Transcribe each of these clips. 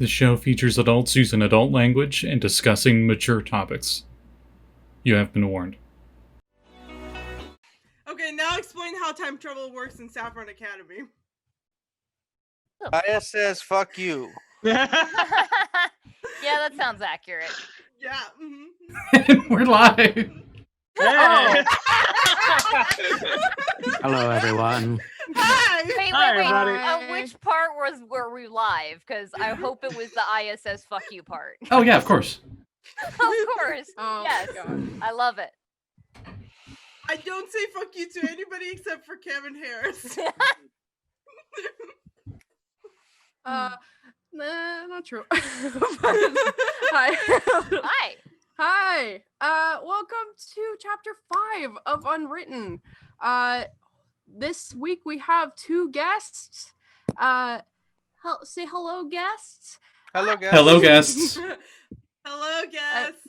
The show features adults using adult language and discussing mature topics. You have been warned. Okay, now explain how time travel works in Saffron Academy. ISS, fuck you. Yeah, that sounds accurate. Yeah. We're live. Oh. Hello, everyone. Hi. Wait, Hi, wait. everybody. Which part were we live? Because I hope it was the ISS fuck you part. Oh yeah, of course. Of course. Oh, Yes. God. I love it. I don't say fuck you to anybody except for Kevin Harris. Nah, not true. Hi. Hi. Hi. Welcome to chapter 5 of Unwritten. This week we have 2 guests. Say hello, guests. Hello, guys. Hello, guests. Hello, guests.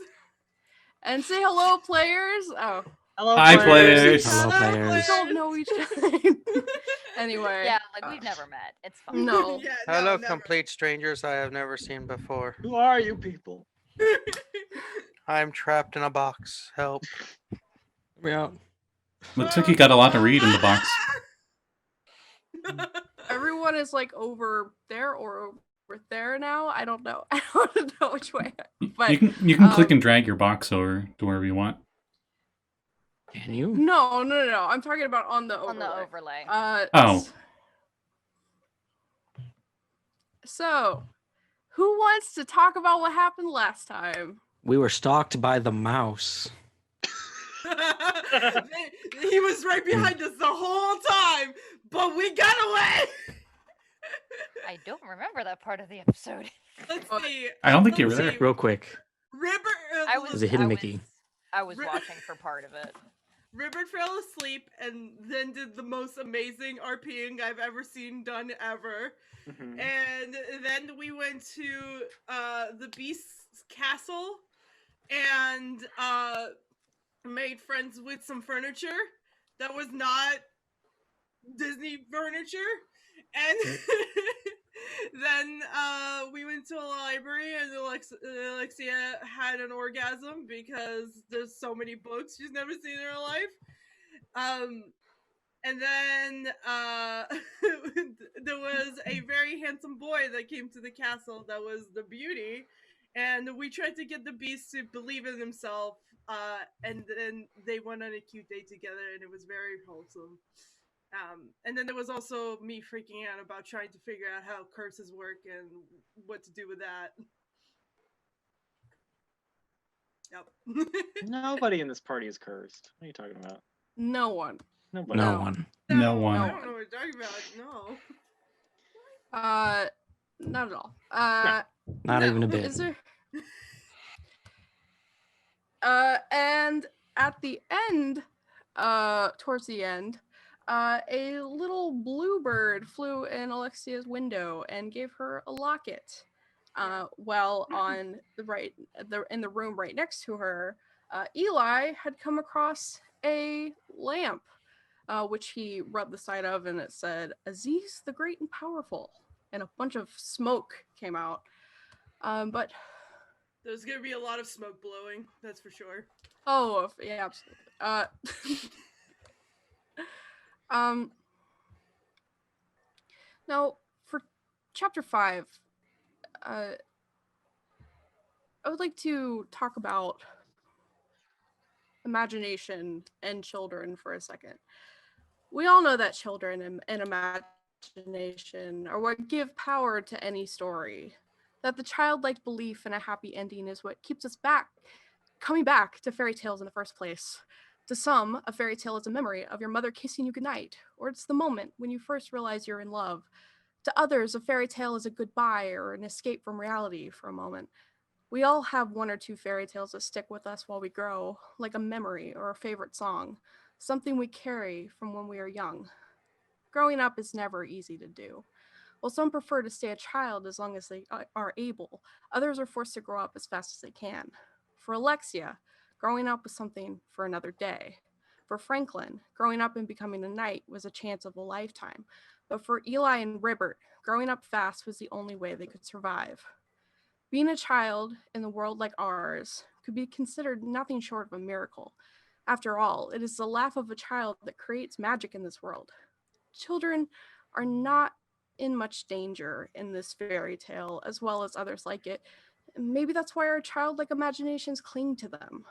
And say hello, players. Oh, Hello, Hi, players. Hello, players. we don't know each other. Anyway. Yeah, like we've never met. It's fine. No. Yeah, no, Hello, never. complete strangers I have never seen before. Who are you people? I'm trapped in a box. Help. Me out. Looks like you got a lot to read in the box. Everyone is like over there or over there now. I don't know. I don't know which way. But You can click and drag your box over to wherever you want. Can you? no. I'm talking about on the overlay. On the overlay. Oh. So, who wants to talk about what happened last time? We were stalked by the mouse. He was right behind us the whole time, but we got away. I don't remember that part of the episode. Let's see. I don't think you were Let's there. see. Real quick. Ribbert. I was There's a hidden I Mickey. I was watching for part of it. Ribbert fell asleep and then did the most amazing RPing I've ever seen done ever. Mhm. And then we went to the Beast's castle and made friends with some furniture that was not Disney furniture. And then we went to a library and Alexia had an orgasm because there's so many books she's never seen in her life. And then there was a very handsome boy that came to the castle that was the beauty. And we tried to get the Beast to believe in himself. And then they went on a cute date together and it was very wholesome. And then there was also me freaking out about trying to figure out how curses work and what to do with that. Yep. Nobody in this party is cursed. What are you talking about? No one. Nobody. No No. one. No one. I don't know what you're talking about. No. Not at all. Not no. even a bit. Is there? And at the end, towards the end, a little bluebird flew in Alexia's window and gave her a locket. While on the right, in the room right next to her, Eli had come across a lamp, which he rubbed the side of, and it said, "Aziz the Great and Powerful," and a bunch of smoke came out. But There's gonna be a lot of smoke blowing, that's for sure. oh yeah, absolutely. Now for chapter 5, I would like to talk about imagination and children for a second. We all know that children and imagination are what give power to any story. That the childlike belief in a happy ending is what keeps us coming back to fairy tales in the first place. To some, a fairy tale is a memory of your mother kissing you goodnight, or it's the moment when you first realize you're in love. To others, a fairy tale is a goodbye or an escape from reality for a moment. We all have 1 or 2 fairy tales that stick with us while we grow, like a memory or a favorite song, something we carry from when we are young. Growing up is never easy to do. While some prefer to stay a child as long as they are able, others are forced to grow up as fast as they can. For Alexia, growing up was something for another day. For Franklin, growing up and becoming a knight was a chance of a lifetime. But for Eli and Ribbert, growing up fast was the only way they could survive. Being a child in a world like ours could be considered nothing short of a miracle. After all, it is the laugh of a child that creates magic in this world. Children are not in much danger in this fairy tale, as well as others like it. Maybe that's why our childlike imaginations cling to them.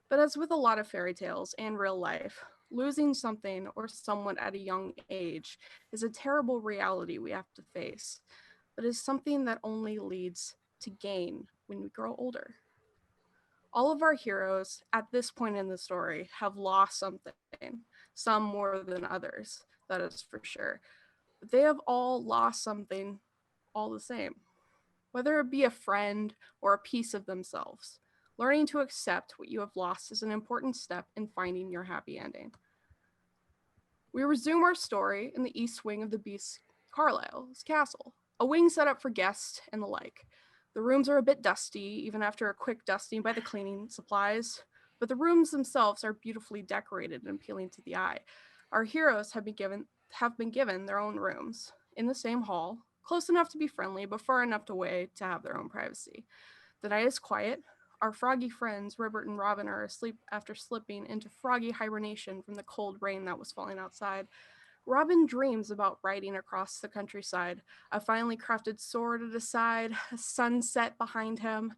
But as with a lot of fairy tales and real life, losing something or someone at a young age is a terrible reality we have to face, but is something that only leads to gain when we grow older. All of our heroes at this point in the story have lost something, some more than others, that is for sure. But they have all lost something all the same, whether it be a friend or a piece of themselves. Learning to accept what you have lost is an important step in finding your happy ending. We resume our story in the east wing of the Beast Carlisle's castle, a wing set up for guests and the like. The rooms are a bit dusty, even after a quick dusting by the cleaning supplies, but the rooms themselves are beautifully decorated and appealing to the eye. Our heroes have been given their own rooms in the same hall, close enough to be friendly, but far enough away to have their own privacy. The night is quiet. Our froggy friends, Ribbert and Robin, are asleep after slipping into froggy hibernation from the cold rain that was falling outside. Robin dreams about riding across the countryside, a finely crafted sword at his side, a sunset behind him.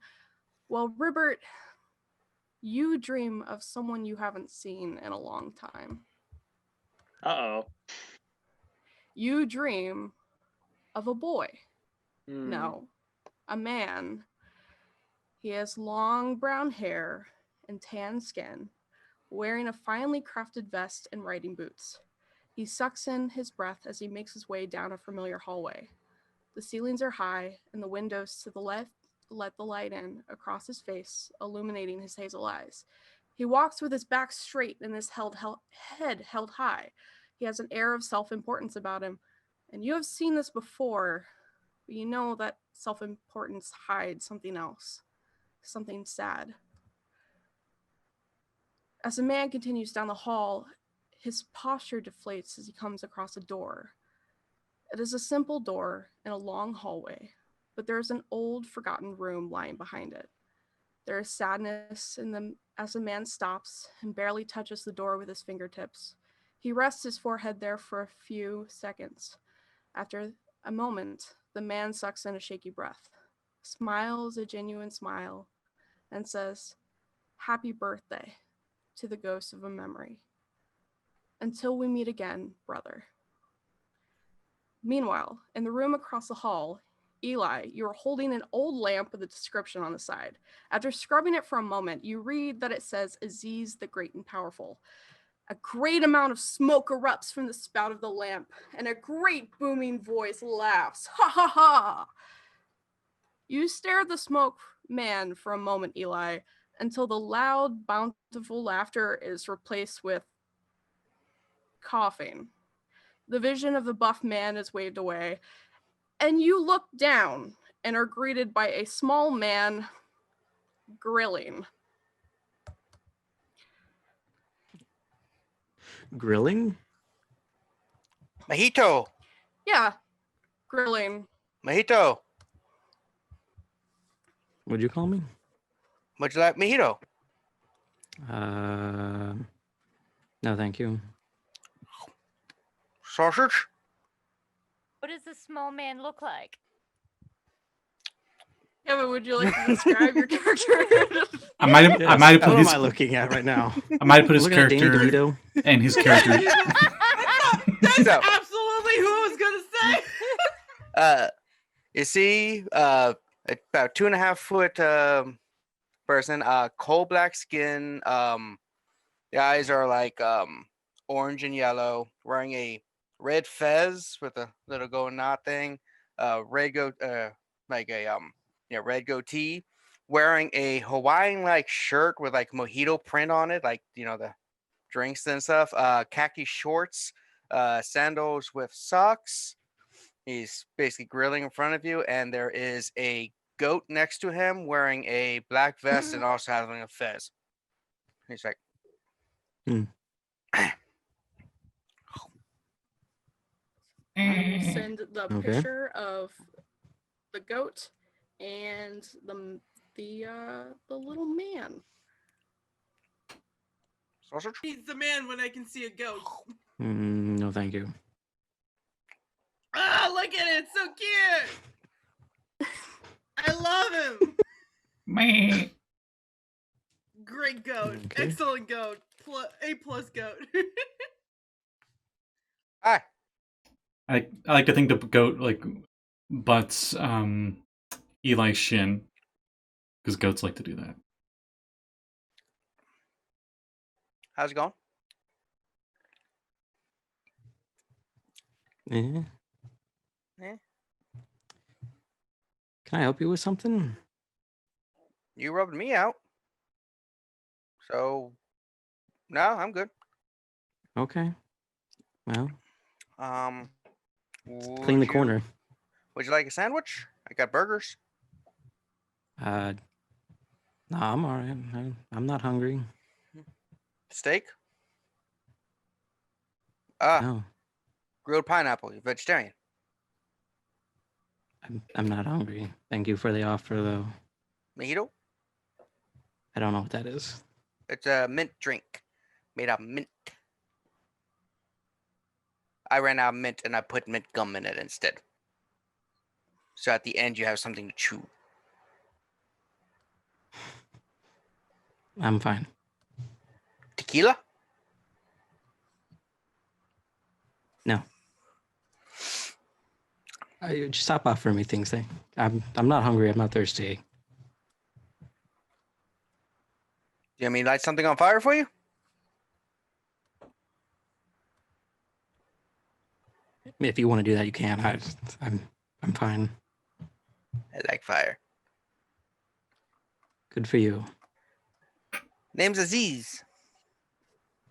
While Ribbert, you dream of someone you haven't seen in a long time. Uh-oh. You dream of a boy. Hmm. No, a man. He has long brown hair and tan skin, wearing a finely crafted vest and riding boots. He sucks in his breath as he makes his way down a familiar hallway. The ceilings are high, and the windows to the left let the light in across his face, illuminating his hazel eyes. He walks with his back straight and his head held high. He has an air of self-importance about him, and you have seen this before, but you know that self-importance hides something else, something sad. As the man continues down the hall, his posture deflates as he comes across a door. It is a simple door in a long hallway, but there is an old, forgotten room lying behind it. There is sadness in them as the man stops and barely touches the door with his fingertips. He rests his forehead there for a few seconds. After a moment, the man sucks in a shaky breath, smiles a genuine smile, and says, "Happy birthday," to the ghost of a memory. "Until we meet again, brother." Meanwhile, in the room across the hall, Eli, you're holding an old lamp with a description on the side. After scrubbing it for a moment, you read that it says Aziz the Great and Powerful. A great amount of smoke erupts from the spout of the lamp, and a great booming voice laughs. Ha ha ha! You stare at the smoke man for a moment, Eli, until the loud, bountiful laughter is replaced with coughing. The vision of the buff man is waved away, and you look down and are greeted by a small man grilling. Grilling? Mojito. Yeah, grilling. Mojito. What'd you call me? Would you like mojito? No, thank you. Sausage? What does this small man look like? Kevin, would you like to describe your character? I might have What put am his I looking at right now? I might have put his Looking at Danny character DeVito. and his character. That's So- absolutely who I was gonna say. You see, about 2.5 foot person, coal black skin. The eyes are like orange and yellow. Wearing a red fez with a little gold knot thing. Red red goatee. Wearing a Hawaiian-like shirt with like mojito print on it, like the drinks and stuff. Khaki shorts, sandals with socks. He's basically grilling in front of you, and there is a goat next to him wearing a black vest and also having a fez. He's like, I will send the Okay. picture of the goat and the little man. Sausage? He's the man when I can see a goat. No, thank you. Ah, look at it, it's so cute. I love him. Meh. Great goat, Okay. excellent goat, A+ goat. Hi. I like to think the goat like butts Eli's shin, because goats like to do that. How's it going? Yeah. Eh? Can I help you with something? You rubbed me out. So, no, I'm good. Okay. Well, Um, clean the would you- corner. Would you like a sandwich? I got burgers. No, I'm all right. I'm not hungry. Steak? Ah, No, grilled pineapple. You're vegetarian. I'm not hungry. Thank you for the offer, though. Mojito? I don't know what that is. It's a mint drink made out of mint. I ran out of mint and I put mint gum in it instead. So at the end, you have something to chew. I'm fine. Tequila? No. Just stop offering me things. I'm not hungry. I'm not thirsty. Do you want me to light something on fire for you? If you want to do that, you can. I'm fine. I like fire. Good for you. Name's Aziz.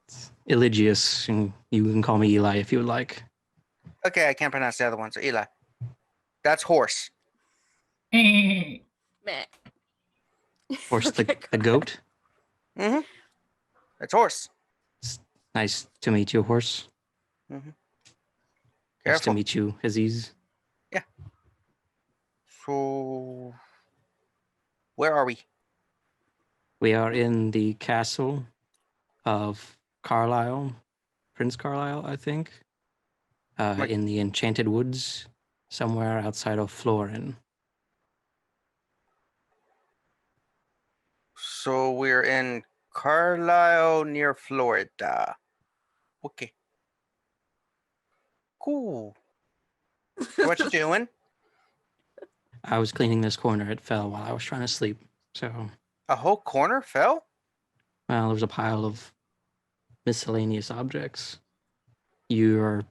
It's Eligius, and you can call me Eli if you would like. Okay, I can't pronounce the other one, so Eli. That's horse. Eh. Meh. Horse Okay, the goat. Mm-hmm. That's horse. Nice to meet you, horse. Mm-hmm. Nice to Careful. meet you, Aziz. So, where are we? We are in the castle of Carlisle, Prince Carlisle, I think. Like- In the Enchanted Woods, somewhere outside of Florin. So we're in Carlisle near Florida. Okay. Cool. So what you doing? I was cleaning this corner. It fell while I was trying to sleep. So, A whole corner fell? well, there was a pile of miscellaneous objects. Your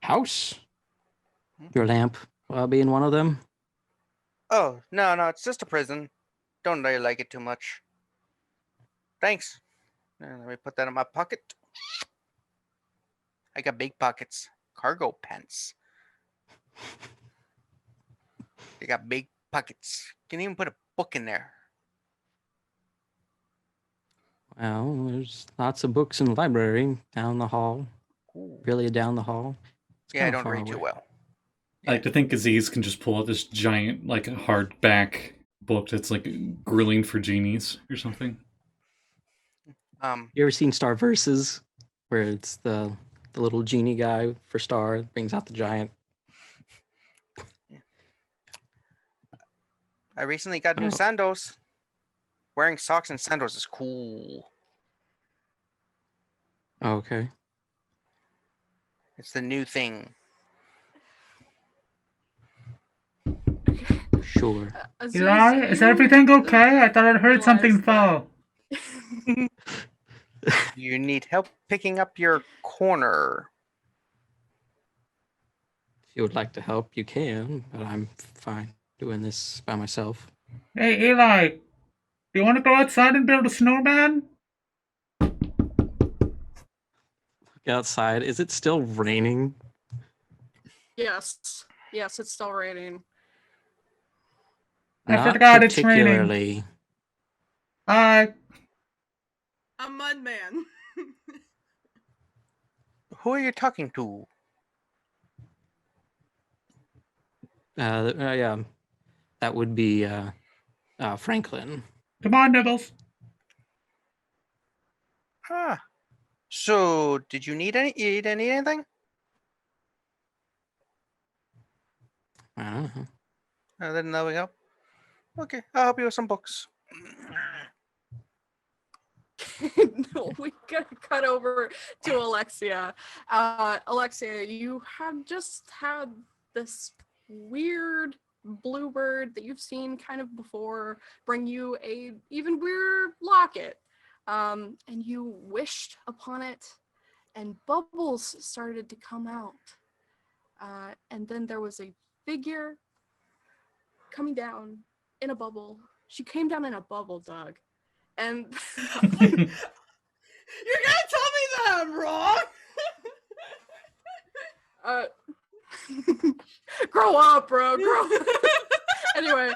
house, your lamp, being one of them. Oh, no, it's just a prison. Don't really like it too much. Thanks. Let me put that in my pocket. I got big pockets. Cargo pants. They got big pockets. Can even put a book in there. Well, there's lots of books in the library down the hall. Cool. Really down the hall. It's Yeah, I kinda don't far read too away. well. I like to think Aziz can just pull out this giant, like, hardback book that's like grilling for genies or something. You ever seen Star Versus, where it's the little genie guy for Star brings out the giant? I recently got new Oh. sandals. Wearing socks and sandals is cool. Oh, okay. It's the new thing. Sure. Aziz, you- I thought I'd heard something fall. You need help picking up your corner. If you would like to help, you can, but I'm fine doing this by myself. Hey, Eli, do you want to go outside and build a snowman? Look outside. Is it still raining? Yes. Yes, it's still raining. Not it's raining. particularly. Hi. A mud man. Who are you talking to? Yeah. that would be Franklin. Come on, Nibbles. Huh. So, did you need any? You didn't need anything? Uh-huh. Then there we go. Okay, I'll help you with some books. No, we gotta cut over to Alexia. Alexia, you have just had this weird bluebird that you've seen kind of before bring you a even weirder locket. And you wished upon it, and bubbles started to come out. And then there was a figure coming down in a bubble. She came down in a bubble, Doug. And You're gonna tell me that I'm wrong? grow up, bro. Grow up. Anyway,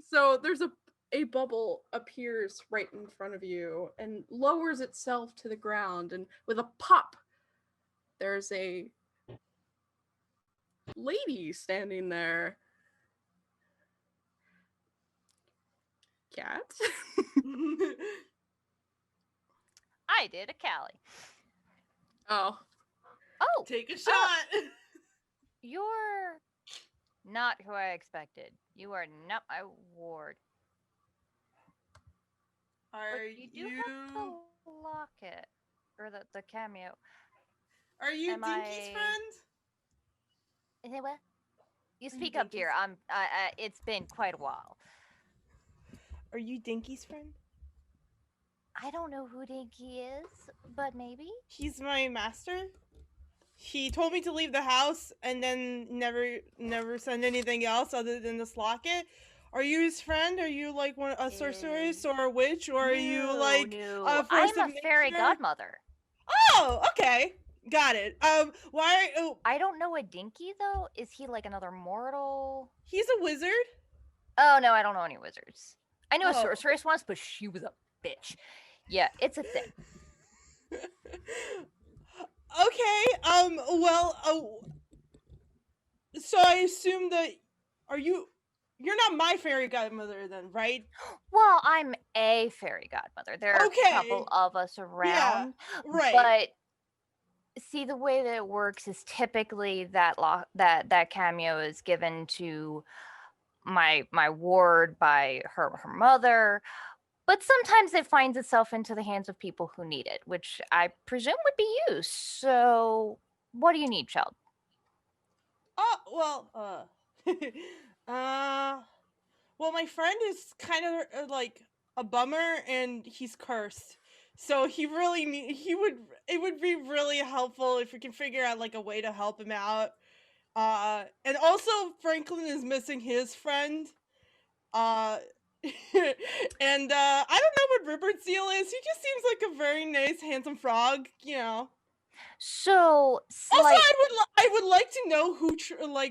so there's a bubble appears right in front of you and lowers itself to the ground, and with a pop, there's a lady standing there. Cat? I did a Callie. Oh. Oh, Take a shot. you're not who I expected. You are not my ward. Are But you do have the locket. Or the cameo. Are you am Dinky's I- friend? Is it what? You Are you speak up, dear. Dinky's- It's been quite a while. Are you Dinky's friend? I don't know who Dinky is, but maybe. He's my master. He told me to leave the house and then never send anything else other than this locket. Are you his friend? Are you like a sorceress or a witch, or are you like no. a force I'm of a fairy nature? godmother. Oh, okay, got it. Why? Oh, I don't know a Dinky though. Is he like another mortal? he's a wizard. Oh no, I don't know any wizards. I know a Oh. sorceress once, but she was a bitch. Yeah, it's a thing. Okay. Well. So I assume that you're not my fairy godmother then, right? Well, I'm a fairy godmother. There are a couple Okay. of us around. Right. But see, the way that it works is typically that cameo is given to my ward by her mother, but sometimes it finds itself into the hands of people who need it, which I presume would be you. So, what do you need, child? Oh, well, my friend is kind of like a bummer, and he's cursed. So it would be really helpful if we can figure out like a way to help him out. And also Franklin is missing his friend. And I don't know what Ribbert's deal is. He just seems like a very nice, handsome frog, you know. So, Also, slight- I would like to know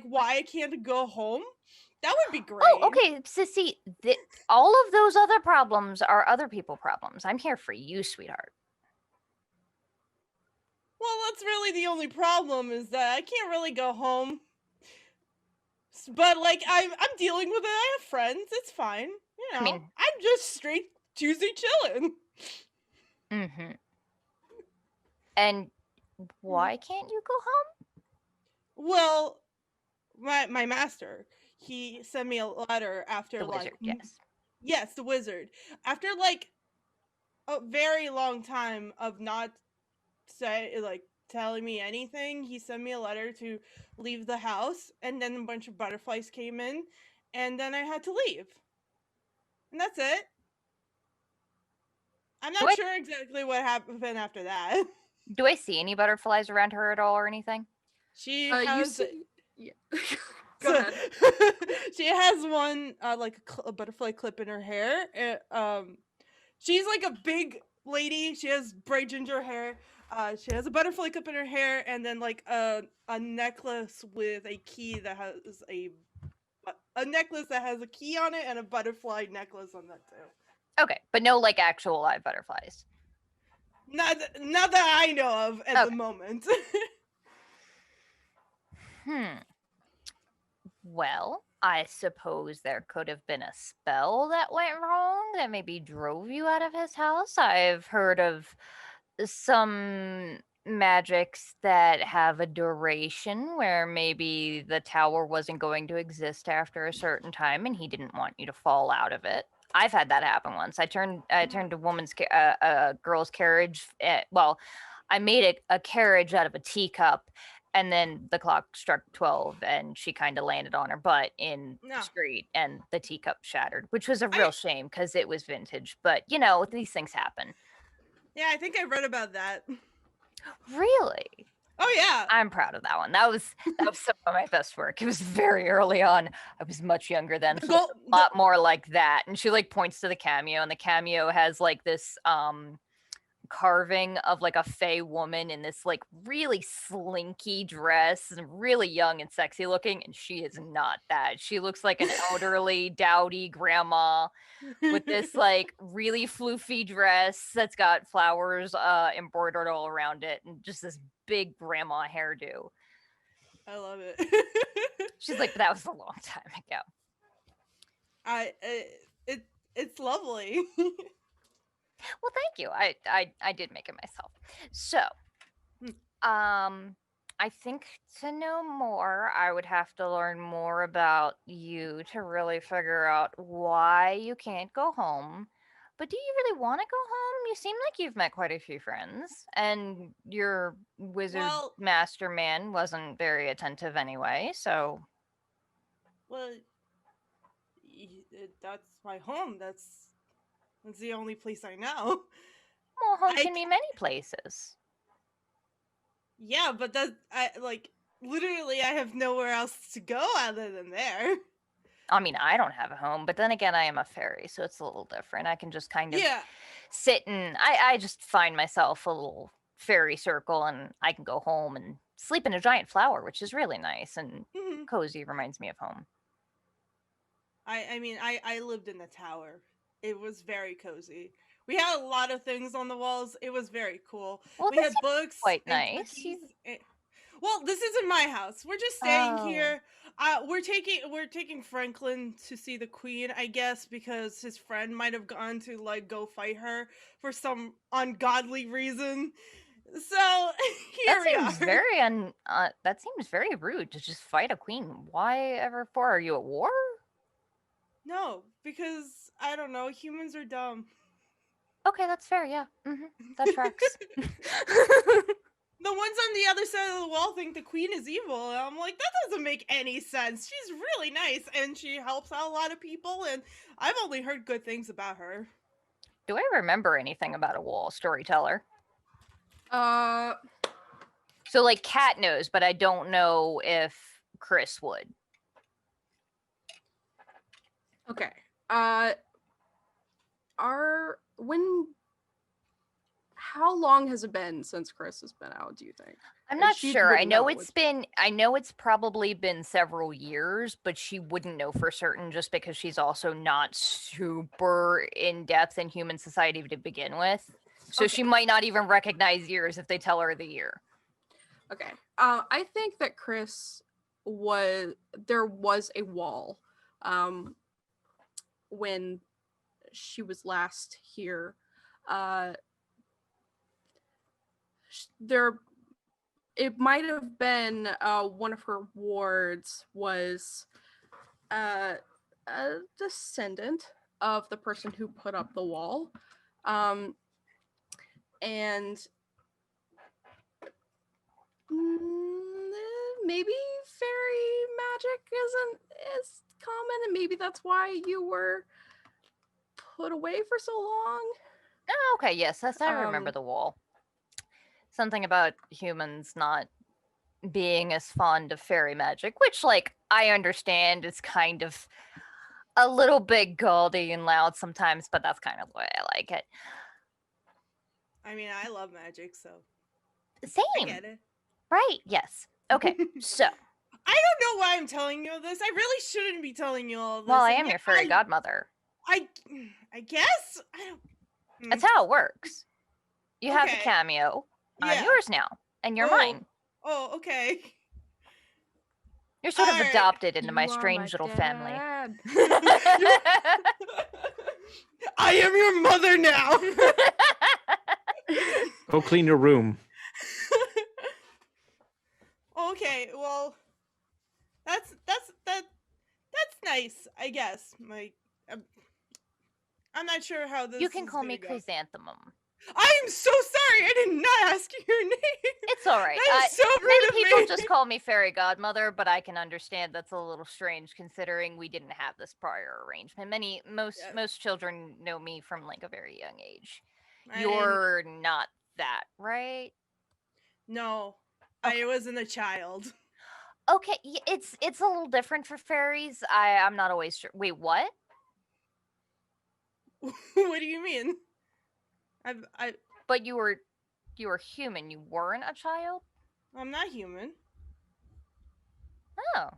why I can't go home. That would be great. Oh, okay. So see, all of those other problems are other people problems. I'm here for you, sweetheart. Well, that's really the only problem is that I can't really go home. But like I'm dealing with it. I have friends. It's fine. You know, I mean- I'm just straight Tuesday chilling. Mm-hmm. And why can't you go home? Well, my master, he sent me a letter after The like wizard, yes. yes, the wizard. After like a very long time of not telling me anything, he sent me a letter to leave the house, and then a bunch of butterflies came in, and then I had to leave. And that's it. I'm not What? sure exactly what happened after that. Do I see any butterflies around her at all or anything? She You has see, yeah. Go ahead. she has one a butterfly clip in her hair. She's like a big lady. She has bright ginger hair. She has a butterfly clip in her hair, and then like a necklace with a key that has a necklace that has a key on it, and a butterfly necklace on that too. Okay, but no like actual live butterflies. Not that I know of at the Okay. moment. Well, I suppose there could have been a spell that went wrong that maybe drove you out of his house. I've heard of some magics that have a duration where maybe the tower wasn't going to exist after a certain time and he didn't want you to fall out of it. I've had that happen once. I turned a girl's carriage. I made a carriage out of a teacup, and then the clock struck 12 and she kind of landed on her butt in the No. street and the teacup shattered, which was a real shame because it was vintage. But you know, these things happen. Yeah, I think I read about that. Really? Oh yeah. I'm proud of that one. That was some of my best work. It was very early on. I was much younger then. The So it's goal- a lot more like that. And she like points to the cameo, and the cameo has like this carving of like a fey woman in this like really slinky dress and really young and sexy looking, and she is not that. She looks like an elderly dowdy grandma with this like really floofy dress that's got flowers embroidered all around it and just this big grandma hairdo. I love it. She's like, that was a long time ago. It's lovely. Well, thank you. I did make it myself. So, I think to know more, I would have to learn more about you to really figure out why you can't go home. But do you really want to go home? You seem like you've met quite a few friends, and your wizard Well- master man wasn't very attentive anyway. So, Well, that's my home. That's the only place I know. well, home I can be many places. Yeah, but I literally I have nowhere else to go other than there. I mean, I don't have a home, but then again, I am a fairy, so it's a little different. I can just kind of Yeah. sit and I just find myself a little fairy circle, and I can go home and sleep in a giant flower, which is really nice and Mhm. cozy. Reminds me of home. I mean, I lived in the tower. It was very cozy. We had a lot of things on the walls. It was very cool. Well, We this had seems books. quite and nice. cookies well, this isn't my house. We're just staying Oh. here. We're taking Franklin to see the queen, I guess, because his friend might have gone to like go fight her for some ungodly reason. So here That we seems are. very that seems very rude to just fight a queen. Why ever for? Are you at war? No, because I don't know. Humans are dumb. Okay, that's fair. Yeah, that tracks. The ones on the other side of the wall think the queen is evil. And I'm like, that doesn't make any sense. She's really nice and she helps out a lot of people, and I've only heard good things about her. Do I remember anything about a wall storyteller? So like Kat knows, but I don't know if Chris would. Okay. How long has it been since Chris has been out, do you think? I'm Like, not she sure. I wouldn't know know. I know it's probably been several years, but she wouldn't know for certain just because she's also not super in depth in human society to begin with. So Okay. she might not even recognize years if they tell her the year. Okay. I think that there was a wall when she was last here. It might have been one of her wards was a descendant of the person who put up the wall. And maybe fairy magic isn't as common, and maybe that's why you were put away for so long. Oh, okay, yes, I remember the wall. Something about humans not being as fond of fairy magic, which, like, I understand is kind of a little bit gaudy and loud sometimes, but that's kind of the way I like it. I mean, I love magic, so I Same, get it. right? Yes. Okay, so, I don't know why I'm telling you all this. I really shouldn't be telling you all this. well, I and am yet your fairy godmother. I guess I don't. That's how it works. You have the Okay. cameo. I'm Yeah. yours now, and you're Oh. mine. Oh, okay. You're sort of Alright. adopted into my You are strange little family. dad. I am your mother now. Go clean your room. Okay, well, that's nice, I guess. I'm not sure how this. You can is call me gonna go. Chrysanthemum. I am so sorry. I did not ask you your name. It's all right. That is so rude Many of people me. just call me Fairy Godmother, but I can understand that's a little strange considering we didn't have this prior arrangement. Most children know me from like a very young age. You're not that, right? No, I wasn't a child. Okay, it's a little different for fairies. I'm not always sure. Wait, what? What do you mean? But you were human. You weren't a child? I'm not human. Oh,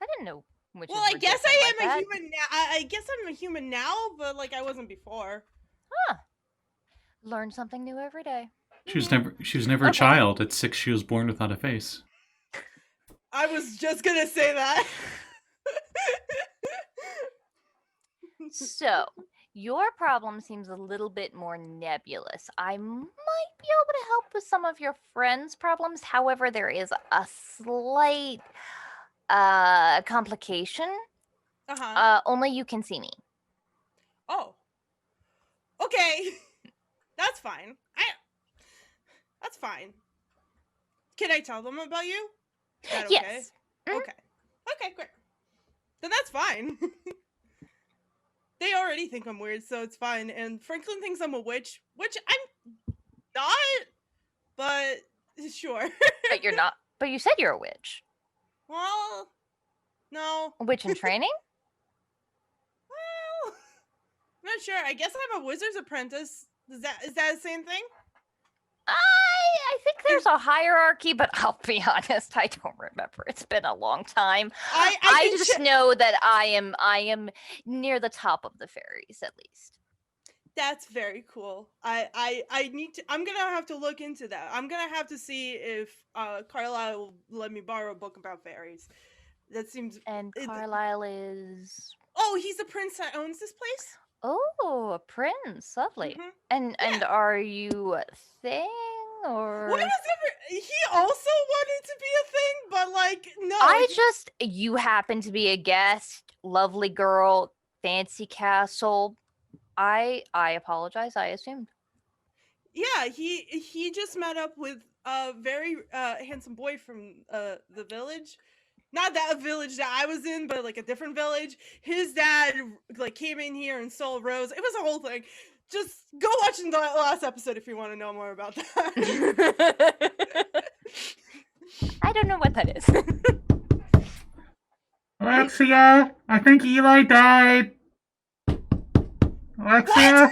I didn't know. Which Well, I guess I am a human now. I guess I'm a human now, but like I wasn't before. Huh. Learn something new every day. She was never a Okay. child. At 6, she was born without a face. I was just gonna say that. So, your problem seems a little bit more nebulous. I might be able to help with some of your friends' problems. However, there is a slight complication. Only you can see me. Oh. Okay. That's fine. That's fine. Can I tell them about you? Is that okay? Yes. Mhm. Okay. Okay, great. Then that's fine. They already think I'm weird, so it's fine. And Franklin thinks I'm a witch, which I'm not, but sure. But you're not. But you said you're a witch. Well, no. A witch in training? Well, I'm not sure. I guess I'm a wizard's apprentice. Is that the same thing? I think there's a hierarchy, but I'll be honest, I don't remember. It's been a long time. I can just know that I am near the top of the fairies, at least. That's very cool. I need to. I'm gonna have to look into that. I'm gonna have to see if Carlisle will let me borrow a book about fairies. That seems. And Carlisle is. Oh, he's the prince that owns this place. Oh, a prince, lovely. Mhm. And are you a thing or? What was ever? He also wanted to be a thing, but like no. You happen to be a guest, lovely girl, fancy castle. I apologize. I assumed. Yeah, he just met up with a very handsome boy from the village. Not that village that I was in, but like a different village. His dad like came in here and stole Rose. It was a whole thing. Just go watch the last episode if you want to know more about that. I don't know what that is. Alexia, I think Eli died. Alexia?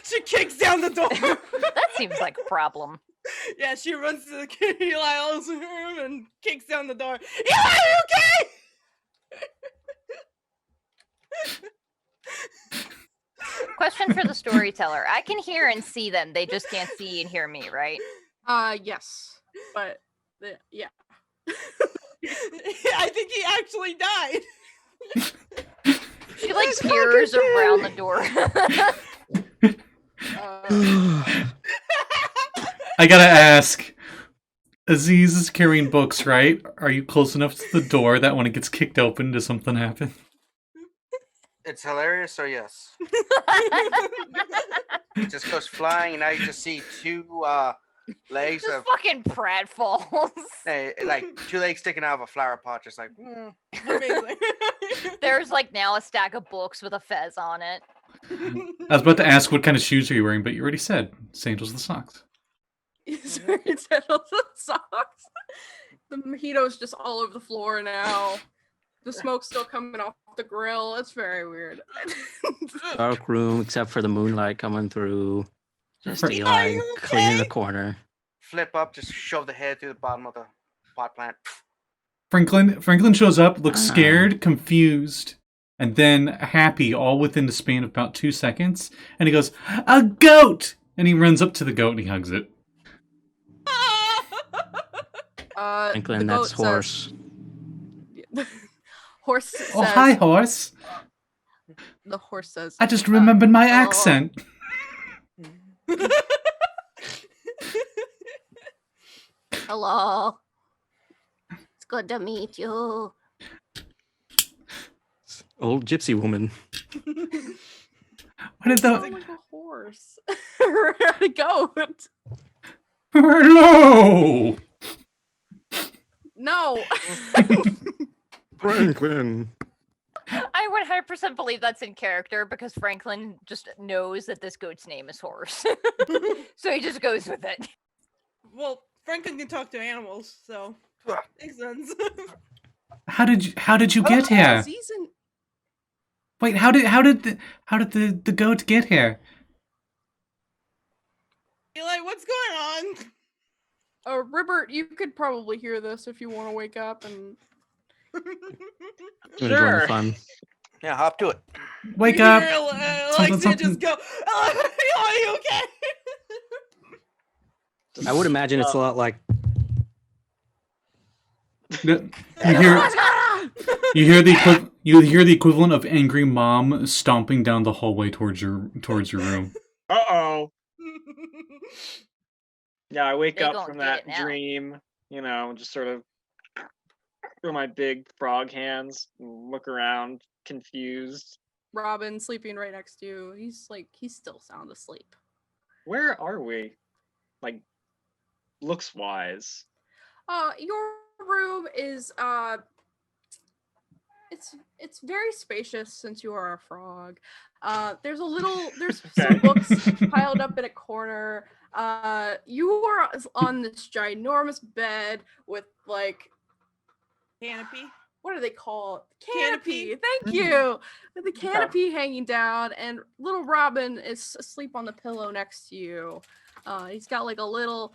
she kicks down the door. That seems like a problem. Yeah, she runs to the Eli's room and kicks down the door. Eli, are you okay? Question for the storyteller. I can hear and see them. They just can't see and hear me, right? Yes. But yeah. I think he actually died. She like peers around the door. I gotta ask. Aziz is carrying books, right? Are you close enough to the door that when it gets kicked open, does something happen? It's hilarious, so yes. It just goes flying, and now you just see two legs Just of fucking pratfalls. like 2 legs sticking out of a flower pot, just like. Amazing. There's like now a stack of books with a fez on it. I was about to ask what kind of shoes are you wearing, but you already said sandals and socks. He's wearing sandals and socks. The mojito's just all over the floor now. The smoke's still coming off the grill. It's very weird. Dark room, except for the moonlight coming through. Just Are Eli you cleaning the okay? corner. Flip up, just shove the head through the bottom of the pot plant. Franklin shows up, looks scared, confused, and then happy, all within the span of about 2 seconds. And he goes, "A goat!" And he runs up to the goat and he hugs it. The Franklin, goat that's says, horse. Horse says, Oh, hi, horse. the horse says, I just remembered my hello. accent. Hello. It's good to meet you. Old gypsy woman. What did Sound the... like a horse. Or a goat. Hello! No. Franklin. I 100% believe that's in character because Franklin just knows that this goat's name is Horse. So he just goes with it. Well, Franklin can talk to animals, so makes sense. How did you get here? Aziz and Wait, how did the goat get here? Eli, what's going on? Ribbert, you could probably hear this if you want to wake up and I'm enjoying the Sure. fun. Yeah, hop to it. Wake You up! hear Something, Alexia something. just go, are you okay? I would imagine it's a lot like No, you hear the equivalent of angry mom stomping down the hallway towards your room. Uh-oh. Yeah, I wake They up gonna from get that it now. dream, just sort of throw my big frog hands, and look around, confused. Robin sleeping right next to you. He's still sound asleep. Where are we? Like, looks wise. Your room is it's very spacious since you are a frog. There's some books piled up in a corner. You are on this ginormous bed with like Canopy. what do they call it? Canopy. Thank you. With the canopy hanging down, and little Robin is asleep on the pillow next to you. He's got like a little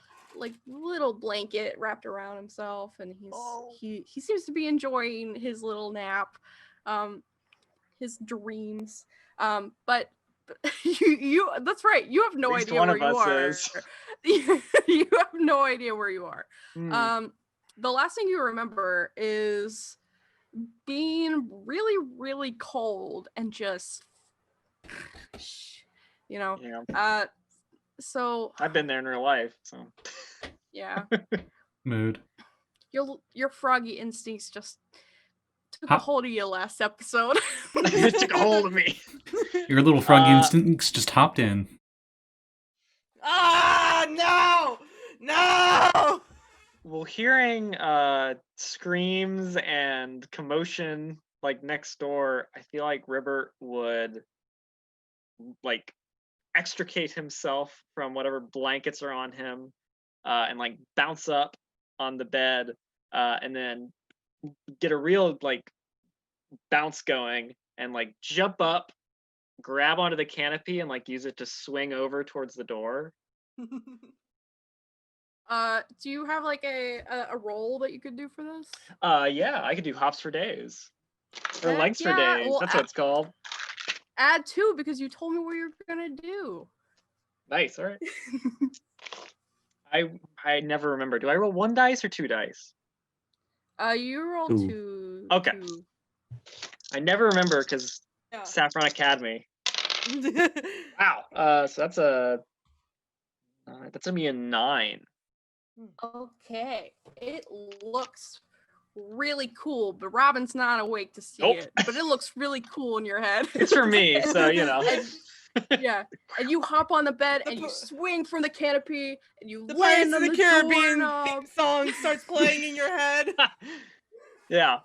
blanket wrapped around himself, and he seems to be enjoying his little nap, his dreams. But you that's right. You have no At least idea one where of you us are. is. You have no idea where you are. Hmm. The last thing you remember is being really, really cold and just, Yeah, so I've been there in real life, so. yeah, Mood. your froggy instincts just took Huh? a hold of you last episode. It took a hold of me. Your little froggy instincts just hopped in. Ah, no! Well, hearing screams and commotion like next door, I feel like Ribbert would like extricate himself from whatever blankets are on him, and like bounce up on the bed, and then get a real like bounce going and like jump up, grab onto the canopy and like use it to swing over towards the door. Do you have like a roll that you could do for this? Yeah, I could do hops for days. Or Heck legs for yeah, days. well, That's what it's called. Add 2 because you told me what you're gonna do. Nice, all right. I never remember. Do I roll 1 dice or 2 dice? You roll 2. 2. Okay. 2. I never remember because Yeah. Saffron Academy. Wow. So that's gonna be a 9. Okay. It looks really cool, but Robin's not awake to see Nope. it. But it looks really cool in your head. It's for me, so Yeah. And you hop on the bed and you swing from the canopy and you The land Pirates on of the the Caribbean doorknob. song starts playing in your head. Yeah.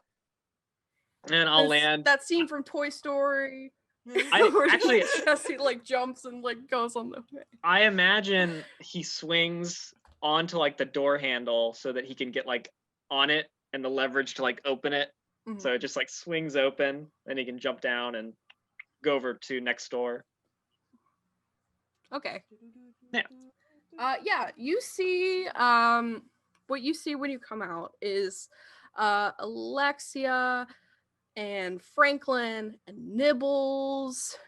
And I'll It's land. that scene from Toy Story. I actually Jesse like jumps and like goes on the way. I imagine he swings onto like the door handle so that he can get like on it and the leverage to like open it. Mhm. So it just like swings open and he can jump down and go over to next door. Okay. Yeah. Yeah, you see what you see when you come out is Alexia and Franklin and Nibbles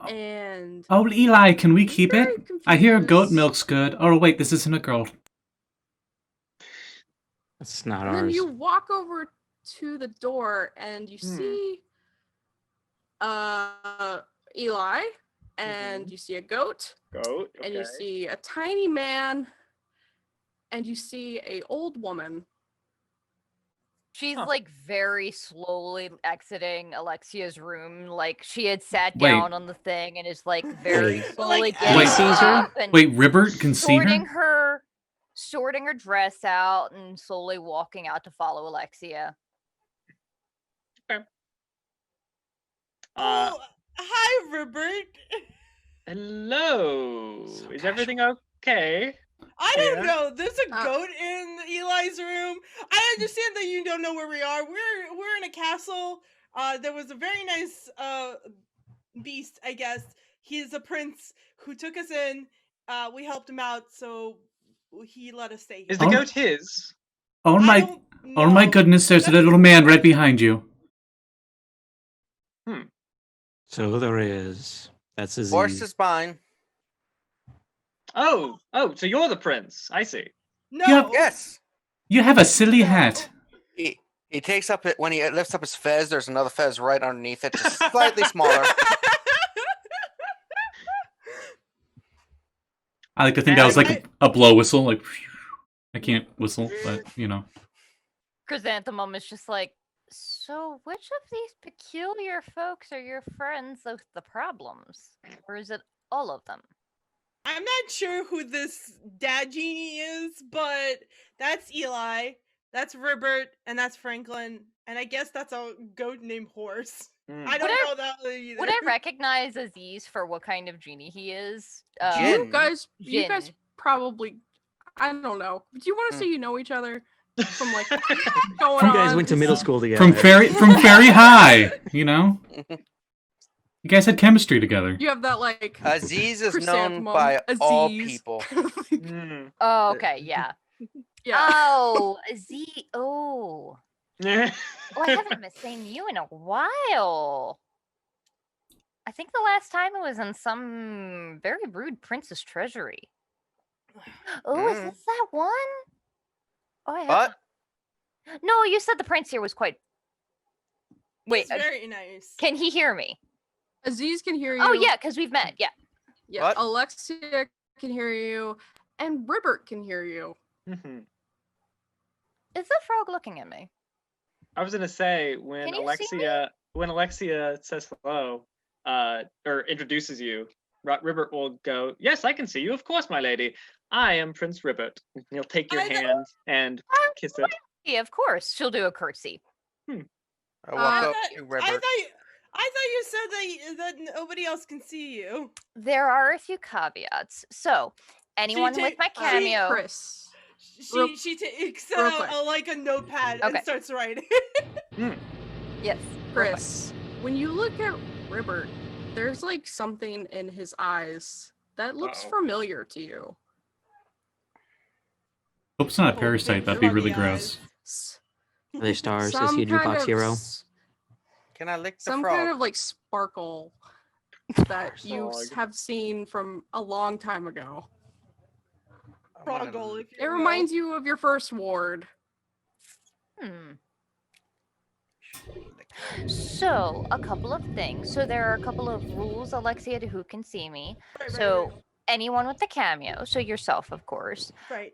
and Oh, Eli, can we keep very it? I hear goat confused. milk's good. Oh, wait, this isn't a girl. That's not And then ours. you walk over to the door and you see Eli, and you see a goat, Goat. and you okay. see a tiny man, and you see a old woman. She's Huh. like very slowly exiting Alexia's room. Like she had sat Wait. down on the thing and is like very Wait. slowly Like, getting Wait. Sees her? up and Wait, Ribbert can see her? sorting her dress out and slowly walking out to follow Alexia. Oh, hi, Ribbert. Hello. So Is casual. everything okay? I don't Yeah. know. There's a Uh, goat in Eli's room. I understand that you don't know where we are. We're in a castle. There was a very nice beast, I guess. He's a prince who took us in. We helped him out, so he let us stay here. Is the Oh. goat his? Oh I my, don't oh my know. goodness! There's a That's- little man right behind you. So there is. That's Aziz. Horse is mine. Oh, so you're the prince. I see. No. Yep. Yes. You have a silly No. hat. He takes up it when he lifts up his fez. There's another fez right underneath it, just slightly smaller. I like to think that was like a blow whistle. Like, I can't whistle, but you know. Chrysanthemum is just like, so which of these peculiar folks are your friends with the problems? Or is it all of them? I'm not sure who this dad genie is, but that's Eli, that's Ribbert, and that's Franklin, and I guess that's a goat named Horse. I don't know that either. Would I recognize Aziz for what kind of genie he is? Jinn. You guys Jinn. probably, I don't know. Do you want to say you know each other from like going You guys on? went to middle school together. From very high, you know. You guys had chemistry together. You have that like Aziz is known Chrysanthemum, by all Aziz. people. Hmm. Oh, okay, yeah. Yeah. Oh, Aziz. Oh. Yeah. Oh, I haven't been seeing you in a while. I think the last time it was in some very rude prince's treasury. Oh, is this that one? Oh, I What? have. No, you said the prince here was quite. Wait, It's very nice. can he hear me? Aziz can hear you. Oh yeah, because we've met. Yeah. Yeah. What? Alexia can hear you, and Ribbert can hear you. Mhm. Is the frog looking at me? I was gonna say when Can you see me? Alexia says hello, or introduces you, Ribbert will go, "Yes, I can see you. Of course, my lady. I am Prince Ribbert." And he'll take your I know. hand and kiss it. Yeah, of course. She'll do a curtsy. I I walk up thought, to I Ribbert. thought you said that nobody else can see you. There are a few caveats. So, anyone with take- my she- cameo. Chris. She takes real out quick. like a notepad and Okay. starts writing. Yes. Chris, when you look at Ribbert, there's like something in his eyes that looks Uh-oh. familiar to you. Hope it's not a Oh, parasite. That'd be really gross. S- Are they stars? Is Some he a kind jukebox of hero? Can I lick the some frog? kind of like sparkle that you Frog. have seen from a long time ago. I'm gonna Froggle, if you It will. reminds you of your first ward. Hmm. lick So, a couple of things. So, there are a couple of rules, Alexia, to who can see me. Right, So, anyone with the cameo, so yourself, of course. right.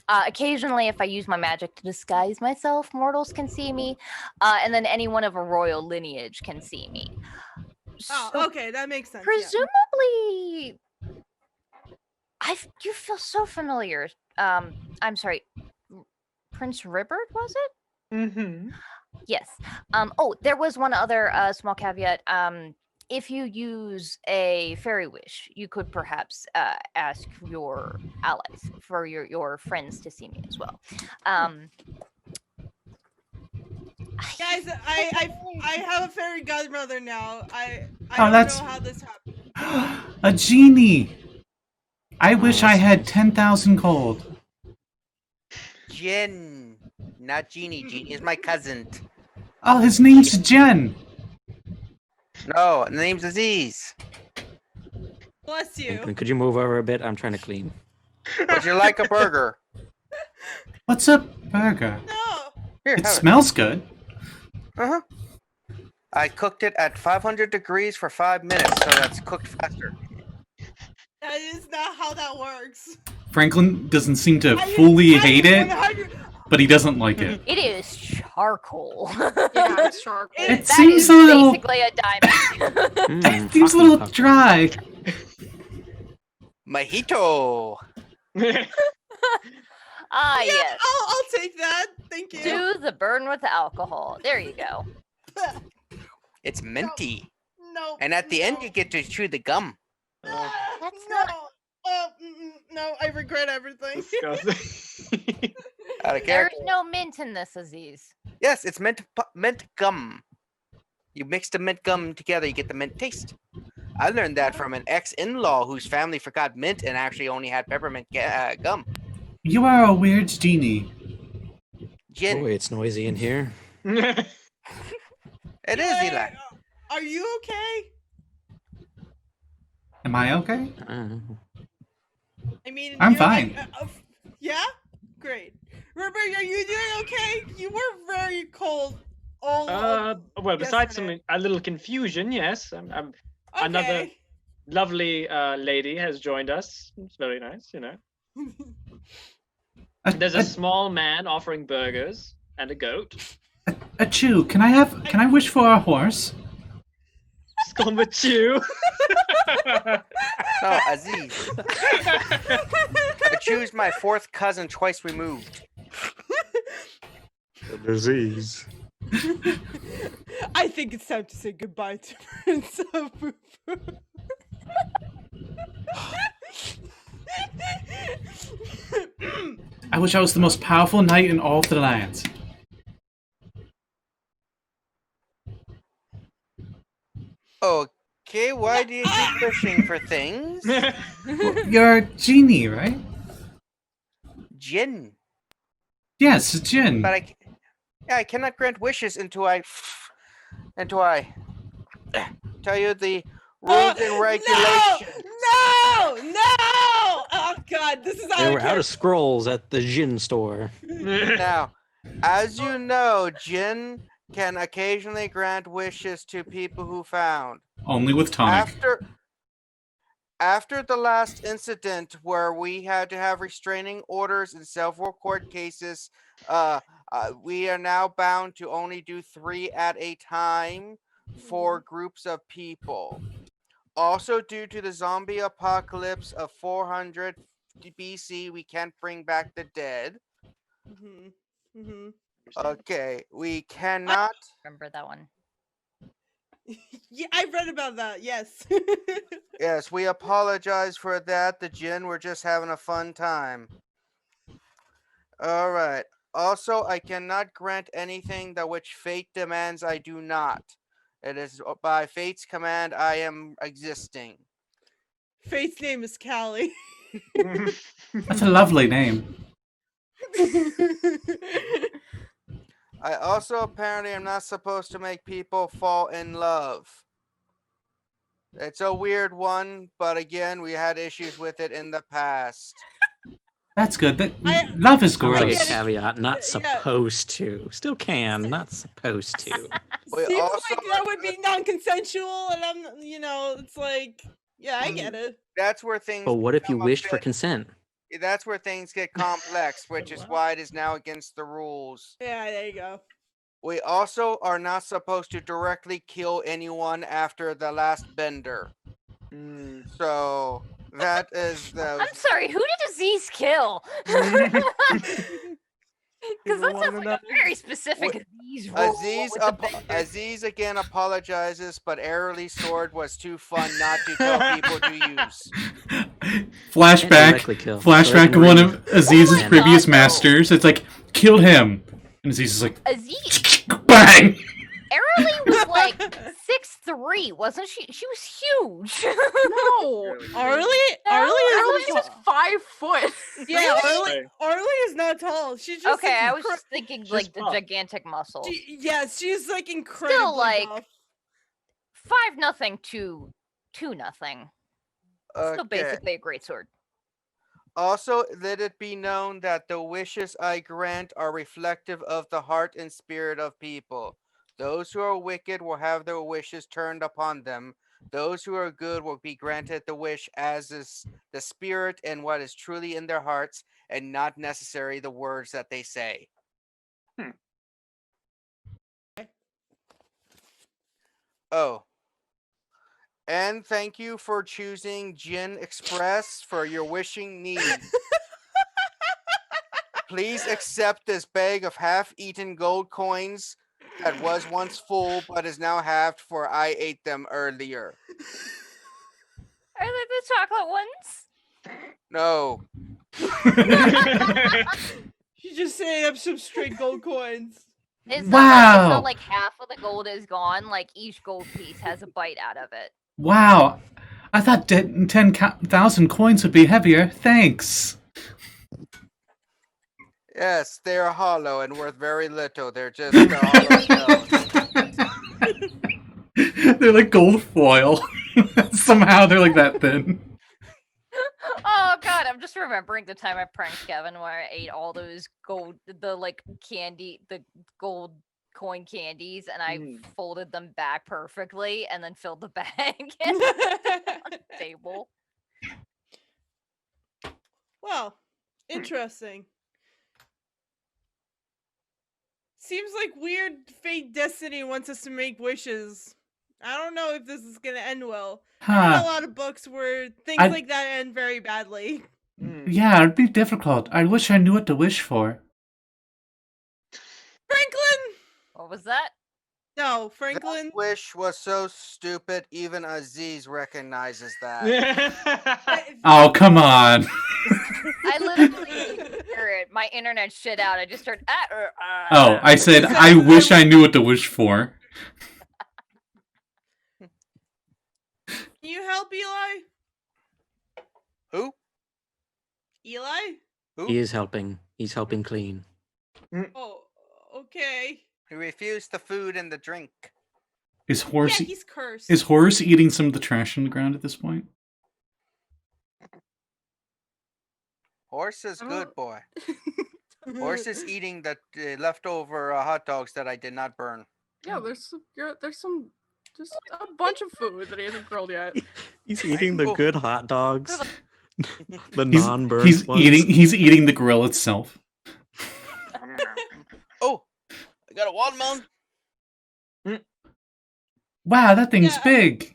Occasionally, if I use my magic to disguise myself, mortals can see me. And then anyone of a royal lineage can see me. Oh, So, okay, that makes sense. presumably, you feel so familiar. I'm sorry, Prince Ribbert, was it? Mm-hmm. Yes. Oh, there was one other small caveat. If you use a fairy wish, you could perhaps ask your allies for your friends to see me as well. Guys, I have a fairy godmother now. I Oh, don't that's- know how this happened. A genie. I wish I had 10,000 gold. Jinn, not Genie. Genie is my cousin. Oh, his name's Jen. No, the name's Aziz. Bless you. Franklin, could you move over a bit? I'm trying to clean. Would you like a burger? What's a burger? No. Here, It have smells good. Uh-huh. I cooked it at 500 degrees for 5 minutes, so that's cooked faster. That is not how that works. Franklin doesn't seem to I fully I hate it, 100 but he doesn't like it. It is charcoal. Yeah, it's charcoal. It That seems is a little. basically a diamond. It seems a little dry. Mojito. Ah, Yeah, yes. I'll take that. Thank you. Do the burn with alcohol. There you go. It's minty. No. And at the end, you get to chew the gum. That's no. not- No, I regret everything. Disgusting. Out of There's character. no mint in this, Aziz. Yes, it's mint gum. You mix the mint gum together, you get the mint taste. I learned that from an ex-in-law whose family forgot mint and actually only had peppermint gum. You are a weird genie. Gin. Boy, it's noisy in here. It is, Hey, Eli. Are you okay? Am I okay? I mean, I'm you're fine. Yeah? Great. Ribbert, are you doing okay? You were very cold. Well, besides yesterday. a little confusion, yes. Another Okay. lovely lady has joined us. It's very nice, you know. There's a small man offering burgers and a goat. Achoo, can I wish for a horse? Scombachu. No, Aziz. I choose my 4th cousin twice removed. The disease. I think it's time to say goodbye to Prince of Boo-Boo. I wish I was the most powerful knight in all of the lands. Okay, why do you keep wishing for things? You're a genie, right? Gin. Yes, a djinn. But I cannot grant wishes until I tell you the rules and regulations. No! Oh God, this is They were out of scrolls at the gin store. Now, as you know, Jin can occasionally grant wishes to people who found. Only with tonic. After the last incident where we had to have restraining orders in several court cases, we are now bound to only do 3 at a time for groups of people. Also, due to the zombie apocalypse of 400 BC, we can't bring back the dead. Okay, we cannot. Remember that one. Yeah, I read about that. Yes. Yes, we apologize for that. The Jinn were just having a fun time. All right. Also, I cannot grant anything that which fate demands I do not. It is by fate's command I am existing. Fate's name is Callie. That's a lovely name. I also apparently am not supposed to make people fall in love. It's a weird one, but again, we had issues with it in the past. That's good. Love is Sounds like a gross. caveat. Not Yeah. supposed to. Still can. Not supposed to. We Seems also like that would be non-consensual, and it's like, yeah, I get it. that's where things. But what if you become a wished for bit- consent? That's where things get complex, which is why it is now against the rules. Yeah, there you go. We also are not supposed to directly kill anyone after the last bender. So that is the. I'm sorry, who did Aziz kill? Because that sounds like a very specific Aziz rule. Aziz again apologizes, but Airly's sword was too fun not to tell people to use. Flashback. Directly kill. Flashback to one of Aziz's my previous God, no. masters. It's like, killed him. And Aziz is like, Aziz, bang! Airly was like 6'3", wasn't she? She was huge. No, Arlie Arlie is was 5 foot. yeah, Really? Arlie is not tall. She's just Okay, I like, was just thinking She's like the buff. gigantic muscles. yes, she's like incredibly like, buff. 5-0 to 2-0. Still Okay. basically a great sword. Also, let it be known that the wishes I grant are reflective of the heart and spirit of people. Those who are wicked will have their wishes turned upon them. Those who are good will be granted the wish as is the spirit and what is truly in their hearts, and not necessarily the words that they say. Oh. And thank you for choosing Gin Express for your wishing need. Please accept this bag of half-eaten gold coins that was once full but is now halved, for I ate them earlier. Are they the chocolate ones? No. You just say up some straight gold coins. It's Wow. not like half of the gold is gone. Like each gold piece has a bite out of it. Wow. I thought 10,000 coins would be heavier. Thanks. Yes, they are hollow and worth very little. They're just hollow shells. They're like gold foil. Somehow they're like that thin. Oh god, I'm just remembering the time I pranked Kevin where I ate all those gold, the gold coin candies, and I folded them back perfectly and then filled the bag on the table. Well, interesting. Seems like weird fate destiny wants us to make wishes. I don't know if this is gonna end well. I read a lot of books where things like that end very badly. Yeah, it'd be difficult. I wish I knew what to wish for. Franklin! What was that? No, Franklin. That wish was so stupid, even Aziz recognizes that. Oh, come on. I literally didn't hear it. My internet shit out. I just heard. Oh, I said, I wish I knew what to wish for. Can you help Eli? Who? Eli? Who? He is helping. He's helping clean. Oh, okay. He refused the food and the drink. Is Horace, Yeah, he's cursed. is Horace eating some of the trash on the ground at this point? Horse is good boy. Horse is eating the leftover hot dogs that I did not burn. Yeah, there's just a bunch of food that he hasn't grilled yet. He's eating the good hot dogs. The He's- non-burned He's ones. eating the grill itself. Oh, I got a watermelon. Wow, that thing's Yeah. big.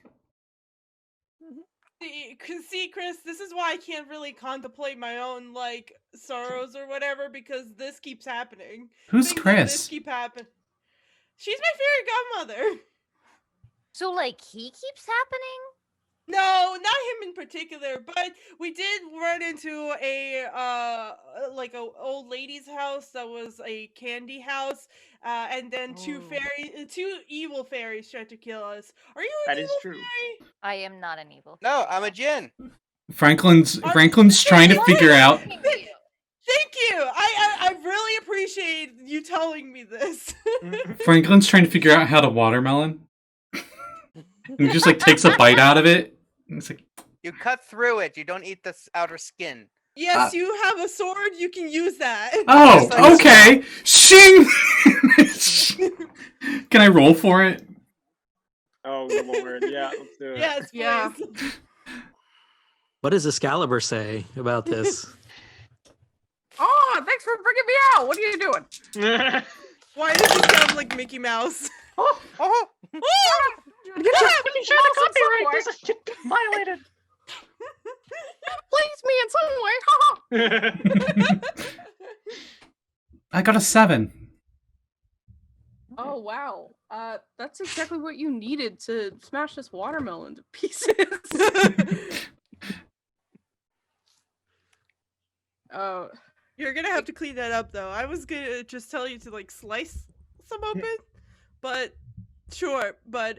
See, Chris, this is why I can't really contemplate my own, like, sorrows or whatever, because this keeps happening. Who's Things like this Chris? keep happening. She's my favorite godmother. So, like, he keeps happening? No, not him in particular, but we did run into a old lady's house that was a candy house, and then two evil fairies tried to kill us. Are you an That is evil true. fairy? I am not an evil. No, I'm a djinn. Franklin's trying to figure out. Thank you. I really appreciate you telling me this. Franklin's trying to figure out how to watermelon. And he just like takes a bite out of it. And it's like, You cut through it. You don't eat the outer skin. Yes, you have a sword. You can use that. oh, Just like okay. Shing. Can I roll for it? Oh lord, yeah, let's do it. Yes, please. Yeah. What does Excalibur say about this? Oh, thanks for bringing me out. What are you doing? Why does he sound like Mickey Mouse? Oh, Get your share the copyright. This is violated. Please me in some way. I got a 7. Oh wow. That's exactly what you needed to smash this watermelon to pieces. You're gonna have to clean that up, though. I was gonna just tell you to like slice some open, but sure. But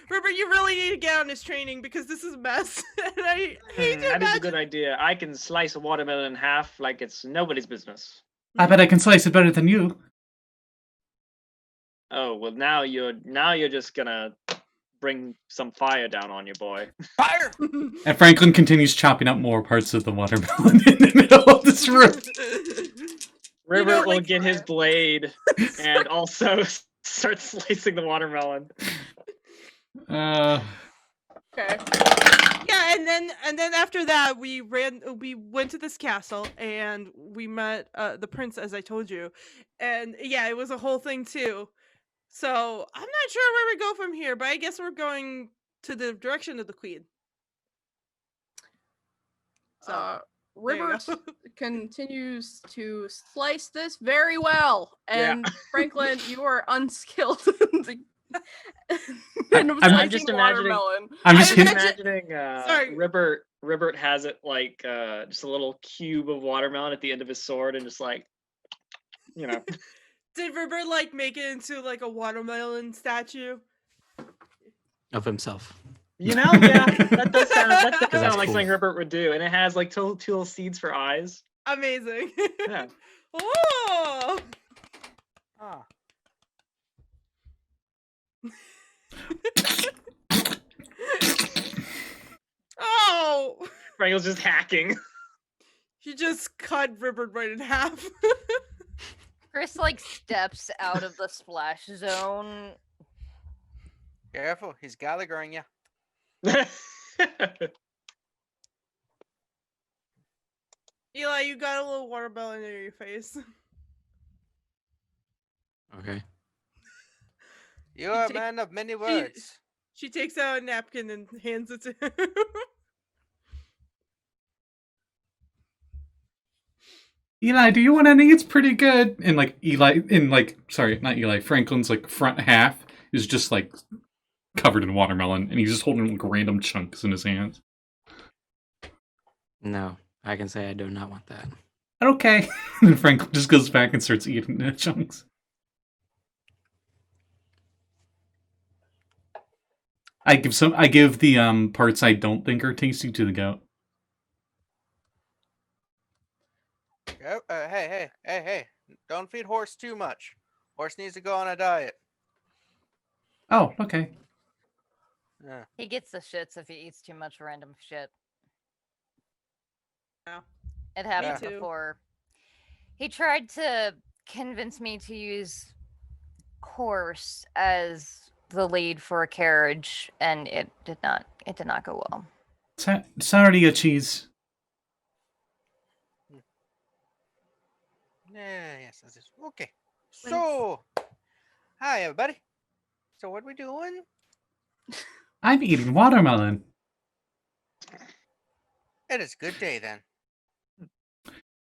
Ribbert, you really need to get on this training because this is a mess, and I hate to That is a imagine. good idea. I can slice a watermelon in half like it's nobody's business. I bet I can slice it better than you. Oh well, now you're just gonna bring some fire down on you, boy. Fire! And Franklin continues chopping up more parts of the watermelon in the middle of this room. Ribbert will like get his fire. blade and also start slicing the watermelon. Uh, Okay. Yeah, and then after that we went to this castle and we met the prince, as I told you. And yeah, it was a whole thing too. So I'm not sure where we go from here, but I guess we're going to the direction of the queen. So there you Ribbert go. continues to slice this very well, Yeah. and Franklin, you are unskilled I'm just imagining- watermelon. I'm I just I'm hitting. imagining Sorry. Ribbert has it like just a little cube of watermelon at the end of his sword and just like, you know. Did Ribbert like make it into like a watermelon statue? Of himself. You know, yeah, that does sound That's like cool. something Ribbert would do. And it has like two little seeds for eyes. Amazing. Yeah. Oh. Ah. Oh. Franklin's just hacking. He just cut Ribbert right in half. Chris like steps out of the splash zone. Careful, he's Gallaghering you. Eli, you got a little watermelon in your face. Okay. You are a take- man of many words. She takes out a napkin and hands it to him. Eli, do you want any? It's pretty good. And like sorry, not Eli. Franklin's like front half is just like covered in watermelon, and he's just holding like random chunks in his hands. No, I can say I do not want that. Okay. And Franklin just goes back and starts eating the chunks. I give the parts I don't think are tasty to the goat. Yep, hey. Don't feed horse too much. Horse needs to go on a diet. Oh, okay. Yeah. He gets the shits if he eats too much random shit. Yeah. It happened too. before. He tried to convince me to use horse as the lead for a carriage, and it did not go well. Sorry, a cheese. Yes, this is okay. So, hi everybody. So what we doing? I'm eating watermelon. It is a good day then.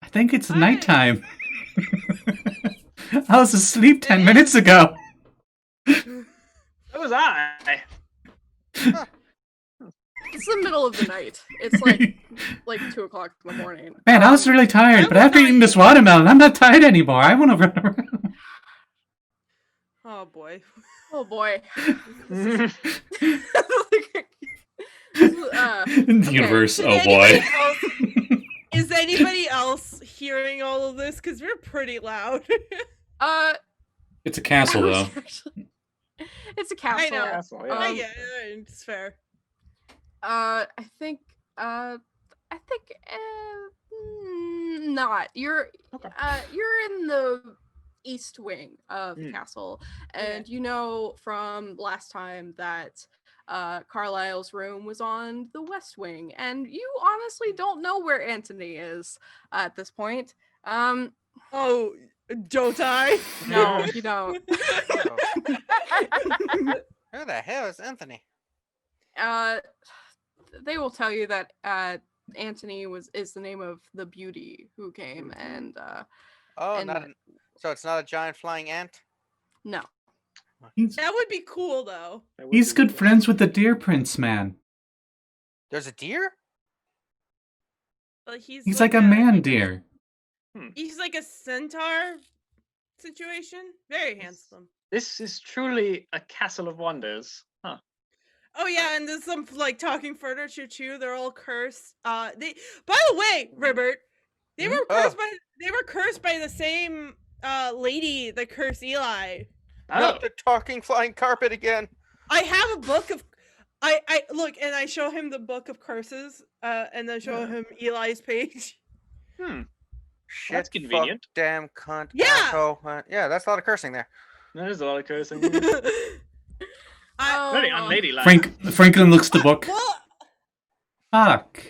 I think it's Hi. nighttime. I was asleep 10 It minutes ago. So was I. It's the middle of the night. It's like 2 o'clock in the morning. Man, I was really tired, I but was after not eating this watermelon, I'm not tired anymore. I want to run around. Oh boy. Oh boy. In the universe, Is oh anybody boy. else- Is anybody else hearing all of this? Because we're pretty loud. It's a castle, though. It's a castle. I know. Asshole, yeah. Um, Yeah, it's fair. I think not. You're Okay. you're in the east wing of the Mm. castle, and you know from last time that Carlisle's room was on the west wing, and you honestly don't know where Anthony is at this point. Oh, don't I? No, you don't. Uh-oh. Who the hell is Anthony? They will tell you that Anthony is the name of the beauty who came, and Oh, And- so it's not a giant flying ant? no. That would be cool, though. That would He's be good cool. friends with the deer prince, man. There's a deer? But He's like a man deer. He's like a centaur situation. Very handsome. This is truly a castle of wonders. Huh. Oh yeah, and there's some like talking furniture too. They're all cursed. They. By the way, Ribbert, they were cursed by. They were cursed by the same lady that cursed Eli. Oh, Not the talking flying carpet again. I have a book of. I look and I show him the book of curses, and then show him Eli's page. Shit, That's convenient. Fuck, damn, cunt, Yeah! asshole. Yeah, that's a lot of cursing there. That is a lot of cursing. I, Very unladylike. Franklin looks at the book. what? Fuck.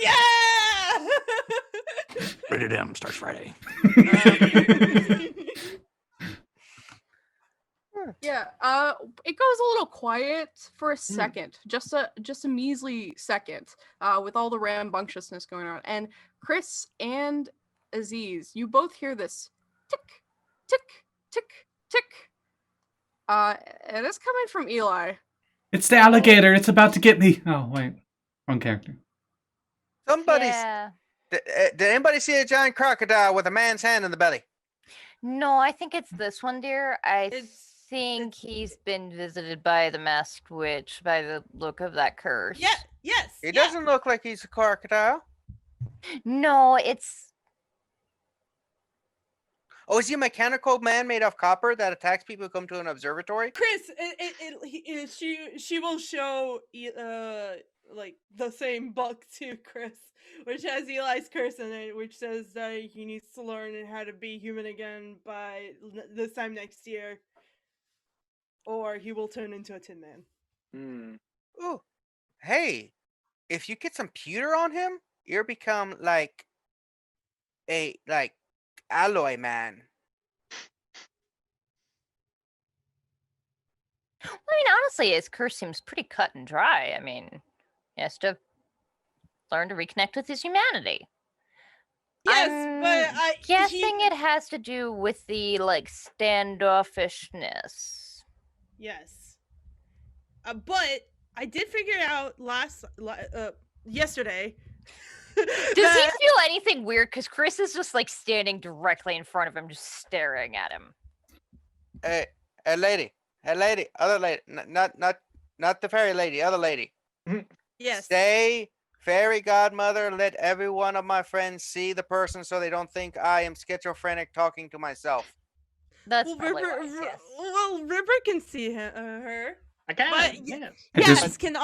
Yeah! Rated M starts Friday. Yeah. It goes a little quiet for a second, just a measly second, with all the rambunctiousness going on. And Chris and Aziz, you both hear this tick, tick, tick, tick. And it's coming from Eli. It's the alligator. It's about to get me. Oh, wait. Wrong character. Somebody's. Yeah. Did anybody see a giant crocodile with a man's hand in the belly? No, I think it's this one, dear. I It's- think he's been visited by the masked witch by the look of that curse. Yeah. Yes. He yeah. doesn't look like he's a crocodile. No, it's Oh, is he a mechanical man made of copper that attacks people who come to an observatory? Chris, she will show like the same book to Chris, which has Eli's curse in it, which says that he needs to learn how to be human again by this time next year, or he will turn into a Tin Man. Ooh, hey, if you get some pewter on him, you'll become like a alloy man. I mean, honestly, his curse seems pretty cut and dry. I mean, he has to learn to reconnect with his humanity. Yes, I'm but guessing it has to do with the like standoffishness. Yes, but I did figure out yesterday. Does he feel anything weird? Because Chris is just like standing directly in front of him, just staring at him. Hey, lady, other lady, not the fairy lady, other lady. Yes. Say, fairy godmother, let every one of my friends see the person so they don't think I am schizophrenic talking to myself. That's Well, probably Ribbert, wise, yes. Ribbert can see her. I can. But Yes. Yes, can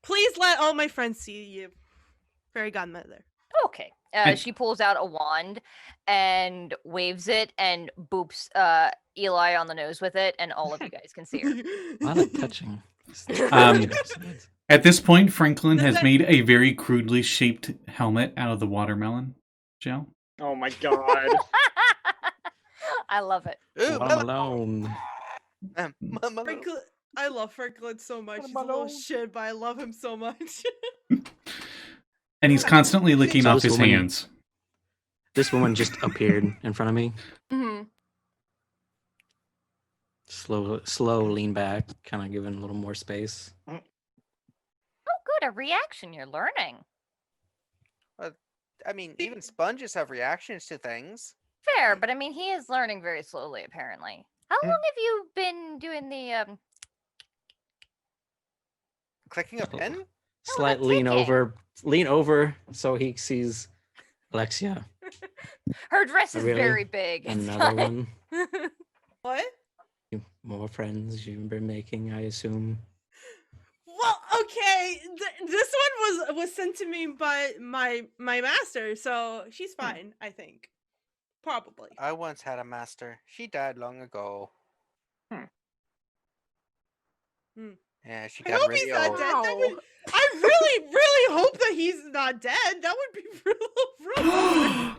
please let all my friends see you, fairy godmother. Okay. She pulls out a wand and waves it and boops Eli on the nose with it, and all of you guys can see her. A lot of touching. At this point, Franklin Does has that- made a very crudely shaped helmet out of the watermelon gel. Oh my god. I love it. Ooh, Let him alone. Franklin, I love Franklin so much. He's a little shit, but I love him so much. And he's constantly licking So off this his woman- hands. This woman just appeared in front of me. Mm-hmm. Slow lean back, kind of giving a little more space. Oh, good. A reaction. You're learning. I mean, even sponges have reactions to things. Fair, but I mean, he is learning very slowly, apparently. How long have you been doing the Clicking a pen? Slight ticking. lean over so he sees Alexia. Her dress is Really? very big. It's Another not- one. What? More friends you've been making, I assume. Well, okay. This one was sent to me by my master, so she's fine. I think, probably. I once had a master. She died long ago. Yeah, she I got hope really he's not old. dead. That would, I really hope that he's not dead. That would be real.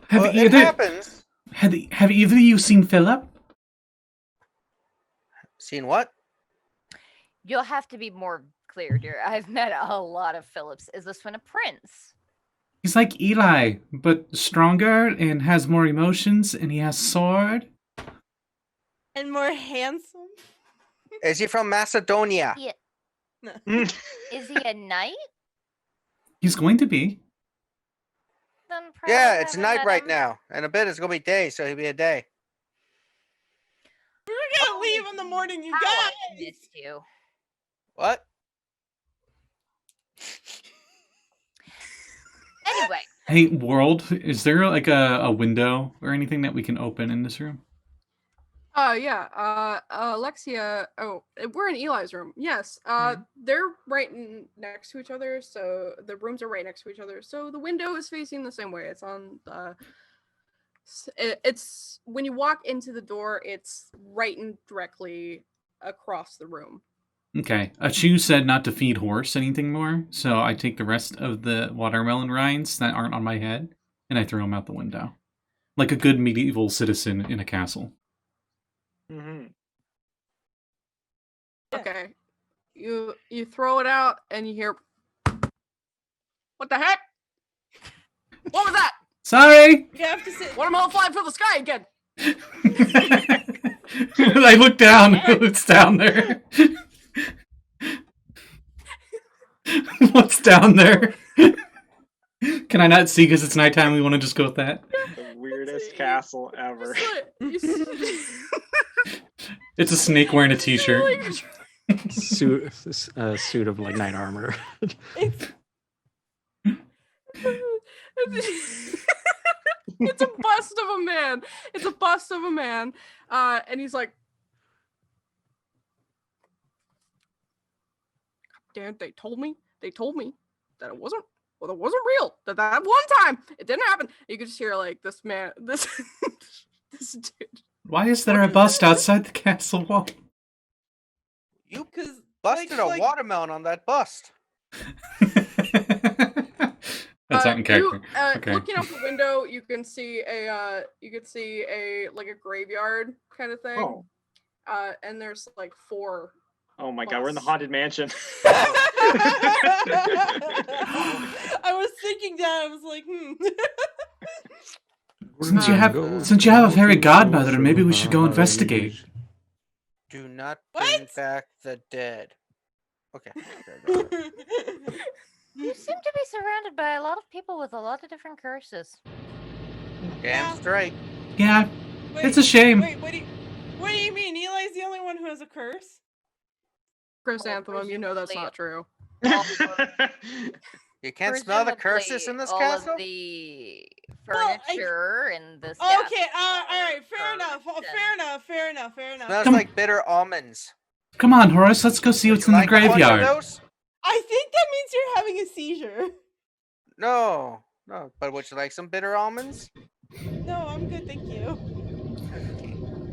have, Well, it either, happens. have either of you seen Philip? Seen what? You'll have to be more clear, dear. I've met a lot of Phillips. Is this one a prince? He's like Eli, but stronger and has more emotions, and he has sword. And more handsome. Is he from Macedonia? Is he a knight? He's going to be. Then probably Yeah, it's haven't night met right him. now. In a bit, it's gonna be day, so he'll be a day. We were gonna leave in the morning, you How I guys. missed you. What? Anyway, Hey, world, is there like a window or anything that we can open in this room? Yeah. Alexia. Oh, we're in Eli's room. Yes. They're next to each other. So the rooms are right next to each other. So the window is facing the same way. It's on the. It's when you walk into the door, it's right and directly across the room. Okay. Achu said not to feed horse anything more, so I take the rest of the watermelon rinds that aren't on my head, and I throw them out the window. Like a good medieval citizen in a castle. Mm-hmm. Okay. You throw it out and you hear, what the heck? What was that? Sorry! You have to sit. Watermelon flying from the sky again. I look down. It's down there. What's down there? Can I not see because it's nighttime? We want to just go with that. The weirdest castle ever. It's a snake wearing a t-shirt. suit of like knight armor. It's a bust of a man. It's a bust of a man. And he's like, damn, they told me that it wasn't real. That one time it didn't happen. You could just hear like this man, this dude. Why is there a bust outside the castle wall? You Because busted a watermelon on that bust. That's not in character. Okay. Looking out the window, you can see a like a graveyard kind of thing. Oh. And there's like 4. Oh my god, we're in the haunted mansion. I was thinking that. I was like, Since you have a fairy godmother, maybe we should go investigate. Do not What? bring back the dead. Okay. You seem to be surrounded by a lot of people with a lot of different curses. Damn straight. Yeah, Wait, it's a shame. Wait, what do you mean? Eli's the only one who has a curse? Chrysanthemum, you know that's not true. You can't smell the curses in this all castle? Of the Well, furniture in this Okay, castle. all right, fair enough. Fair enough. Smells like bitter almonds. Come on, Horace, let's go see what's in the Like a bunch of graveyard. those? I think that means you're having a seizure. No. But would you like some bitter almonds? No, I'm good, thank you.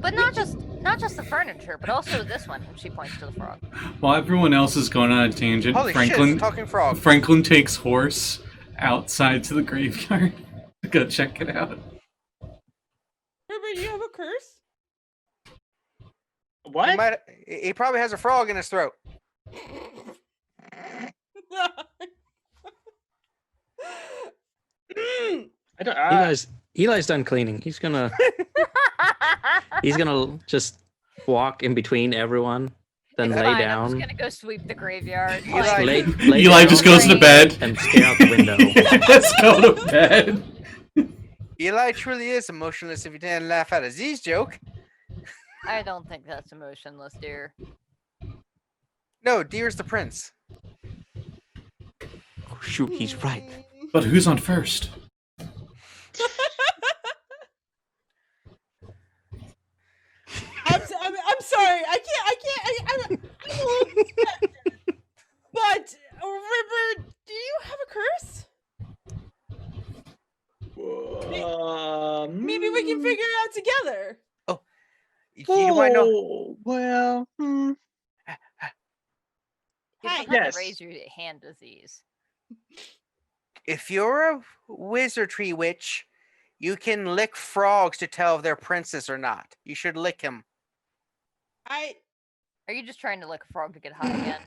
But not just the furniture, but also this one. She points to the frog. While everyone else is going on a tangent, Holy shit, it's a talking frog. Franklin takes horse outside to the graveyard to go check it out. Ribbert, do you have a curse? What? He probably has a frog in his throat. I don't. Eli's done cleaning. He's gonna just walk in between everyone, then It's lay fine, down. I'm just gonna go sweep the graveyard. Eli- Lay Eli down just goes to bed. and stare out the window. Let's go to bed. Eli truly is emotionless if you didn't laugh at Aziz joke. I don't think that's emotionless, dear. No, Deer's the prince. Oh, shoot, he's right. But who's on first? I'm sorry. I can't. I'm a little distracted. But Ribbert, do you have a curse? Maybe we can figure it out together. You might know. Well. You Hi. don't have Yes. to raise your hand, Aziz. If you're a wizardry witch, you can lick frogs to tell if they're princess or not. You should lick him. I Are you just trying to lick a frog to get hot again?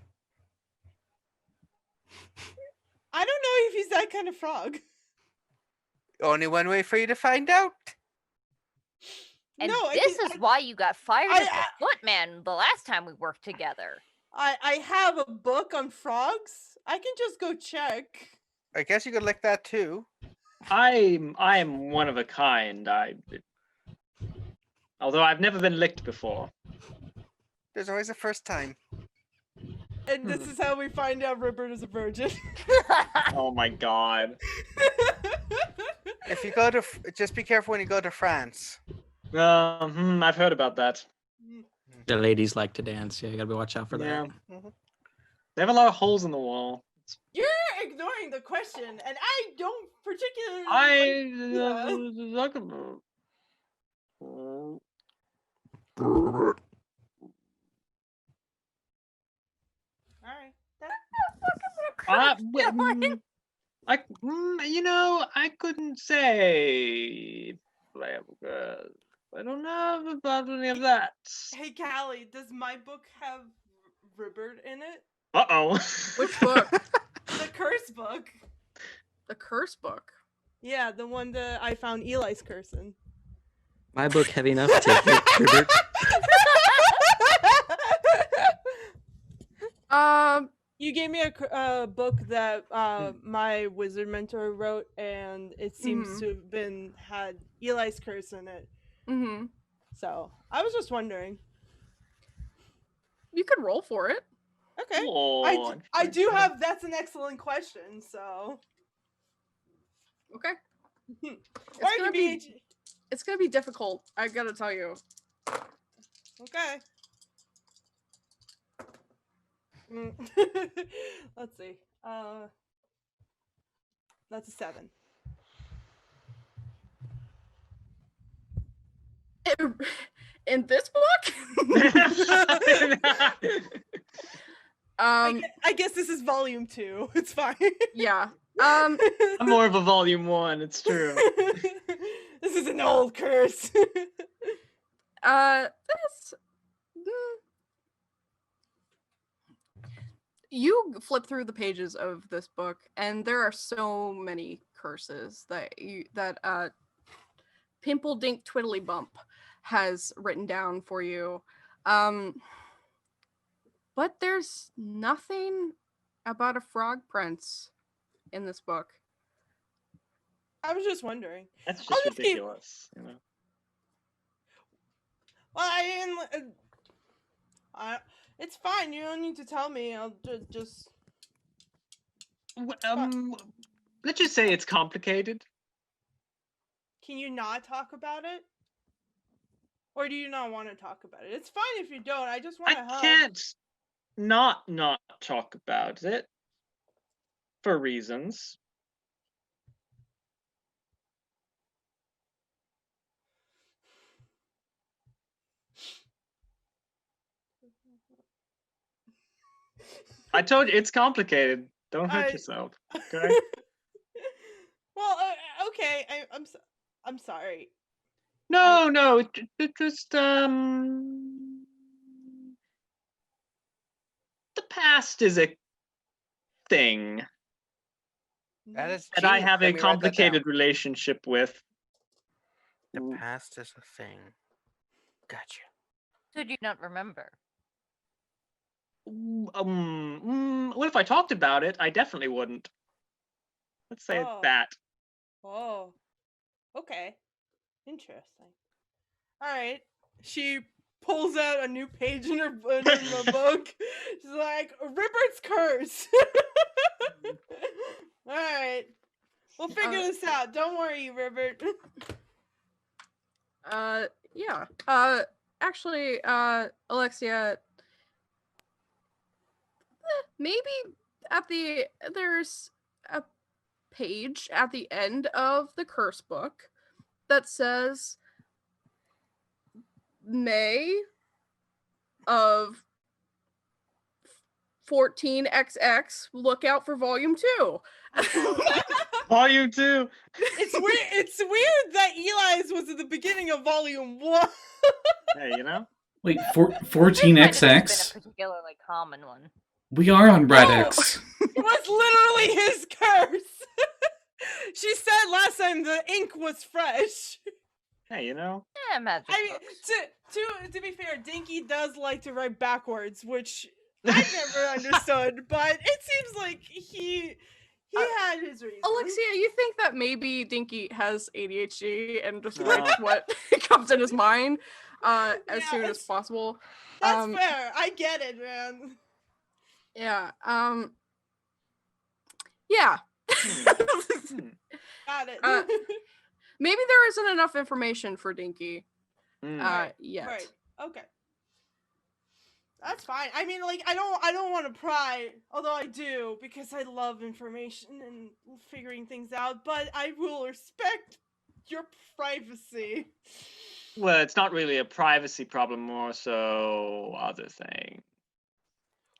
don't know if he's that kind of frog. Only one way for you to find out. And No, this is why you got fired I- as the footman the last time we worked together. I have a book on frogs. I can just go check. I guess you could lick that too. I'm one of a kind. Although I've never been licked before. There's always a first time. And this is how we find out Ribbert is a virgin. Oh my god. If you go to, just be careful when you go to France. I've heard about that. The ladies like to dance. Yeah, you gotta watch out for Yeah. that. They have a lot of holes in the wall. You're ignoring the question, and I don't particularly. Talk about. All right. I couldn't say. I don't know about any of that. Hey, Callie, does my book have Ribbert in it? Uh-oh. Which book? The curse book. The curse book. Yeah, the one that I found Eli's curse in. My book heavy enough to hit Ribbert. You gave me a book that my wizard mentor wrote, and it seems to have had Eli's curse in it. Mm-hmm. So I was just wondering. You could roll for it. Okay. Oh, I do have. That's an excellent question. So. Okay. It's It's gonna be difficult. I gotta tell you. Okay. Let's see. That's a 7. In this book? I guess this is volume 2. It's fine. Yeah. I'm more of a volume 1, it's true. This is an old curse. You flip through the pages of this book, and there are so many curses that Pimple Dink Twiddly Bump has written down for you. But there's nothing about a frog prince in this book. I was just wondering. That's just ridiculous, you know. Well, it's fine. You don't need to tell me. I'll just. Let's just say it's complicated. Can you not talk about it? Or do you not want to talk about it? It's fine if you don't. I just want to help. I can't not talk about it for reasons. I told you it's complicated. Don't hurt yourself, okay? Well, okay. I'm sorry. No. It just the past is a thing That is. that I genius. have Let a me write that down. complicated relationship with. The past is a thing. Gotcha. So do you not remember? What if I talked about it? I definitely wouldn't. Let's say it's that. Oh. Okay. Interesting. All right. She pulls out a new page in her book. She's like, Ribbert's curse. All right. We'll figure this out. Don't worry, Ribbert. Yeah. Actually, Alexia, maybe there's a page at the end of the curse book that says May of 14XX, look out for volume 2. Volume 2. It's weird that Eli's was at the beginning of volume 1. Hey, you know? Wait, This might have 14XX? been a particularly common one. We are on Radix. It was literally his curse. She said last time the ink was fresh. Hey, you know? Yeah, magic I mean, books. to be fair, Dinky does like to write backwards, which I never understood, but it seems like he had his reasons. Alexia, you think that maybe Dinky has ADHD and just writes what comes in his mind as soon as possible? That's fair. I get it, man. Yeah. Yeah. Got it. Maybe there isn't enough information for Dinky. Yet. Right. Okay. That's fine. I mean, like, I don't want to pry, although I do, because I love information and figuring things out, but I will respect your privacy. Well, it's not really a privacy problem, more so other thing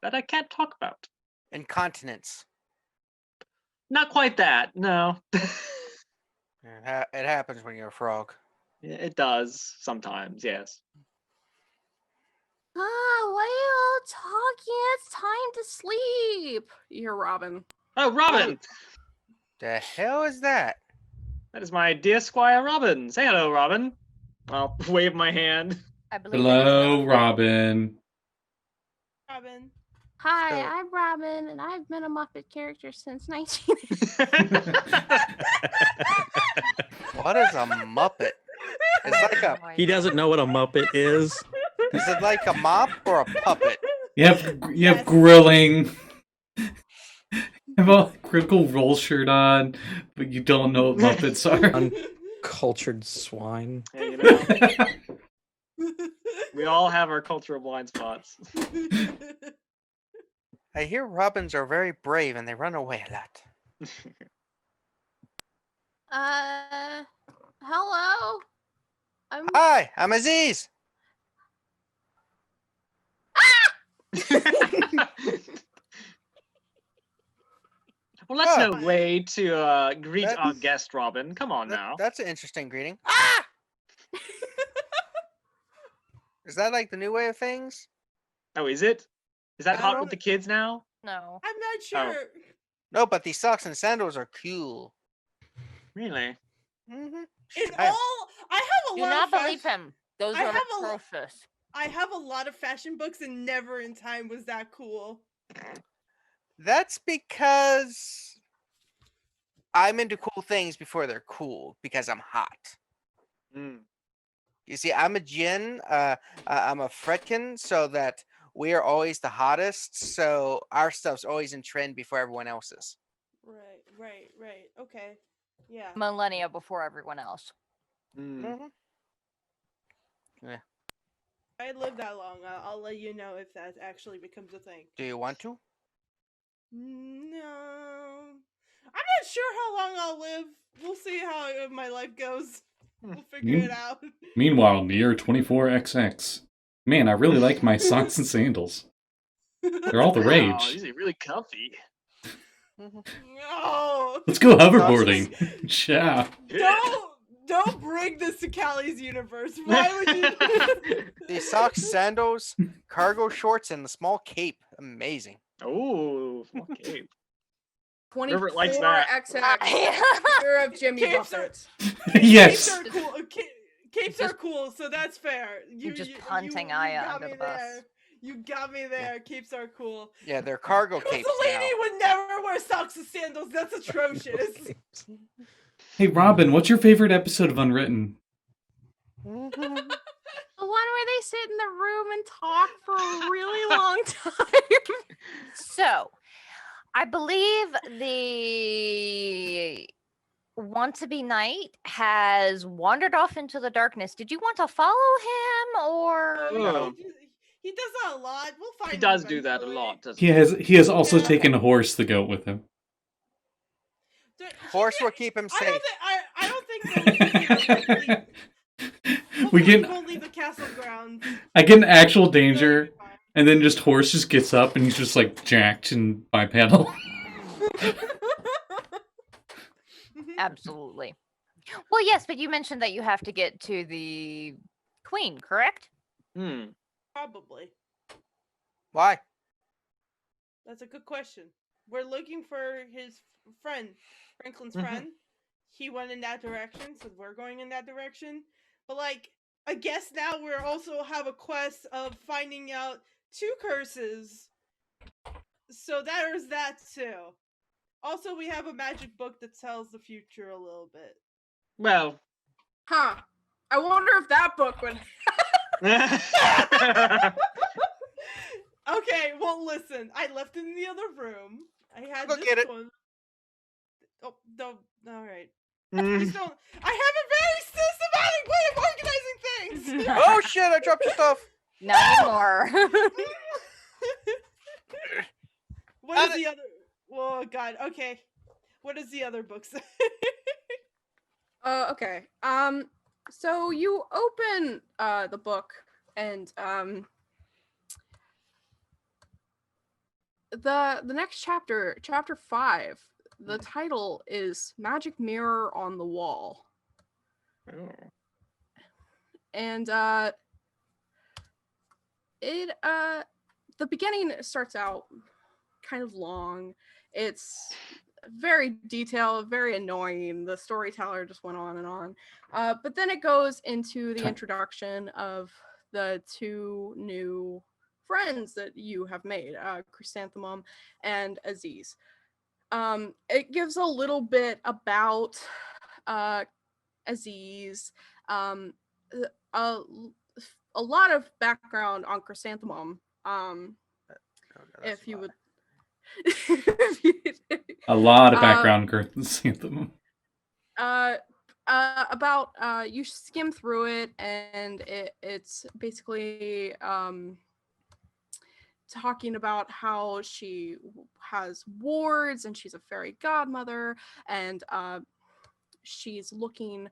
that I can't talk about. Incontinence. Not quite that, no. It happens when you're a frog. It does sometimes, yes. Why are you all talking? It's time to sleep. You're Robin. Oh, Robin! The hell is that? That is my dear Squire Robin. Say hello, Robin. I'll wave my hand. I believe that is Hello, not- Robin. Robin. Hi, So- I'm Robin, and I've been a Muppet character since 19. What is a Muppet? It's like a. Oh my He doesn't know what a Muppet is. Is it like a mop or a puppet? You have Yes. grilling. You have a Critical Role shirt on, but you don't know what Muppets are. Uncultured swine. Yeah, you know, we all have our cultural blind spots. I hear robins are very brave and they run away a lot. Hello? Hi, I'm Aziz. Well, that's Oh. no way to greet our That's- guest, Robin. Come on now. That's an interesting greeting. Ah! Is that like the new way of things? Oh, is it? Is that I hot don't- with the kids now? No. I'm not sure. No, but these socks and sandals are cool. Really? Mm-hmm. In all, I have a Do lot not of believe fashion. him. Those I are have a lo- atrocious. I have a lot of fashion books, and never in time was that cool. That's because I'm into cool things before they're cool because I'm hot. Mm. You see, I'm a Jin, I'm a Fretkin, so that we are always the hottest. So our stuff's always in trend before everyone else's. Right. Okay. Yeah. Millennia before everyone else. Mm. Mm-hmm. I live that long. I'll let you know if that actually becomes a thing. Do you want to? No. I'm not sure how long I'll live. We'll see how my life goes. We'll figure You- it out. Meanwhile, near 24XX. Man, I really like my socks and sandals. They're all the Wow, rage. these are really comfy. No. Let's go hoverboarding. Yeah. Don't bring this to Callie's universe. Why would you? These socks, sandals, cargo shorts, and the small cape. Amazing. Oh, okay. 24 Ribbert likes that. XX year of Jimmy Capes are- Buffett. Yes. Capes are cool. Capes are Just- cool, so that's fair. You just you- punting you Aya got under me the bus. there. You got me there. Capes are cool. Yeah, they're cargo Because capes the lady now. would never wear socks and sandals. That's atrocious. Hey, Robin, what's your favorite episode of Unwritten? Mhm. The one where they sit in the room and talk for a really long time. So, I believe the Want to Be Knight has wandered off into the darkness. Did you want to follow him or? Oh. He does that a lot. We'll find. He him does do that a eventually. lot, doesn't He has also Yeah. taken a horse to go with him. Horse will keep him safe. I don't think We he get won't leave the castle grounds. I get in actual So danger, it'll be fine. and then just horse just gets up and he's just like jacked and bipedal. Absolutely. Well, yes, but you mentioned that you have to get to the queen, correct? Hmm. Probably. Why? That's a good question. We're looking for his friend, Franklin's Mhm. friend. He went in that direction, so we're going in that direction. But like, I guess now we also have a quest of finding out 2 curses. So there's that too. Also, we have a magic book that tells the future a little bit. Well. Huh. I wonder if that book would. Okay, well, listen. I left it in the other room. I had Go this get it. one. Oh, no. All right. Mm. Please don't. I have a very chaotic way of organizing things. Oh shit! I dropped your stuff. Not anymore. What is the other? Oh God. Okay. What does the other book say? Okay. So you open the book, and the next chapter, chapter 5, the title is Magic Mirror on the Wall. Oh. And the beginning starts out kind of long. It's very detailed, very annoying. The storyteller just went on and on. But then it goes into the introduction of the 2 new friends that you have made, Chrysanthemum and Aziz. It gives a little bit about Aziz, a lot of background on Chrysanthemum. If you would, A lot of background, Chrysanthemum. About you skim through it, and it's basically talking about how she has wards and she's a fairy godmother, and she's looking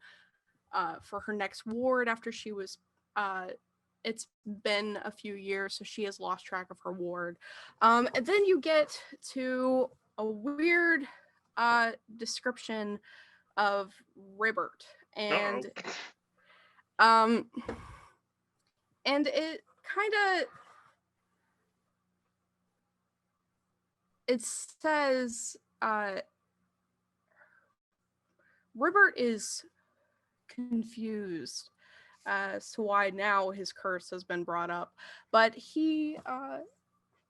for her next ward after she was it's been a few years, so she has lost track of her ward. And then you get to a weird description of Ribbert, and and it kind of, it says Ribbert is confused as to why now his curse has been brought up, but he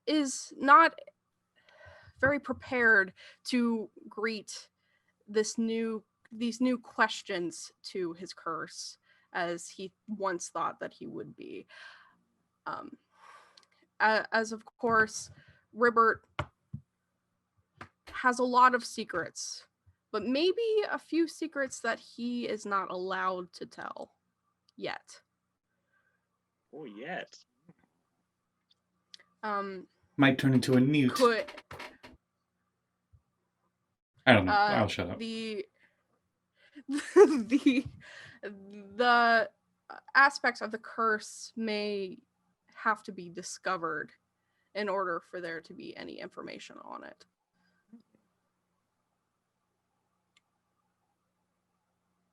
is not very prepared to greet these new questions to his curse as he once thought that he would be. As of course, Ribbert has a lot of secrets, but maybe a few secrets that he is not allowed to tell yet. Oh, yet. Might turn into a newt. I don't know. I'll shut up. The aspects of the curse may have to be discovered in order for there to be any information on it.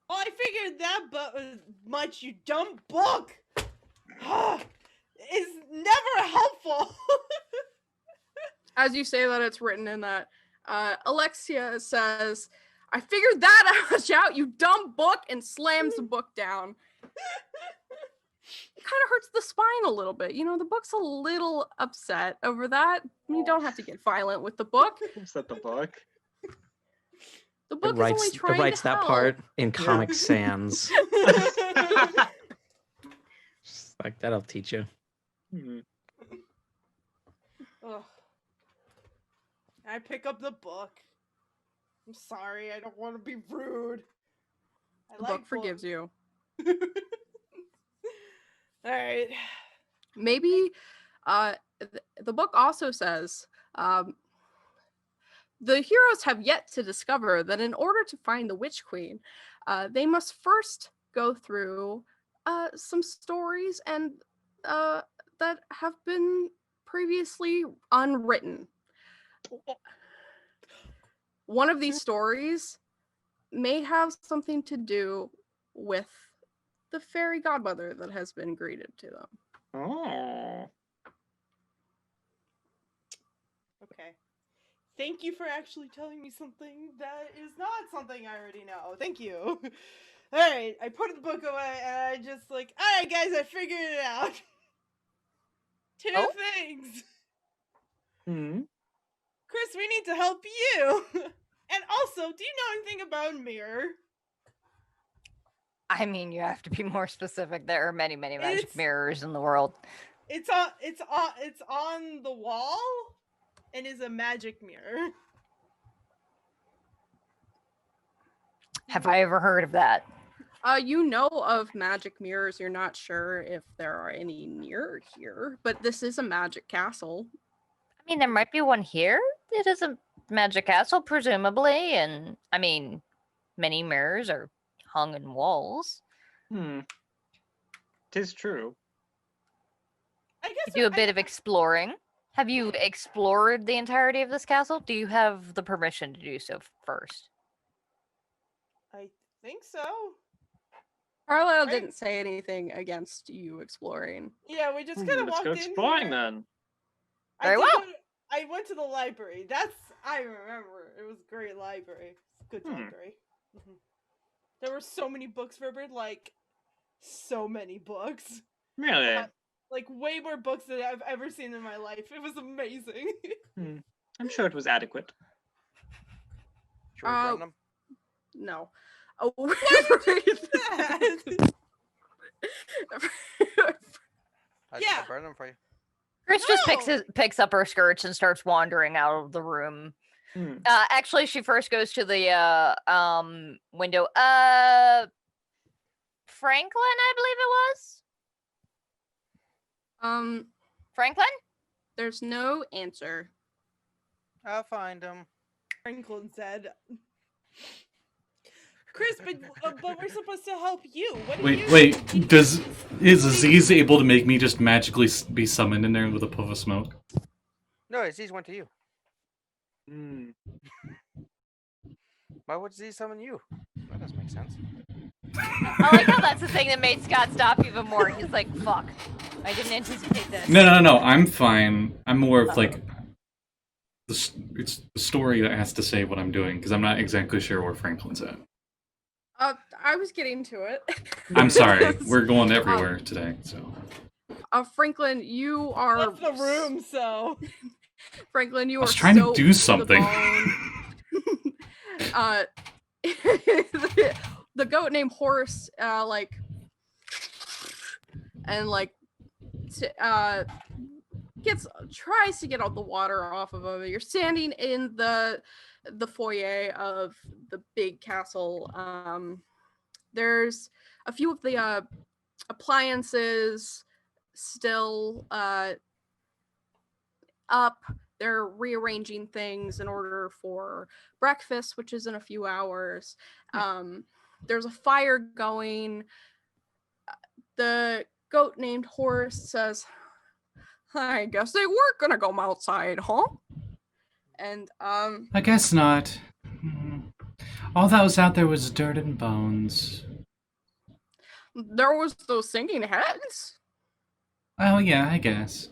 Well, I figured that much, you dumb book. Is never helpful. As you say that, it's written in that. Alexia says, "I figured that out, you dumb book," and slams the book down. It kind of hurts the spine a little bit. You know, the book's a little upset over that. You don't have to get violent with the book. Upset the book. The book is only trying it writes to help. that part in Comic Sans. Like, that'll teach you. Mm-hmm. Ugh. I pick up the book. I'm sorry, I don't want to be rude. The book forgives you. All right. Maybe the book also says the heroes have yet to discover that in order to find the Witch Queen, they must first go through some stories and that have been previously unwritten. One of these stories may have something to do with the fairy godmother that has been greeted to them. Oh. Okay. Thank you for actually telling me something that is not something I already know. Thank you. Alright, I put the book away and I just like, alright guys, I figured it out. Two things. Hmm. Chris, we need to help you. And also, do you know anything about mirror? I mean, you have to be more specific. There are many magic mirrors in the world. It's on the wall and is a magic mirror. Have I ever heard of that? You know of magic mirrors. You're not sure if there are any near here, but this is a magic castle. I mean, there might be one here. It is a magic castle, presumably, and I mean, many mirrors are hung in walls. Tis true. I guess You do a bit of exploring. Have you explored the entirety of this castle? Do you have the permission to do so first? I think so. Carlisle Right. didn't say anything against you exploring. Yeah, we just kind of Let's walked go in exploring here. then. I Very did well. go to- I went to the library. I remember. It was a great library. Good library. There were so many books, Ribbert. Like, so many books. Really? Like, way more books than I've ever seen in my life. It was amazing. I'm sure it was adequate. Should we burn them? No. Oh, Yeah. I'll burn them for you. Chris just No! picks up her skirts and starts wandering out of the room. Actually, she first goes to the window. Franklin, I believe it was. Franklin? There's no answer. I'll find them. Franklin said. Chris, but we're supposed to help you. What do you Wait. Is Aziz able to make me just magically be summoned in there with a puff of smoke? No, Aziz went to you. Why would Aziz summon you? That doesn't make sense. I like how that's the thing that made Scott stop even more. He's like, fuck. I didn't anticipate this. No. I'm fine. I'm more of like it's the story that has to say what I'm doing because I'm not exactly sure where Franklin's at. I was getting to it. I'm sorry. We're going everywhere today. So. Franklin, you are left the room? So. Franklin, you I was are trying to so do something. The goat named Horse, tries to get all the water off of him. You're standing in the foyer of the big castle. There's a few of the appliances still up. They're rearranging things in order for breakfast, which is in a few hours. There's a fire going. The goat named Horace says, I guess they were gonna go outside, huh? And I guess not. All that was out there was dirt and bones. there was those singing heads. Oh yeah, I guess.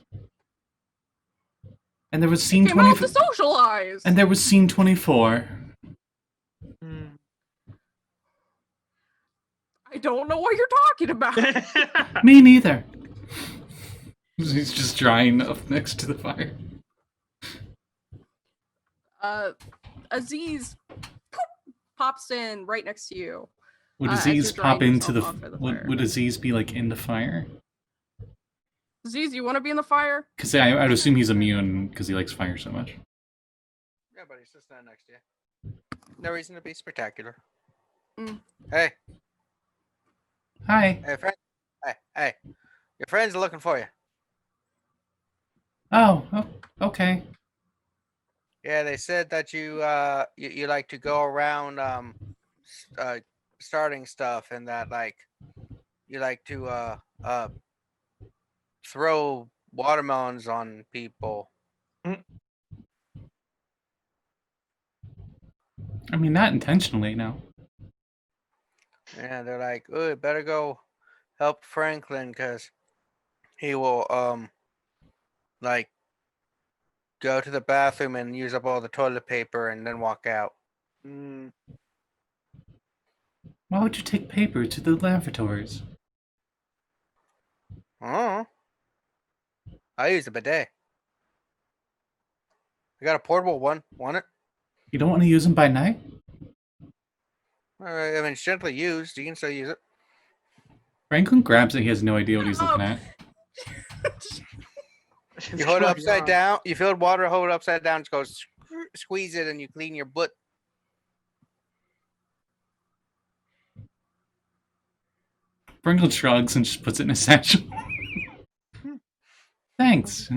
And there was scene Came out 24. to socialize. And there was scene 24. I don't know what you're talking about. Me neither. He's just drying up next to the fire. Aziz pops in right next to you. Would as Aziz you're pop drying into the? yourself off by the fire. Would Aziz be like in the fire? Aziz, you want to be in the fire? Because I would assume he's immune because he likes fire so much. Yeah, but he's just standing next to you. No reason to be spectacular. Hi. Hey, friend. Hey. Your friends are looking for you. Oh, okay. Yeah, they said that you you like to go around starting stuff and that like you like to throw watermelons on people. I mean, not intentionally, no. Yeah, they're like, oh, better go help Franklin because he will like go to the bathroom and use up all the toilet paper and then walk out. Why would you take paper to the lavatories? Oh, I use a bidet. I got a portable one. Want it? You don't want to use them by night? I mean, it's gently used. You can still use it. Franklin grabs it. He has no idea what he's looking at. You hold it upside down. You fill water, hold it upside down, just go squeeze it, and you clean your butt. Sprinkle shrugs and just puts it in a satchel. Thanks.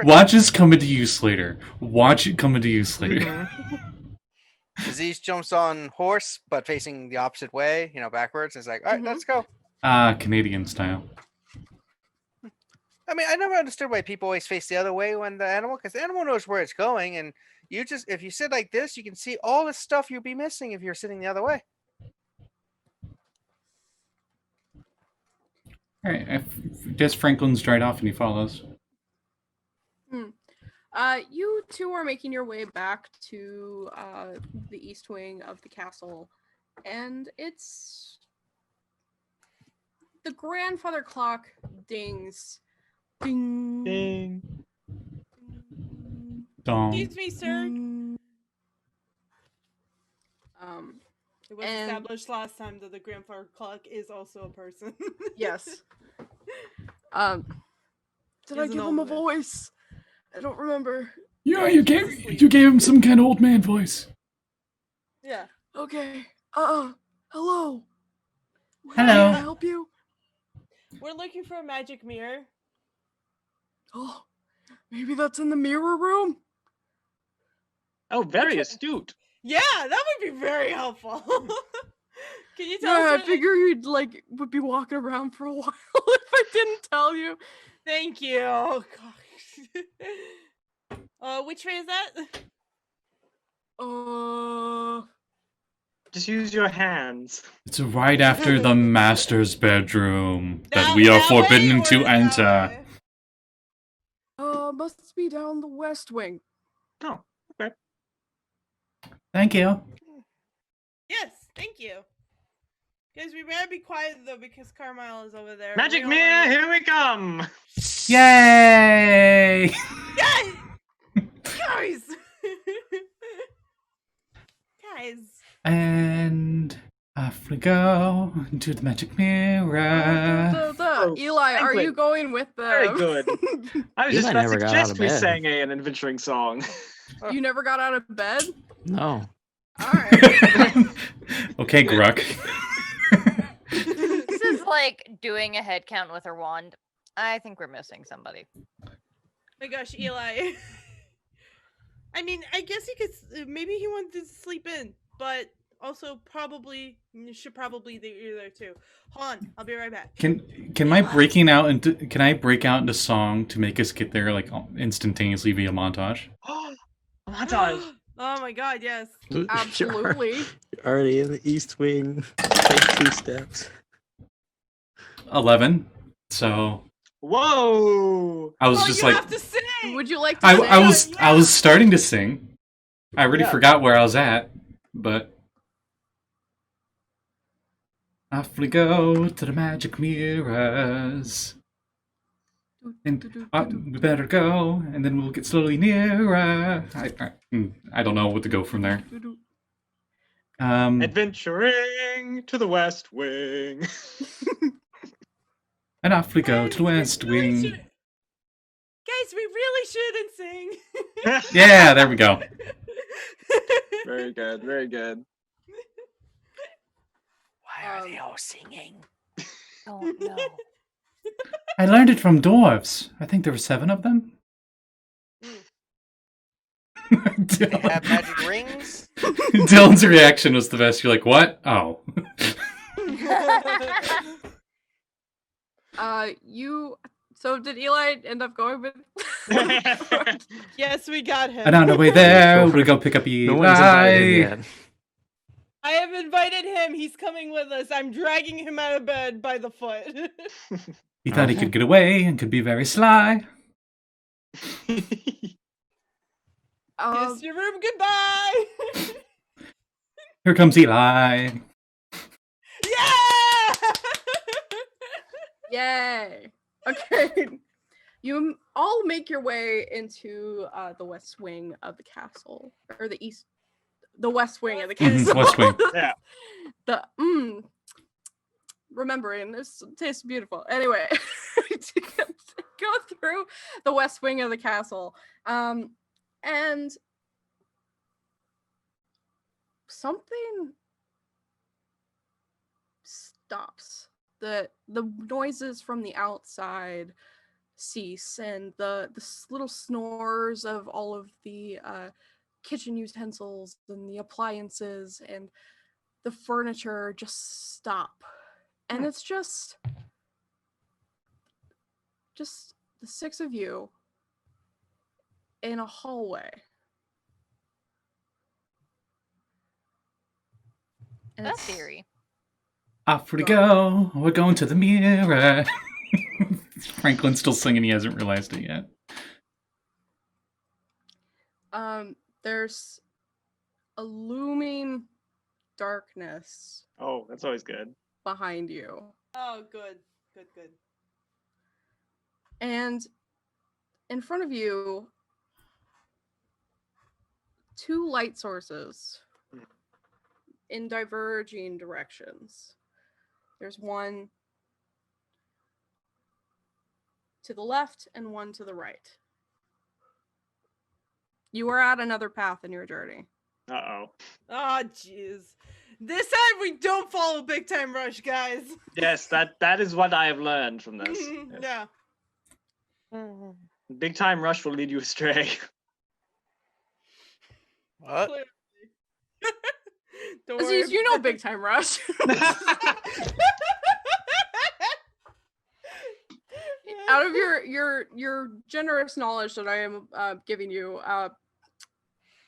Watch this come into use later. Watch it come into use later. Aziz jumps on horse, but facing the opposite way, backwards. It's like, all right, let's go. Canadian style. I mean, I never understood why people always face the other way when the animal, because the animal knows where it's going, and if you sit like this, you can see all the stuff you'll be missing if you're sitting the other way. All right, I guess Franklin's dried off and he follows. You two are making your way back to the east wing of the castle, and it's the grandfather clock dings. Ding. Ding. Dong. Excuse me, sir. Ding. It was established last time that the grandfather clock is also a person. Yes. Did I give him a voice? I don't remember. Yeah, you gave him some kind of old man voice. Yeah. Okay. Hello. Hello. Can I help you? We're looking for a magic mirror. Oh, maybe that's in the mirror room. Oh, very astute. Yeah, that would be very helpful. Can you tell Yeah, us? I figure you'd would be walking around for a while if I didn't tell you. Thank you. Oh gosh. Which way is that? Just use your hands. It's right after the master's bedroom that That- we are that way forbidden or to that enter. way? Must be down the west wing. Oh, okay. Thank you. Yes, thank you. Guys, we better be quiet though because Carmile is over there. Magic We don't mirror, wanna- here we come. Yay! Yes! Guys! Guys. And off we go to the magic mirror. Eli, are Franklin. you going with them? Very good. I was Eli just about to never got out suggest of we bed. sang an adventuring song. You never got out of bed? No. Alright. Okay, Gruck. This is like doing a head count with her wand. I think we're missing somebody. My gosh, Eli. I mean, I guess he could. Maybe he wanted to sleep in, but also probably should probably be there too. Hold on, I'll be right back. Can I break out into song to make us get there like instantaneously via montage? Montage. Oh my god, yes. Absolutely. You're already in the east wing. Take 2 steps. 11. So Whoa. I was Oh, just you like have to sing. Would you like to I sing? was starting to sing. I already Yeah. forgot where I was at, but off we go to the magic mirrors. And we better go, and then we'll get slowly nearer. I don't know what to go from there. Adventuring to the west wing. And off we go to the west wing. Guys, we really shouldn't sing. Yeah, there we go. Very good, very good. Why are they all singing? Don't know. I learned it from dwarves. I think there were 7 of them. They have magic rings? Dylan's reaction was the best. You're like, what? Oh. So did Eli end up going with? Yes, we got him. And on the way there, we go pick up No one's invited Eli. yet. I have invited him. He's coming with us. I'm dragging him out of bed by the foot. He thought he could get away and could be very sly. Kiss your room goodbye. Here comes Eli. Yeah! Yay! Okay, you all make your way into the west wing of the castle, or the west wing of the Mhm, castle. west wing. Yeah. Remembering this tastes beautiful. Anyway, to go through the west wing of the castle, and something stops. The noises from the outside cease, and the little snores of all of the kitchen utensils and the appliances and the furniture just stop. And it's just the six of you in a hallway. And That's eerie. Off we go. We're going to the mirror. Franklin's still singing. He hasn't realized it yet. There's a looming darkness Oh, that's always good. behind you. Oh, good. Good. And in front of you, two light sources in diverging directions. There's one to the left and one to the right. You are at another path in your journey. Uh-oh. Oh, jeez. This time we don't follow Big Time Rush, guys. Yes, that is what I have learned from this. Yes. Yeah. Big Time Rush will lead you astray. What? Clearly. Don't worry. Aziz, you know Big Time Rush. Out of your generous knowledge that I am giving you,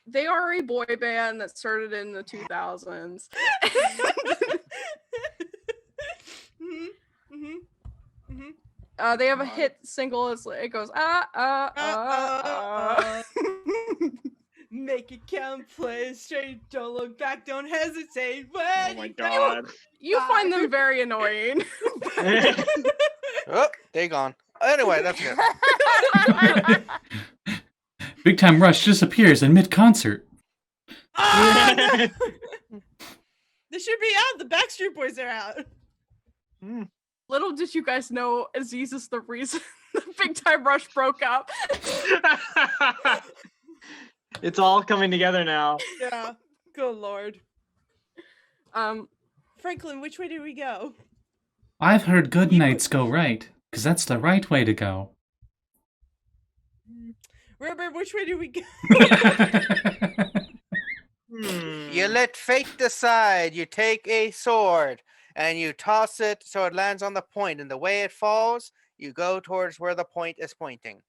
they are a boy band that started in the 2000s. They have a hit single. It goes Make it count, play it straight, don't look back, don't hesitate. Oh my god. You find them very annoying. Oh, they gone. Anyway, that's good. Big Time Rush disappears in mid-concert. Oh, no. They should be out. The Backstreet Boys are out. Little did you guys know, Aziz is the reason the Big Time Rush broke up. It's all coming together now. Yeah. Good lord. Um, Franklin, which way do we go? I've heard good nights go right, because that's the right way to go. Ribbert, which way do we go? You let fate decide. You take a sword and you toss it so it lands on the point, and the way it falls, you go towards where the point is pointing.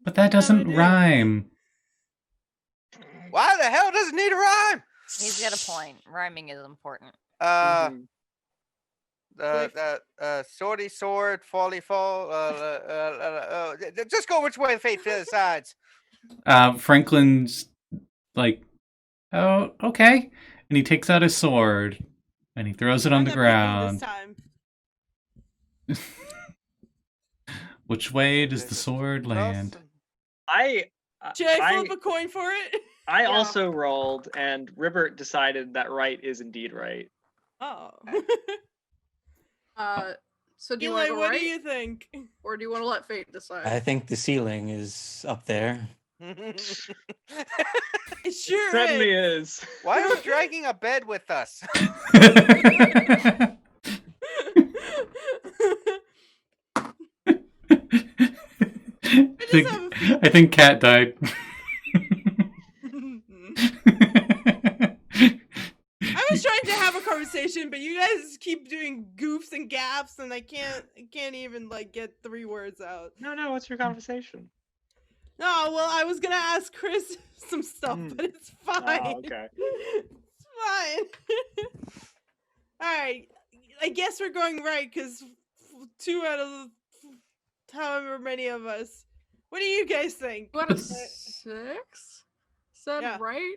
But that doesn't rhyme. Why the hell does it need a rhyme? He's got a point. Rhyming is important. Swordy sword, folly fall. Just go which way fate decides. Franklin's like, oh, okay. And he takes out his sword and he throws it on the ground. This time. Which way does the sword land? Should I flip a coin for it? I also rolled, and Ribbert decided that right is indeed right. Oh. So do you Eli, want to go what right, do you think? or do you want to let fate decide? I think the ceiling is up there. It sure Certainly is. is. Why are you dragging a bed with us? I think Cat died. I was trying to have a conversation, but you guys keep doing goofs and gaps, and I can't even like get 3 words out. No, what's your conversation? No, well, I was gonna ask Chris some stuff, but it's fine. Oh, okay. It's fine. All right, I guess we're going right because 2 out of however many of us. What do you guys think? What a 6? Said Yeah. right?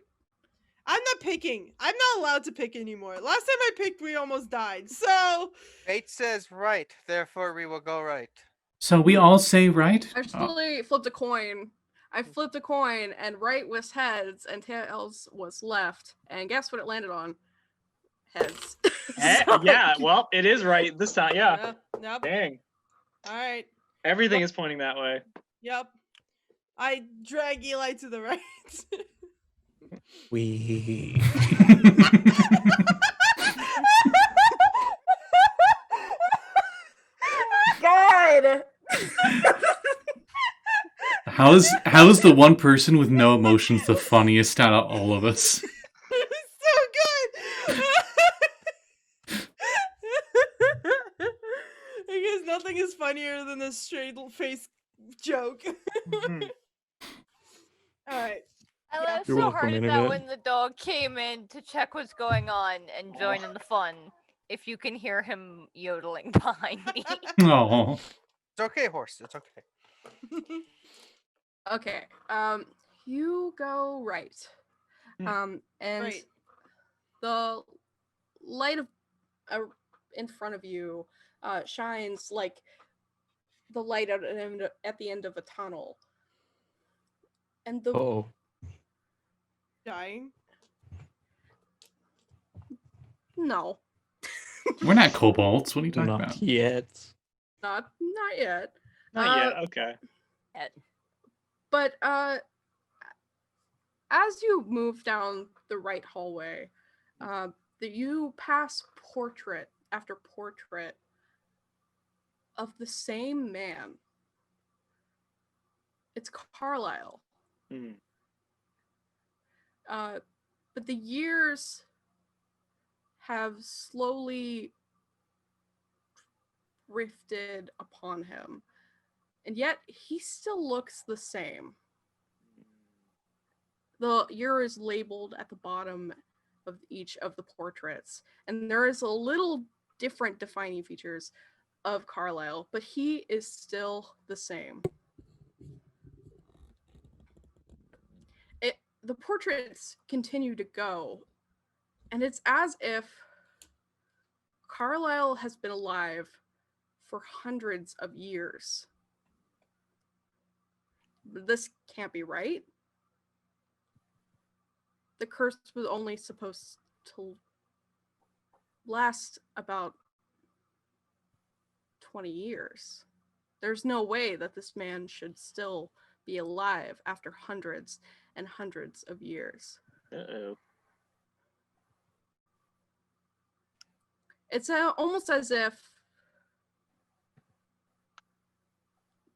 I'm not picking. I'm not allowed to pick anymore. Last time I picked, we almost died. So Fate says right, therefore we will go right. So we all say right? I actually flipped a coin. I flipped a coin, and right was heads, and tails was left. And guess what it landed on? Heads. So- Yeah, well, it is right this time. Yeah. Yep. Dang. All right. Everything is pointing that way. Yep. I drag Eli to the right. We. How's the one person with no emotions the funniest out of all of us? So good. Because nothing is funnier than a straight face joke. Mhm. All right. I Yeah. laughed You're so welcome, hard at that Internet. when the dog came in to check what's going on and join in the fun. If you can hear him yodeling behind me. Oh, It's okay, horse. It's okay. Okay. You go right. And Right. the light of in front of you shines like the light at the end of a tunnel. And the Oh, Dying. no, we're not kobolds. What are you talking not about? yet. not yet. Not yet. Okay. But as you move down the right hallway, you pass portrait after portrait of the same man. It's Carlisle. Hmm. But the years have slowly drifted upon him, and yet he still looks the same. The year is labeled at the bottom of each of the portraits, and there is a little different defining features of Carlisle, but he is still the same. The portraits continue to go, and it's as if Carlisle has been alive for hundreds of years. This can't be right. The curse was only supposed to last about 20 years. There's no way that this man should still be alive after hundreds and hundreds of years. Uh-oh. It's almost as if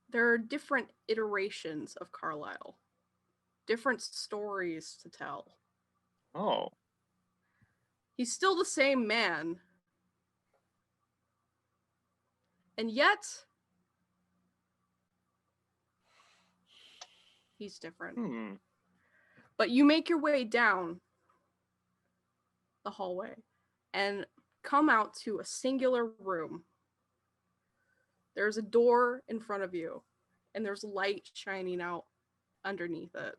there are different iterations of Carlisle, different stories to tell. Oh. He's still the same man, and yet he's different. Hmm. But you make your way down the hallway and come out to a singular room. There's a door in front of you, and there's light shining out underneath it.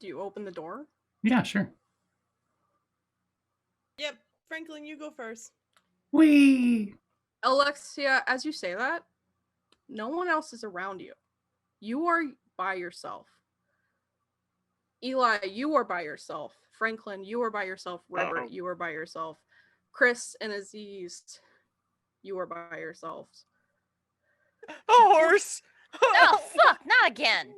Do you open the door? Yeah, sure. Yep. Franklin, you go first. Wee. Alexia, as you say that, no one else is around you. You are by yourself. Eli, you are by yourself. Franklin, you are by yourself. Ribbert, you are by yourself. Chris and Aziz, you are by yourselves. A horse. Oh, fuck, not again.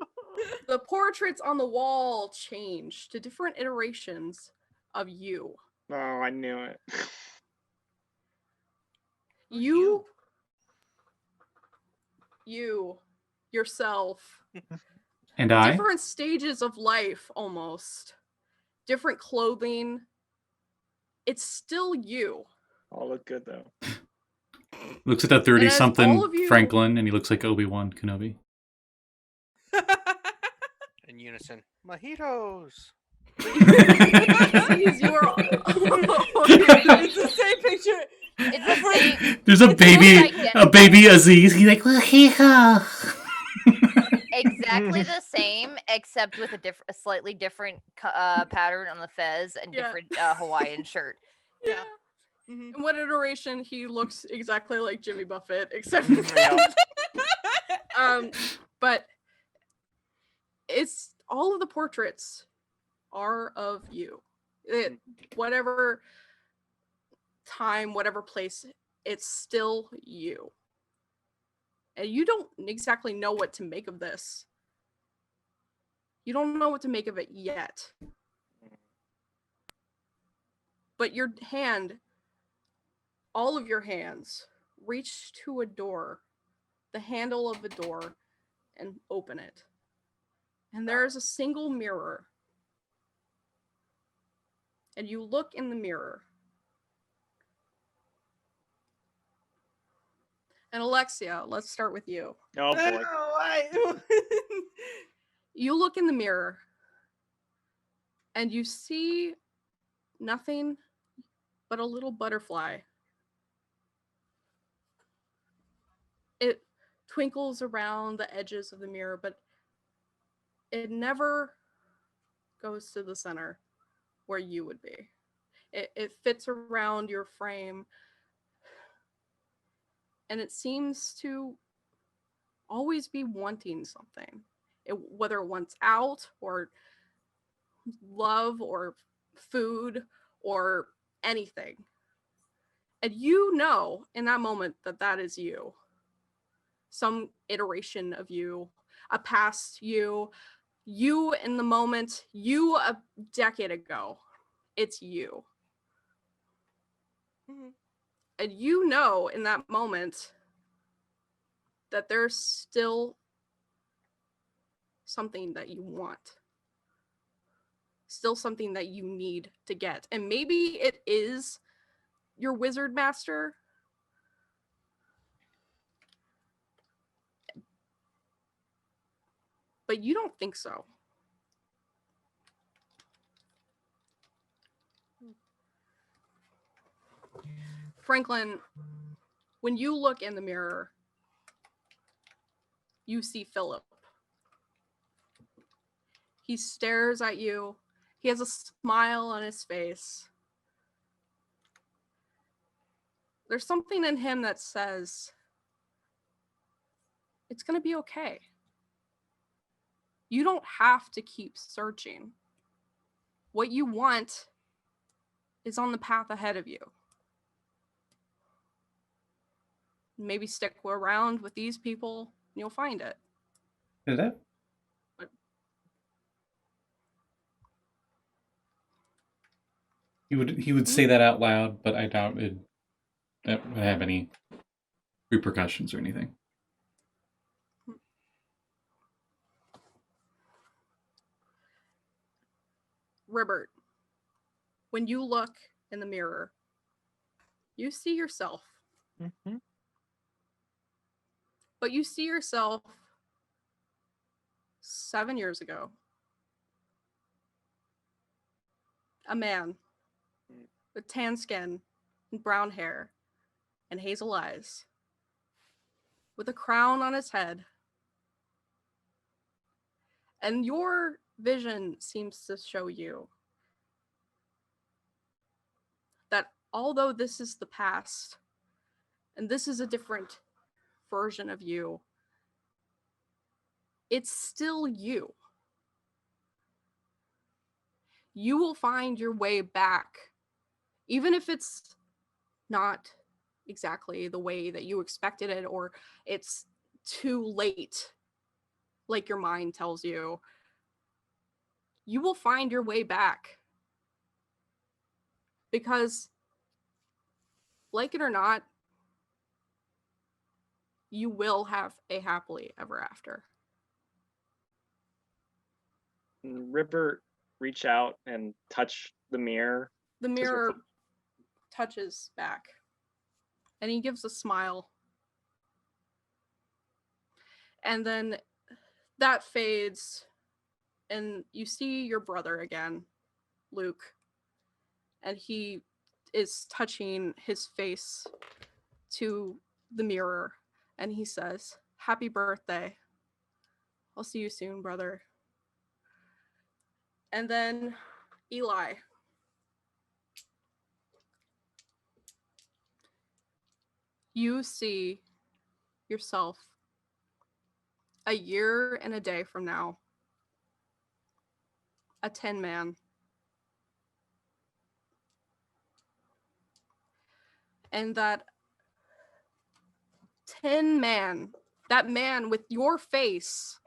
The portraits on the wall change to different iterations of you. Oh, I knew it. You, yourself. And I? Different stages of life, almost. Different clothing. It's still you. All look good though. Looks at that And as 30-something all of you- Franklin, and he looks like Obi-Wan Kenobi. In unison. Mojitos. Aziz, you are. It's the same picture. It's the same. There's a It's baby, almost a baby Aziz. He's like, well, hee-haw. Exactly the same, except with a slightly different pattern on the fez and Yeah. different Hawaiian shirt. Yeah. Mhm. In what iteration he looks exactly like Jimmy Buffett, except Yeah. but it's all of the portraits are of you. Whatever time, whatever place, it's still you. And you don't exactly know what to make of this. You don't know what to make of it yet. But your hand, all of your hands, reach to a door the handle of the door and open it. And there is a single mirror. And you look in the mirror. And Alexia, let's start with you. Oh boy. You look in the mirror and you see nothing but a little butterfly. It twinkles around the edges of the mirror, but it never goes to the center where you would be. It fits around your frame, and it seems to always be wanting something. Whether it wants out, or love, or food, or anything. And you know in that moment that that is you. Some iteration of you, a past you, you in the moment, you a decade ago. It's you. Mhm. And you know in that moment that there's still something that you want. Still something that you need to get. And maybe it is your wizard master. But you don't think so. Franklin, when you look in the mirror, you see Philip. He stares at you. He has a smile on his face. There's something in him that says, it's going to be okay. You don't have to keep searching. What you want is on the path ahead of you. Maybe stick around with these people and you'll find it. Is that? He would say that out loud, but I doubt that would have any repercussions or anything. Ribbert, when you look in the mirror, you see yourself. Mm-hmm. But you see yourself 7 years ago. A man with tan skin and brown hair and hazel eyes, with a crown on his head. And your vision seems to show you that although this is the past, and this is a different version of you, it's still you. You will find your way back, even if it's not exactly the way that you expected it, or it's too late, like your mind tells you. You will find your way back. Because, like it or not, you will have a happily ever after. Ribbert reach out and touch the mirror. The mirror touches back, and he gives a smile. And then that fades, and you see your brother again, Luke, and he is touching his face to the mirror, and he says, "Happy birthday. I'll see you soon, brother." And then Eli. You see yourself a year and a day from now, a 10-man. And that 10-man, that man with your face,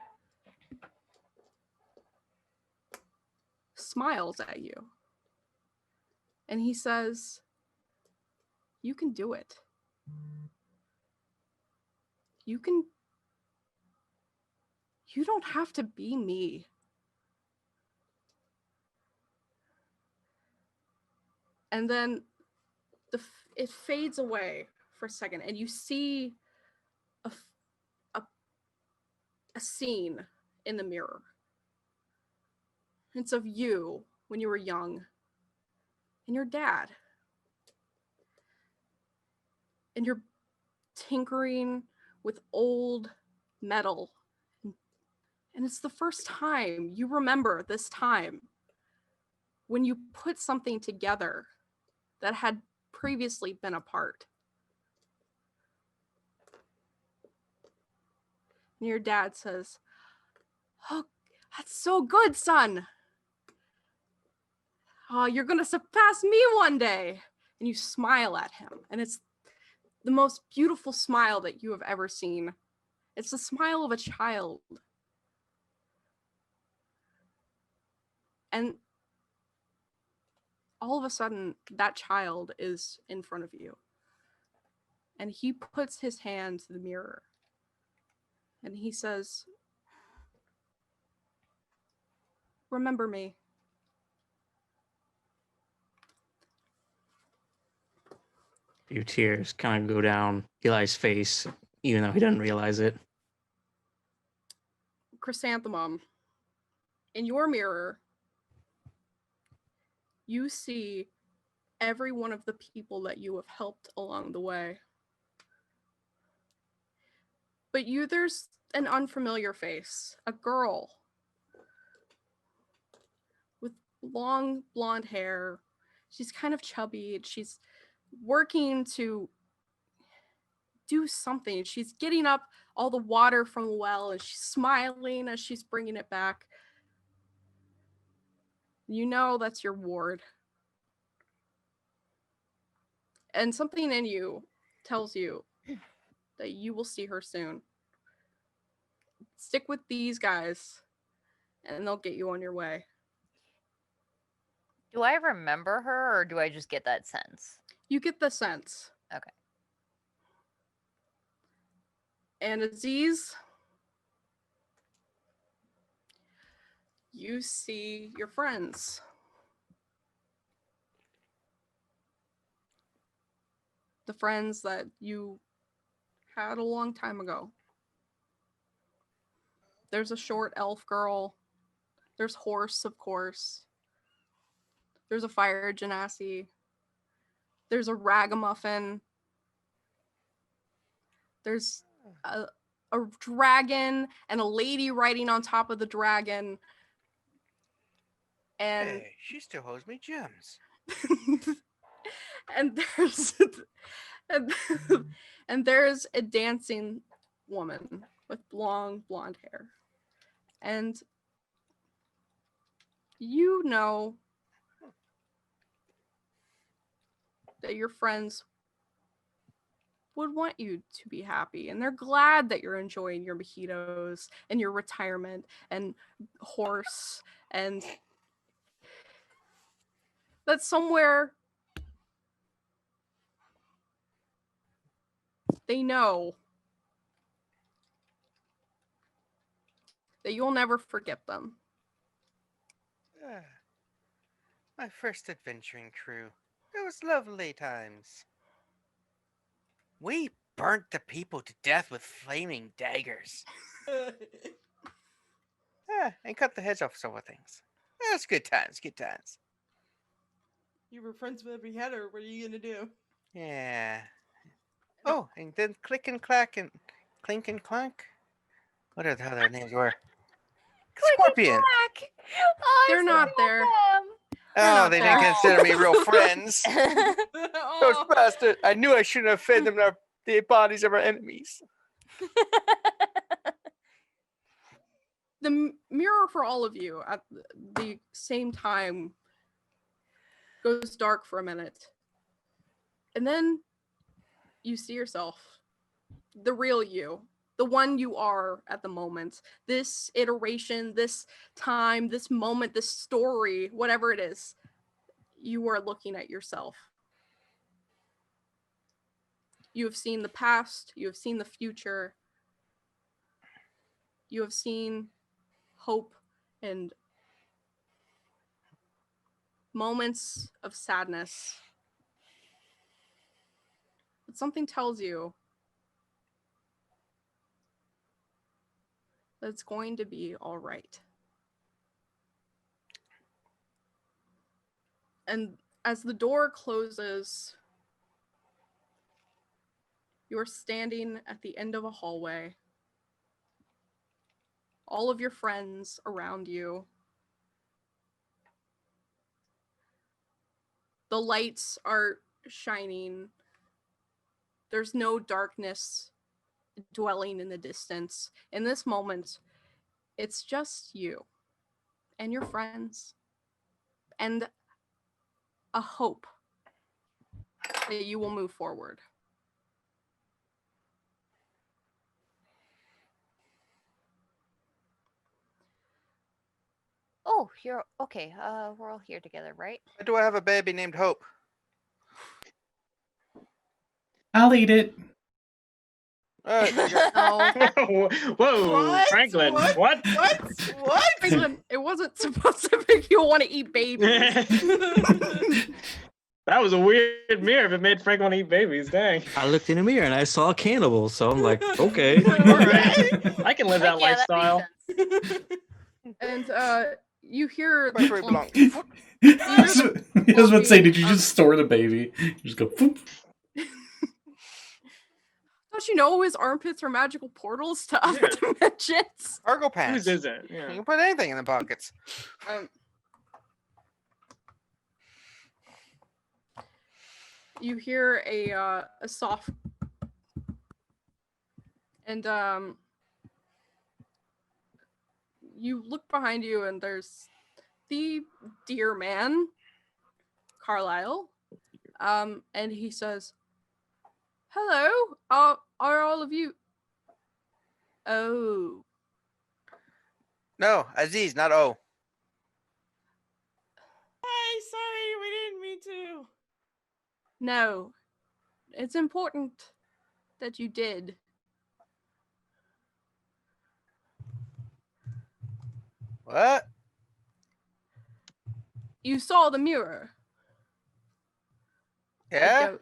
smiles at you. And he says, "You can do it. You can You don't have to be me. And then it fades away for a second, and you see a scene in the mirror. It's of you when you were young, and your dad. And you're tinkering with old metal. And it's the first time you remember this time when you put something together that had previously been apart. And your dad says, "Oh, that's so good, son. Oh, you're going to surpass me one day." And you smile at him. And it's the most beautiful smile that you have ever seen. It's the smile of a child. And all of a sudden, that child is in front of you. And he puts his hand to the mirror. And he says, "Remember me." A few tears kind of go down Eli's face, even though he doesn't realize it. Chrysanthemum, in your mirror, you see every one of the people that you have helped along the way. But there's an unfamiliar face, a girl with long blonde hair. She's kind of chubby. She's working to do something. She's getting up all the water from the well, and she's smiling as she's bringing it back. You know that's your ward. And something in you tells you that you will see her soon. Stick with these guys, and they'll get you on your way. Do I remember her, or do I just get that sense? You get the sense. Okay. And Aziz, you see your friends. The friends that you had a long time ago. There's a short elf girl. There's Horse, of course. There's a fire genasi. There's a ragamuffin. There's a dragon and a lady riding on top of the dragon. And Hey, she still owes me gems. and there's and there's a dancing woman with long blonde hair. And you know that your friends would want you to be happy, and they're glad that you're enjoying your mojitos and your retirement and Horse, and that somewhere they know that you'll never forget them. My first adventuring crew. It was lovely times. We burnt the people to death with flaming daggers. And cut the heads off several things. That's good times, good times. You were friends with every header. What are you gonna do? Yeah. Oh, and then click and clack and clink and clank. What are the other names were? Scorpion. Black. Oh, They're not there. Oh, not they there. didn't consider me real friends. Those Oh, bastards. I knew I shouldn't have fed them the bodies of our enemies. The mirror for all of you at the same time goes dark for a minute. And then you see yourself, the real you, the one you are at the moment. This iteration, this time, this moment, this story, whatever it is, you are looking at yourself. You have seen the past, you have seen the future. you have seen hope and moments of sadness. But something tells you that it's going to be all right. And as the door closes, you're standing at the end of a hallway. All of your friends around you. The lights are shining. There's no darkness dwelling in the distance. In this moment, it's just you and your friends and a hope that you will move forward. Oh, you're okay. We're all here together, right? Why do I have a baby named Hope? I'll eat it. There you go. No. Whoa, What? Franklin. What? What? What? Franklin, it wasn't supposed to make you want to eat babies. That was a weird mirror if it made Franklin eat babies. Dang. I looked in the mirror and I saw a cannibal, so I'm like, okay. All right. I can live that Like, yeah, lifestyle. That makes sense. And you hear Where it belongs. I was about to say, did you just store the baby? You just go, poop. Don't you know his armpits are magical portals to other Yeah. dimensions? Cargo pants. Whose is it? You Yeah. can put anything in the pockets. Um, you hear a soft, and you look behind you, and there's the deer man, Carlisle, and he says, "Hello, are all of you?" Oh, No, Aziz, not O. Hi, sorry, we didn't mean to. no, it's important that you did. What? You saw the mirror. Yeah?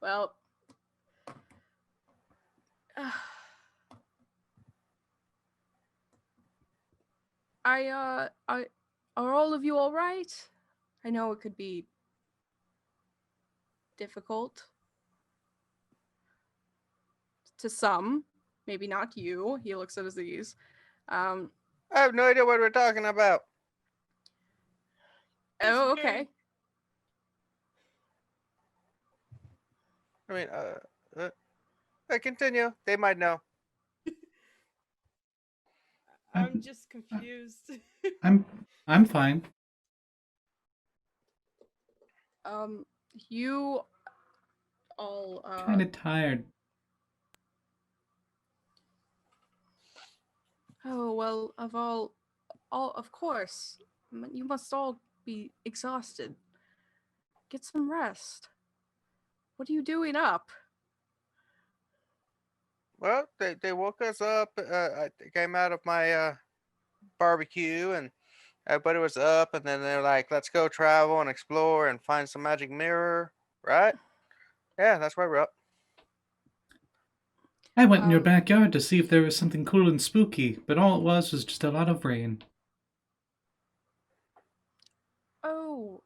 Well, are all of you all right? I know it could be difficult to some, maybe not you. He looks at Aziz. I have no idea what we're talking about. Oh, It's very- okay. I mean, continue. They might know. I'm just confused. I'm fine. You all Kind of tired. oh well, of course, you must all be exhausted. Get some rest. What are you doing up? Well, they woke us up. I came out of my barbecue and everybody was up, and then they're like, let's go travel and explore and find some magic mirror, right? Yeah, that's why we're up. I went in your Um, backyard to see if there was something cool and spooky, but all it was just a lot of rain. Oh,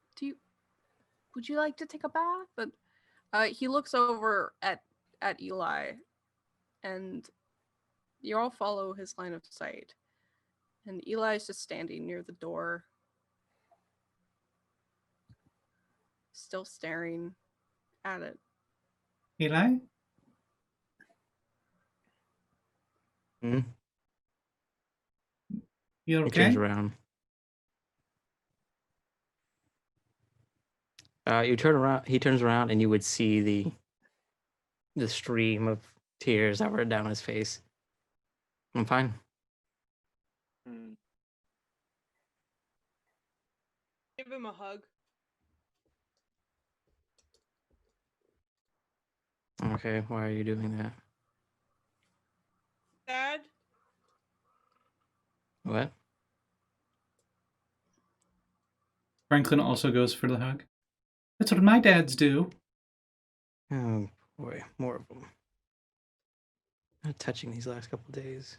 would you like to take a bath? But he looks over at Eli, and you all follow his line of sight. And Eli's just standing near the door, still staring at it. Eli? Hmm? You He okay? turns around. You turn around. He turns around, and you would see the stream of tears that were down his face. I'm fine. Hmm. Give him a hug. Okay, why are you doing that? Dad? What? Franklin also goes for the hug. That's what my dads do. Oh boy, more of them. Not touching these last couple days.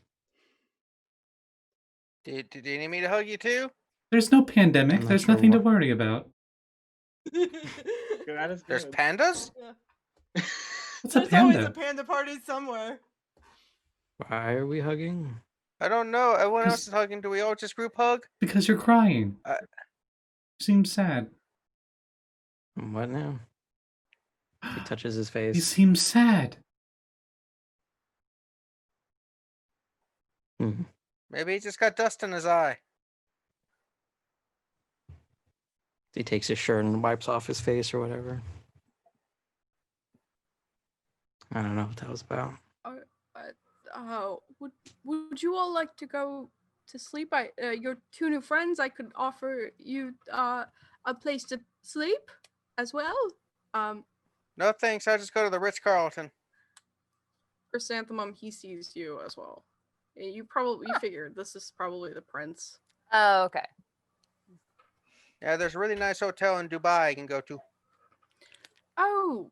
Did you need me to hug you too? There's no pandemic. I'm not There's sure nothing to what- worry about. That is There's good. pandas? What's a There's always a panda? panda party somewhere. Why are we hugging? I don't know. Everyone else 'Cause- is hugging. Do we all just group hug? Because you're crying. I- Seems sad. What now? He touches his You face. seem sad. Hmm. Maybe he just got dust in his eye. He takes his shirt and wipes off his face or whatever. I don't know what that was about. Would you all like to go to sleep? Your two new friends, I could offer you a place to sleep as well. No thanks. I'll just go to the Ritz-Carlton. Chrysanthemum, he sees you as well. You figured this is probably the prince. Oh, okay. Yeah, there's a really nice hotel in Dubai I can go to. Oh.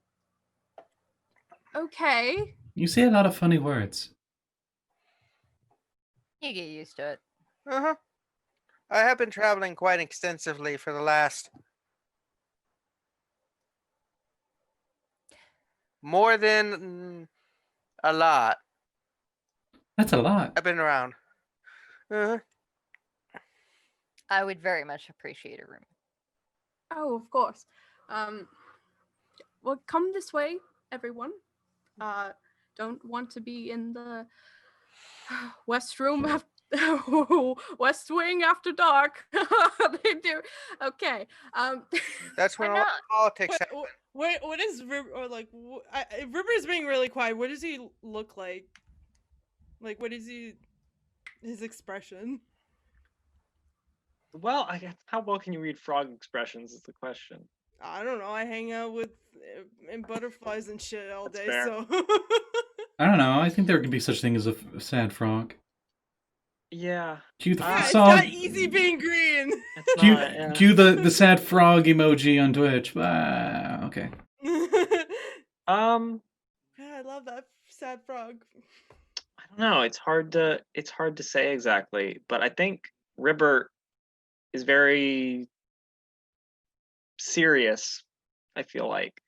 Okay. You say a lot of funny words. You get used to it. Uh-huh. I have been traveling quite extensively for the last... more than a lot. That's a lot. I've been around. Uh-huh. I would very much appreciate a room. Oh, of course. Well, come this way, everyone. Don't want to be in the West Room West Wing after dark. They do. Okay. That's when Why all the not? politics happen. What is Ribbert, or like Ribbert's being really quiet. What does he look like? Like, what is his expression? Well, I guess how well can you read frog expressions is the question. I don't know. I hang out with and butterflies and shit all That's day, fair. so I don't know. I think there can be such thing as a sad frog. Yeah, Cue the yeah, it's song. not easy being green. it's Cue, not. Yeah. cue the sad frog emoji on Twitch. Okay. Yeah, Um, I love that sad frog. I don't know. It's hard to say exactly, but I think Ribbert is very serious. I feel like,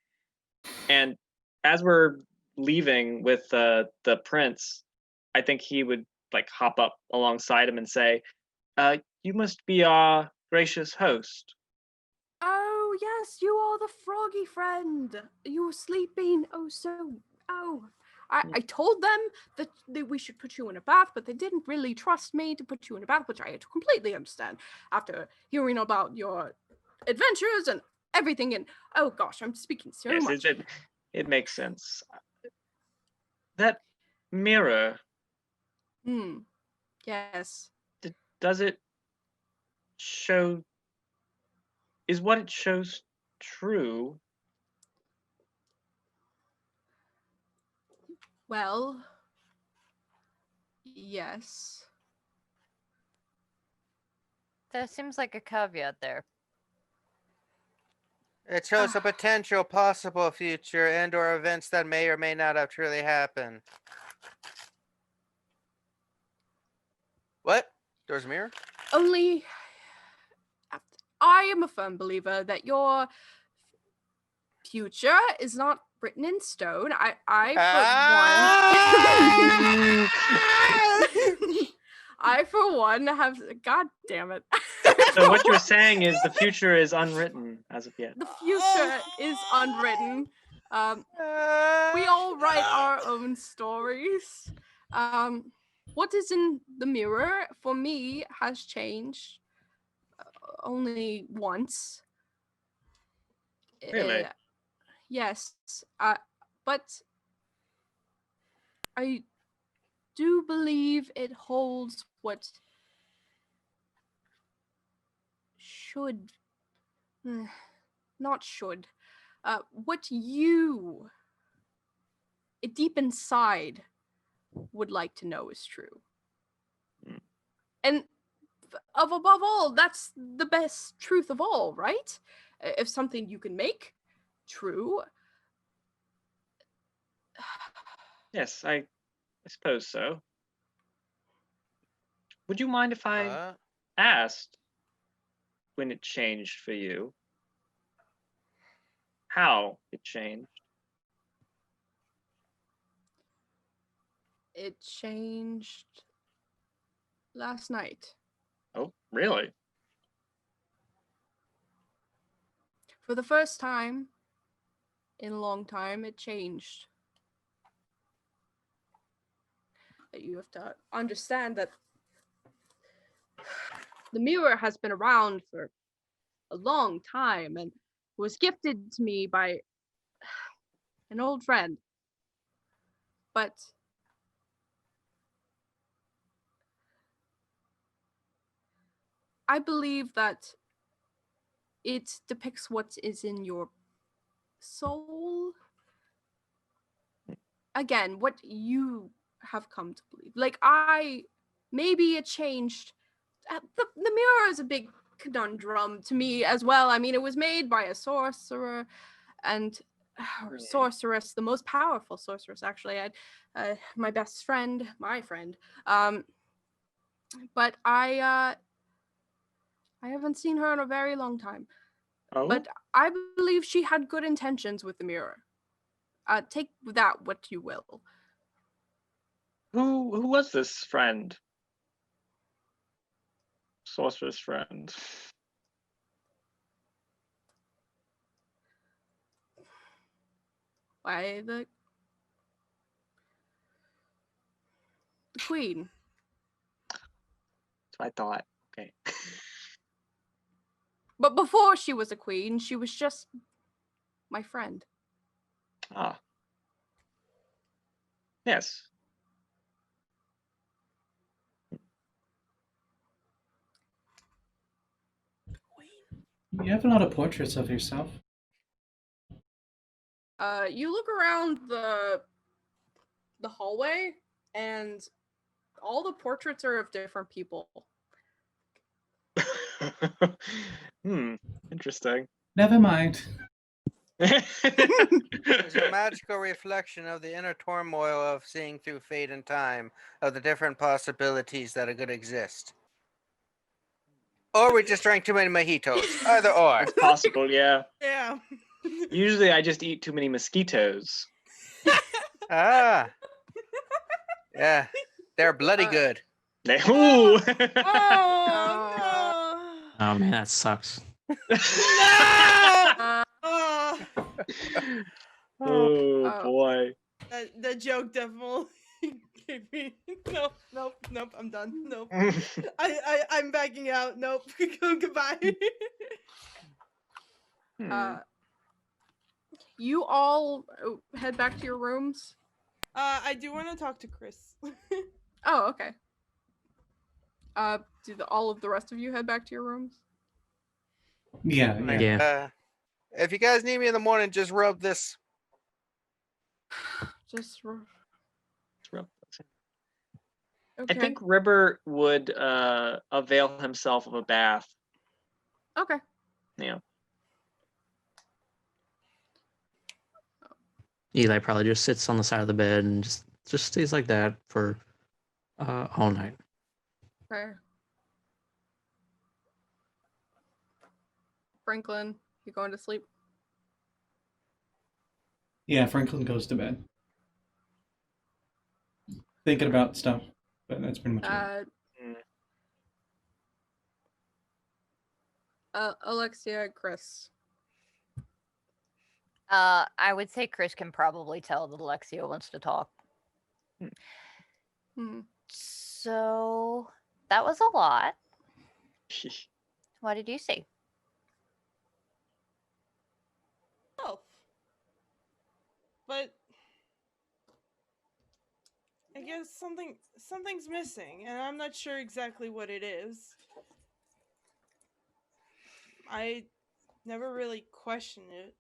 and as we're leaving with the prince, I think he would like hop up alongside him and say, "You must be our gracious host." Oh, yes, you are the froggy friend. You were sleeping. I told them that we should put you in a bath, but they didn't really trust me to put you in a bath, which I completely understand after hearing about your adventures and everything. And oh gosh, I'm speaking so Yes, much. it makes sense. That mirror, Yes. does it show? Is what it shows true? Well, yes. There seems like a caveat there. It shows a potential possible future and or events that may or may not have truly happened. What? There's a mirror? Only I am a firm believer that your future is not written in stone. I for one have, god damn it. So what you're saying is the future is unwritten as of yet. The future is unwritten. We all write our own stories. What is in the mirror for me has changed only once. Really? Yes. But I do believe it holds what should, not should, what you deep inside would like to know is true. Mm. And above all, that's the best truth of all, right? If something you can make true. Yes, I suppose so. Would you mind if I asked when it changed for you? How it changed? It changed last night. Oh, really? For the first time in a long time, it changed. You have to understand that the mirror has been around for a long time and was gifted to me by an old friend. But I believe that it depicts what is in your soul. Again, what you have come to believe. Like, maybe it changed. The mirror is a big conundrum to me as well. I mean, it was made by a sorcerer and or sorceress, the most powerful sorceress, actually. My best friend, my friend. But I haven't seen her in a very long time. Oh, But I believe she had good intentions with the mirror. Take that what you will. who was this friend? Sorcerer's friend. Why, the queen. So I thought. Okay. But before she was a queen, she was just my friend. Ah. Yes. You have a lot of portraits of yourself. You look around the hallway, and all the portraits are of different people. Interesting. Never mind. It's a magical reflection of the inner turmoil of seeing through fate and time, of the different possibilities that could exist. Or we just drank too many mojitos. Either or. It's possible, yeah. Yeah. Usually I just eat too many mosquitoes. Ah. Yeah. They're bloody good. Ooh! Oh, Oh man, that sucks. no! No! Oh, Oh Oh. boy. that joke definitely gave me. Nope. I'm done. Nope. I'm backing out. Nope. Goodbye. You all head back to your rooms. I do want to talk to Chris. Oh, okay. Do all of the rest of you head back to your rooms? Yeah. Yeah. If you guys need me in the morning, just rub this. Just. I Okay. think Ribbert would avail himself of a bath. Okay. Yeah. Eli probably just sits on the side of the bed and just stays like that for all night. Okay. Franklin, you going to sleep? Yeah, Franklin goes to bed. Thinking about stuff, but that's pretty much it. Alexia, Chris. I would say Chris can probably tell that Alexia wants to talk. So that was a lot. What did you see? Oh. But I guess something's missing, and I'm not sure exactly what it is. I never really questioned it.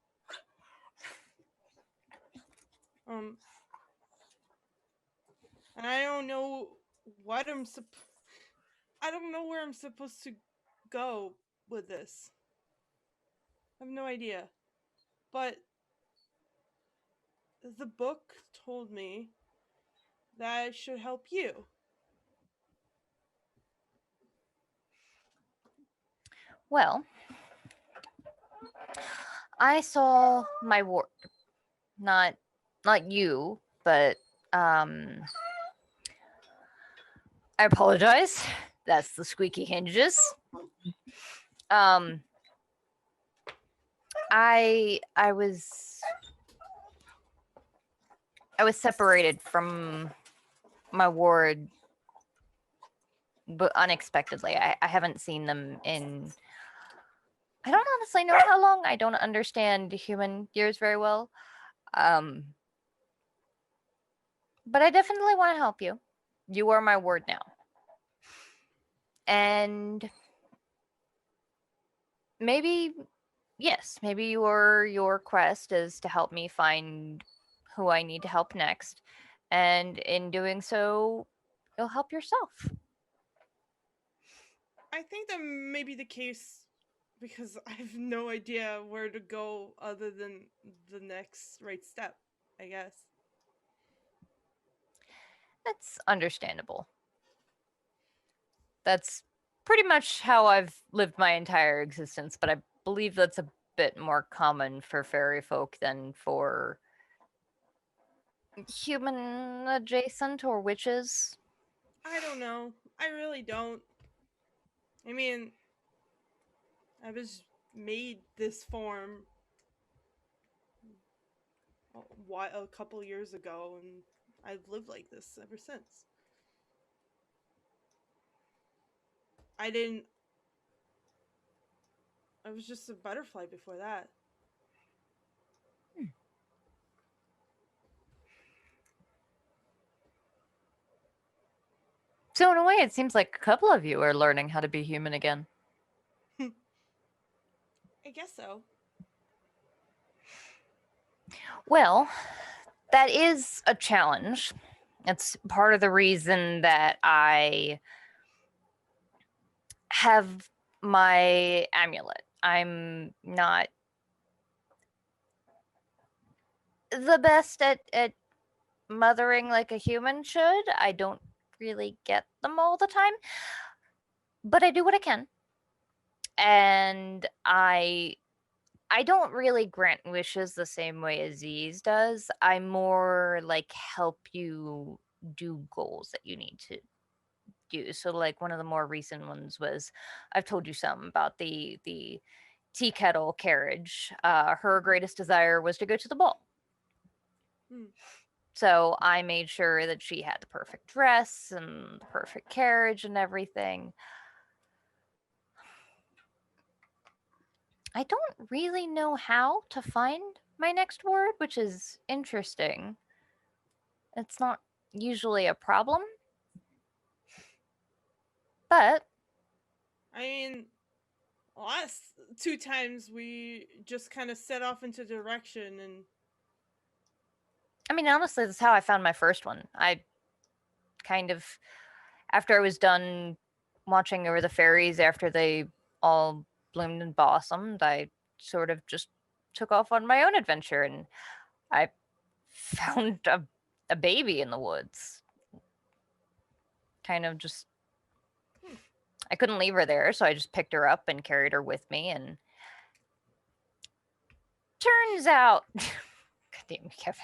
And I don't know what I don't know where I'm supposed to go with this. I have no idea. But the book told me that it should help you. Well, I saw my ward. Not you, but I apologize. That's the squeaky hinges. I was separated from my ward, but unexpectedly. I haven't seen them in. I don't honestly know how long. I don't understand human years very well. But I definitely want to help you. You are my ward now. And maybe, yes, maybe your quest is to help me find who I need to help next. And in doing so, you'll help yourself. I think that may be the case because I have no idea where to go other than the next right step, I guess. That's understandable. That's pretty much how I've lived my entire existence, but I believe that's a bit more common for fairy folk than for human adjacent or witches. I don't know. I really don't. I mean, I was made this form a couple years ago, and I've lived like this ever since. I was just a butterfly before that. So in a way, it seems like a couple of you are learning how to be human again. I guess so. Well, that is a challenge. It's part of the reason that I have my amulet. I'm not the best at mothering like a human should. I don't really get them all the time, but I do what I can. And I don't really grant wishes the same way Aziz does. I more like help you do goals that you need to do. So like one of the more recent ones was I've told you some about the tea kettle carriage. Her greatest desire was to go to the ball. So I made sure that she had the perfect dress and the perfect carriage and everything. I don't really know how to find my next word, which is interesting. It's not usually a problem. But I mean, last 2 times we just kind of set off into direction and I mean, honestly, that's how I found my first one. I kind of, after I was done watching over the fairies after they all bloomed and blossomed, I sort of just took off on my own adventure and I found a baby in the woods. Kind of just, I couldn't leave her there, so I just picked her up and carried her with me. And turns out, God damn it, Kevin.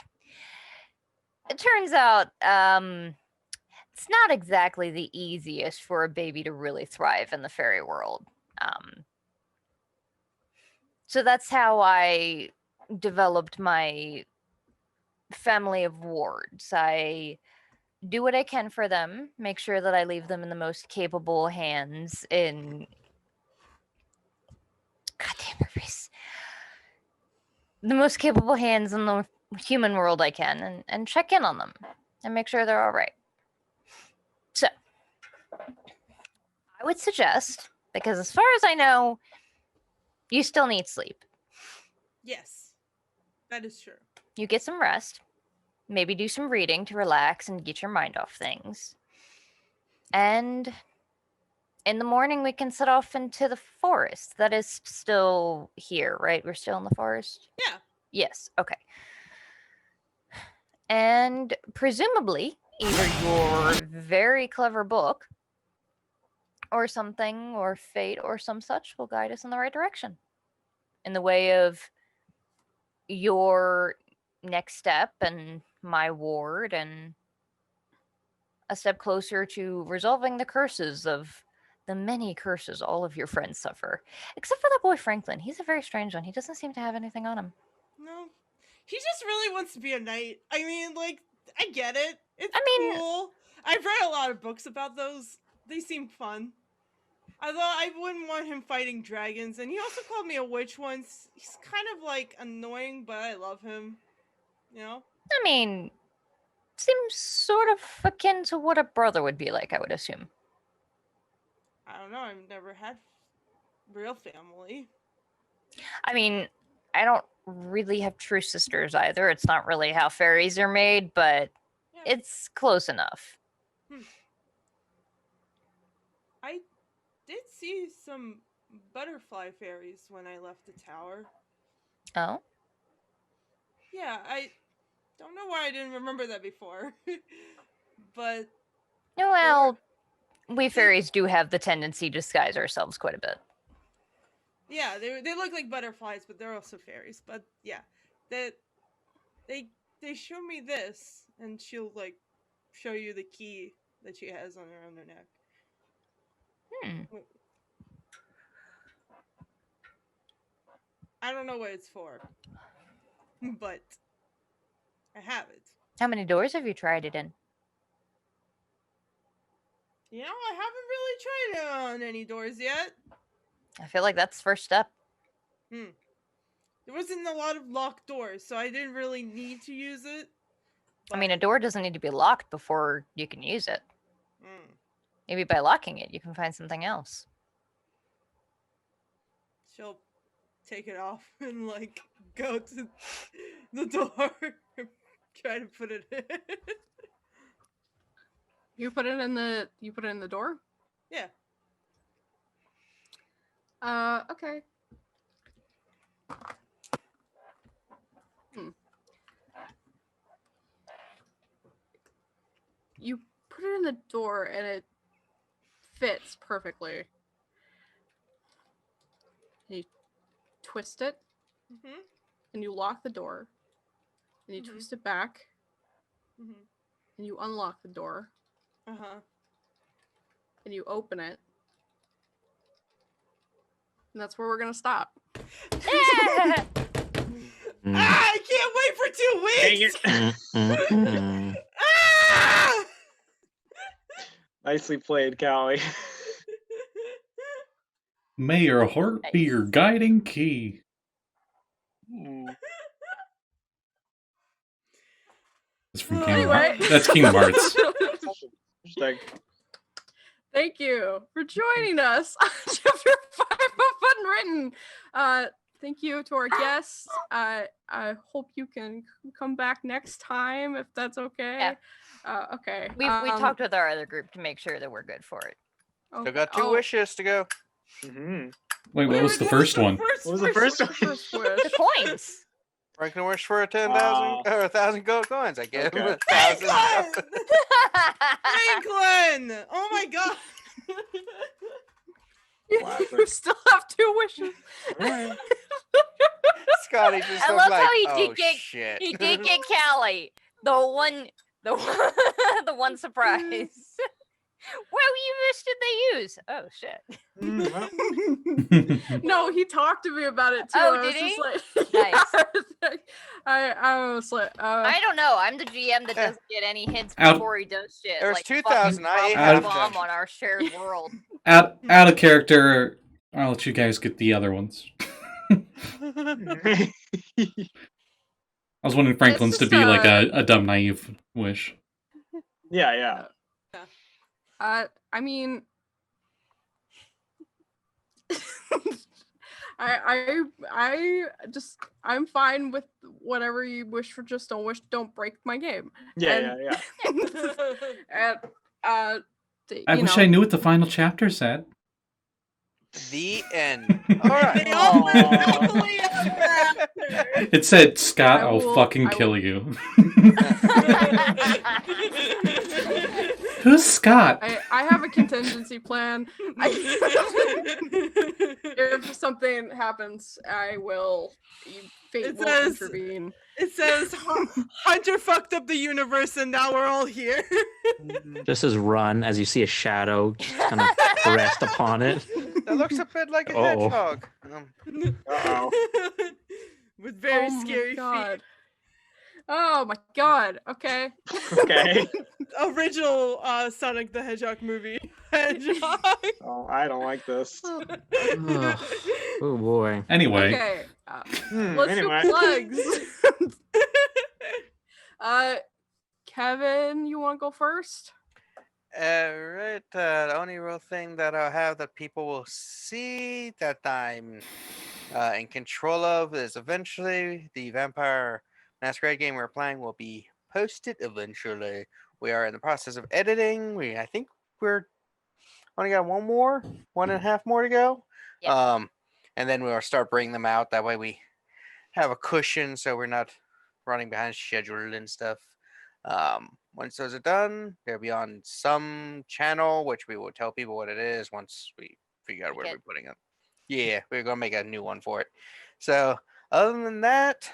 It turns out, it's not exactly the easiest for a baby to really thrive in the fairy world. So that's how I developed my family of wards. I do what I can for them, make sure that I leave them in the most capable hands in. God damn it, Reese. The most capable hands in the human world I can, and check in on them and make sure they're all right. So, I would suggest, because as far as I know, you still need sleep. yes, that is true. You get some rest. maybe do some reading to relax and get your mind off things. And in the morning, we can set off into the forest. That is still here, right? We're still in the forest? Yeah. Yes, okay. And presumably, either your very clever book or something, or fate, or some such will guide us in the right direction. In the way of your next step and my ward, and a step closer to resolving the curses of the many curses all of your friends suffer. Except for that boy Franklin. He's a very strange one. He doesn't seem to have anything on him. No. He just really wants to be a knight. I mean, like, I get it. It's cool. I've read a lot of books about those. They seem fun. Although I wouldn't want him fighting dragons. And he also called me a witch once. He's kind of, like, annoying, but I love him. You know? I mean, seems sort of akin to what a brother would be like, I would assume. I don't know. I've never had real family. I mean, I don't really have true sisters either. It's not really how fairies are made, but Yeah. it's close enough. I did see some butterfly fairies when I left the tower. Oh? Yeah, I don't know why I didn't remember that before. But Well, we fairies do have the tendency to disguise ourselves quite a bit. yeah, they look like butterflies, but they're also fairies. But yeah, they show me this, and she'll like show you the key that she has around her neck. I don't know what it's for, but I have it. How many doors have you tried it in? You know, I haven't really tried it on any doors yet. I feel like that's the first step. There wasn't a lot of locked doors, so I didn't really need to use it. I mean, a door doesn't need to be locked before you can use it. Maybe by locking it, you can find something else. She'll take it off and like go to the door, try to put it in. You put it in the door? Yeah. Okay. You put it in the door and it fits perfectly. You twist it, and you lock the door, and you twist it back, and you unlock the door, and you open it, and that's where we're gonna stop. Yeah! I can't wait for 2 weeks! Ah! Nicely played, Callie. May your heart be your guiding key. That's from Kingdom Hearts. That's Kingdom Hearts. Thank you for joining us on Chapter 5 of Unwritten. Thank you to our guests. I hope you can come back next time if that's okay. Yeah. Okay. We talked with our other group to make sure that we're good for it. Still got 2 wishes to go. Wait, what was the first one? What was the first one? The coins. Franklin wish for 10,000 or 1,000 gold coins. I gave him 1,000. Franklin! Oh my god! You still have 2 wishes. Scotty just I looks love like, how he oh did get shit. he did get Callie. The one surprise. What wishes did they use? Oh shit. No, he talked to me about it too. Oh, did he? Nice. I was like, I don't know. I'm the GM that doesn't get any hints Out- before he does shit. There's like 2,000. I fucking have bomb them. on our shared world. Out of character, I'll let you guys get the other ones. I was wanting Franklin's to just, be like a dumb, naive wish. Yeah. I mean, I'm fine with whatever you wish for. Just don't break my game. Yeah. And I wish I knew what the final chapter said. The end. All right. They all live Aw. happily ever after. It said, Scott, I I'll will- fucking I kill will- you. Who's Scott? I have a contingency plan. If something happens, I will. Fate It will says- intervene. It says Hunter fucked up the universe and now we're all here. Just as run as you see a shadow kind of rest upon it. That looks a bit like a Uh-oh. hedgehog. Uh-oh. With very Oh my scary God. Oh my God. Okay. Okay. feet. Original Sonic the Hedgehog movie. Hedgehog. Oh, I don't like this. Ugh. Oh boy. Anyway, Okay. Let's Anyway. do plugs. Kevin, you want to go first? Right. The only real thing that I'll have that people will see that I'm in control of is eventually the Vampire Masquerade game we're playing will be posted eventually. We are in the process of editing. I think we're only got 1.5 more to go. Yeah. And then we'll start bringing them out. That way we have a cushion so we're not running behind schedule and stuff. Once those are done, they'll be on some channel, which we will tell people what it is once we figure out where Okay. we're putting it. Yeah, we're gonna make a new one for it. So other than that,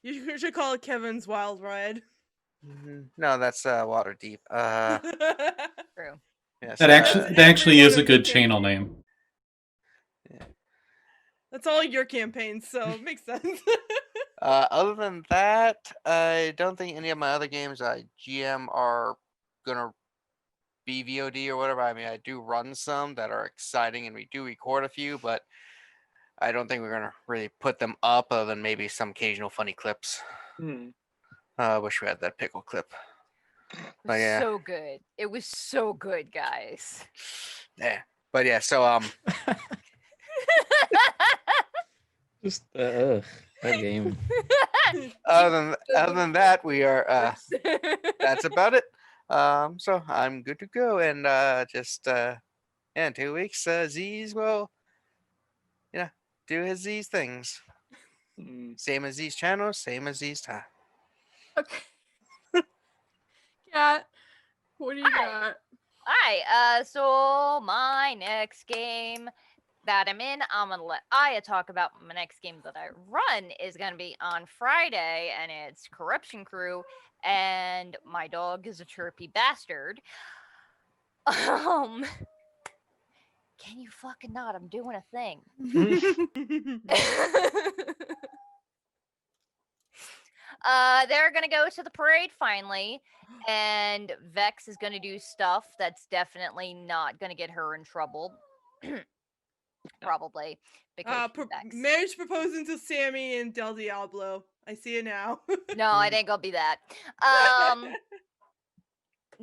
You should call it Kevin's Wild Ride. No, that's Water Deep. True. Yes, that actually is a good channel name. That's all your campaigns, so it makes sense. Other than that, I don't think any of my other games I GM are gonna be VOD or whatever. I mean, I do run some that are exciting, and we do record a few, but I don't think we're gonna really put them up, other than maybe some occasional funny clips. Wish we had that pickle clip. It But was yeah. so good. It was so good, guys. Yeah, but yeah. So Just that game. other than that, we are. That's about it. So I'm good to go, and in 2 weeks, Aziz will, do his Z's things. Same as these channels, same as these time. Okay. Kat, what do you got? Alright, so my next game that I'm in, I'm gonna let Aya talk about. My next game that I run is gonna be on Friday, and it's Corruption Crew, and my dog is a chirpy bastard. Can you fucking not? I'm doing a thing. They're gonna go to the parade finally, and Vex is gonna do stuff that's definitely not gonna get her in trouble. Probably because she's Vex. Marriage proposing to Sammy and Del Diablo. I see it now. No, it ain't gonna be that.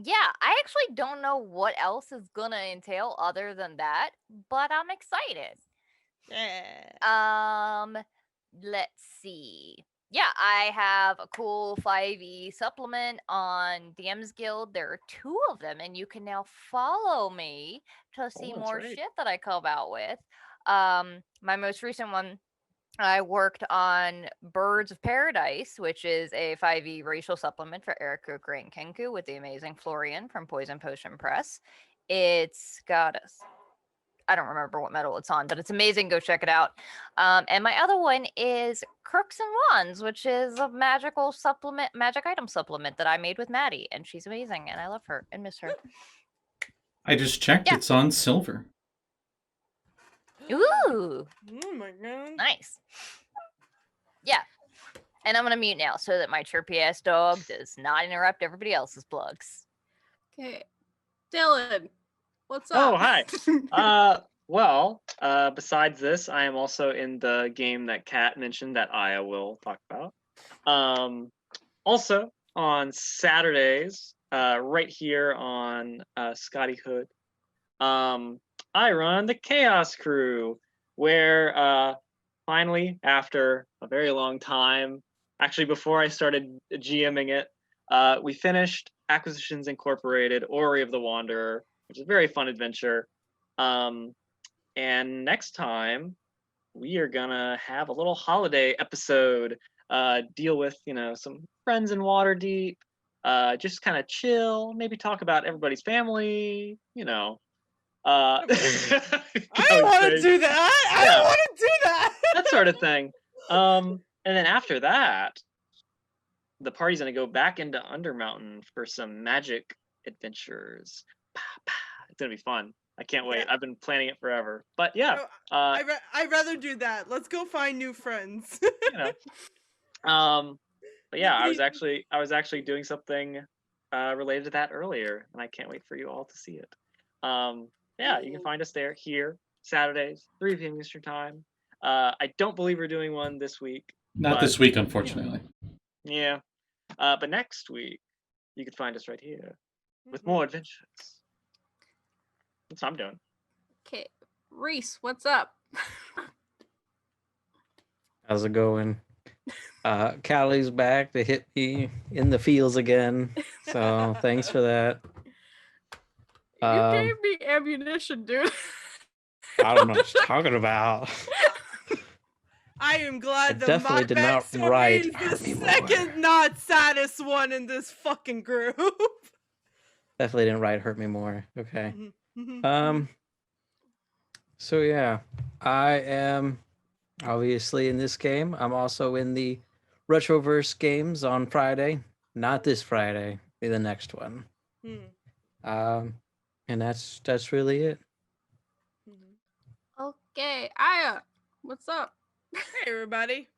Yeah, I actually don't know what else is gonna entail other than that, but I'm excited. Let's see. Yeah, I have a cool 5e supplement on DM's Guild. There are 2 of them, and you can now follow me to see that's more right. shit that I come out with. My most recent one, I worked on Birds of Paradise, which is a 5e racial supplement for Eric Gray and Kenku with the amazing Florian from Poison Potion Press. It's got us. I don't remember what medal it's on, but it's amazing. Go check it out. And my other one is Crooks and Wands, which is a magic item supplement that I made with Maddie, and she's amazing, and I love her and miss her. I just checked. Yeah. It's on silver. Ooh, Oh my god. nice. Yeah. And I'm gonna mute now so that my chirpy ass dog does not interrupt everybody else's plugs. Okay. Dylan, what's Oh, up? hi. Well, besides this, I am also in the game that Kat mentioned that Aya will talk about. Also on Saturdays, right here on Scotty Hood, I run the Chaos Crew, where finally, after a very long time, actually before I started GMing it, we finished Acquisitions Incorporated, Ori of the Wanderer, which is a very fun adventure. And next time, we are gonna have a little holiday episode, deal with, some friends in Waterdeep, just kind of chill, maybe talk about everybody's family, I don't want to do that. I don't want to do that. that sort of thing. And then after that, the party's gonna go back into Undermountain for some magic adventures. It's gonna be fun. I can't wait. Yeah. I've been planning it forever. But yeah, I'd rather do that. Let's go find new friends. But yeah, I was actually doing something related to that earlier, and I can't wait for you all to see it. Yeah, you can find us here Saturdays, 3 p.m. Eastern time. I don't believe we're doing one this week. Not this week, unfortunately. Yeah, but next week you can find us right here with more adventures. That's what I'm doing. Okay, Reese, what's up? How's it going? Callie's back to hit me in the feels again. So thanks for that. You gave me ammunition, dude. I don't know what you're talking about. I am glad I that definitely my did not backstory write is the Hurt Me More. second not saddest one in this fucking group. Definitely didn't write Hurt Me More. Okay. Mhm. So yeah, I am obviously in this game. I'm also in the Retroverse games on Friday. Not this Friday, be the next one. And that's really it. Okay, Aya, what's up? Hey, everybody.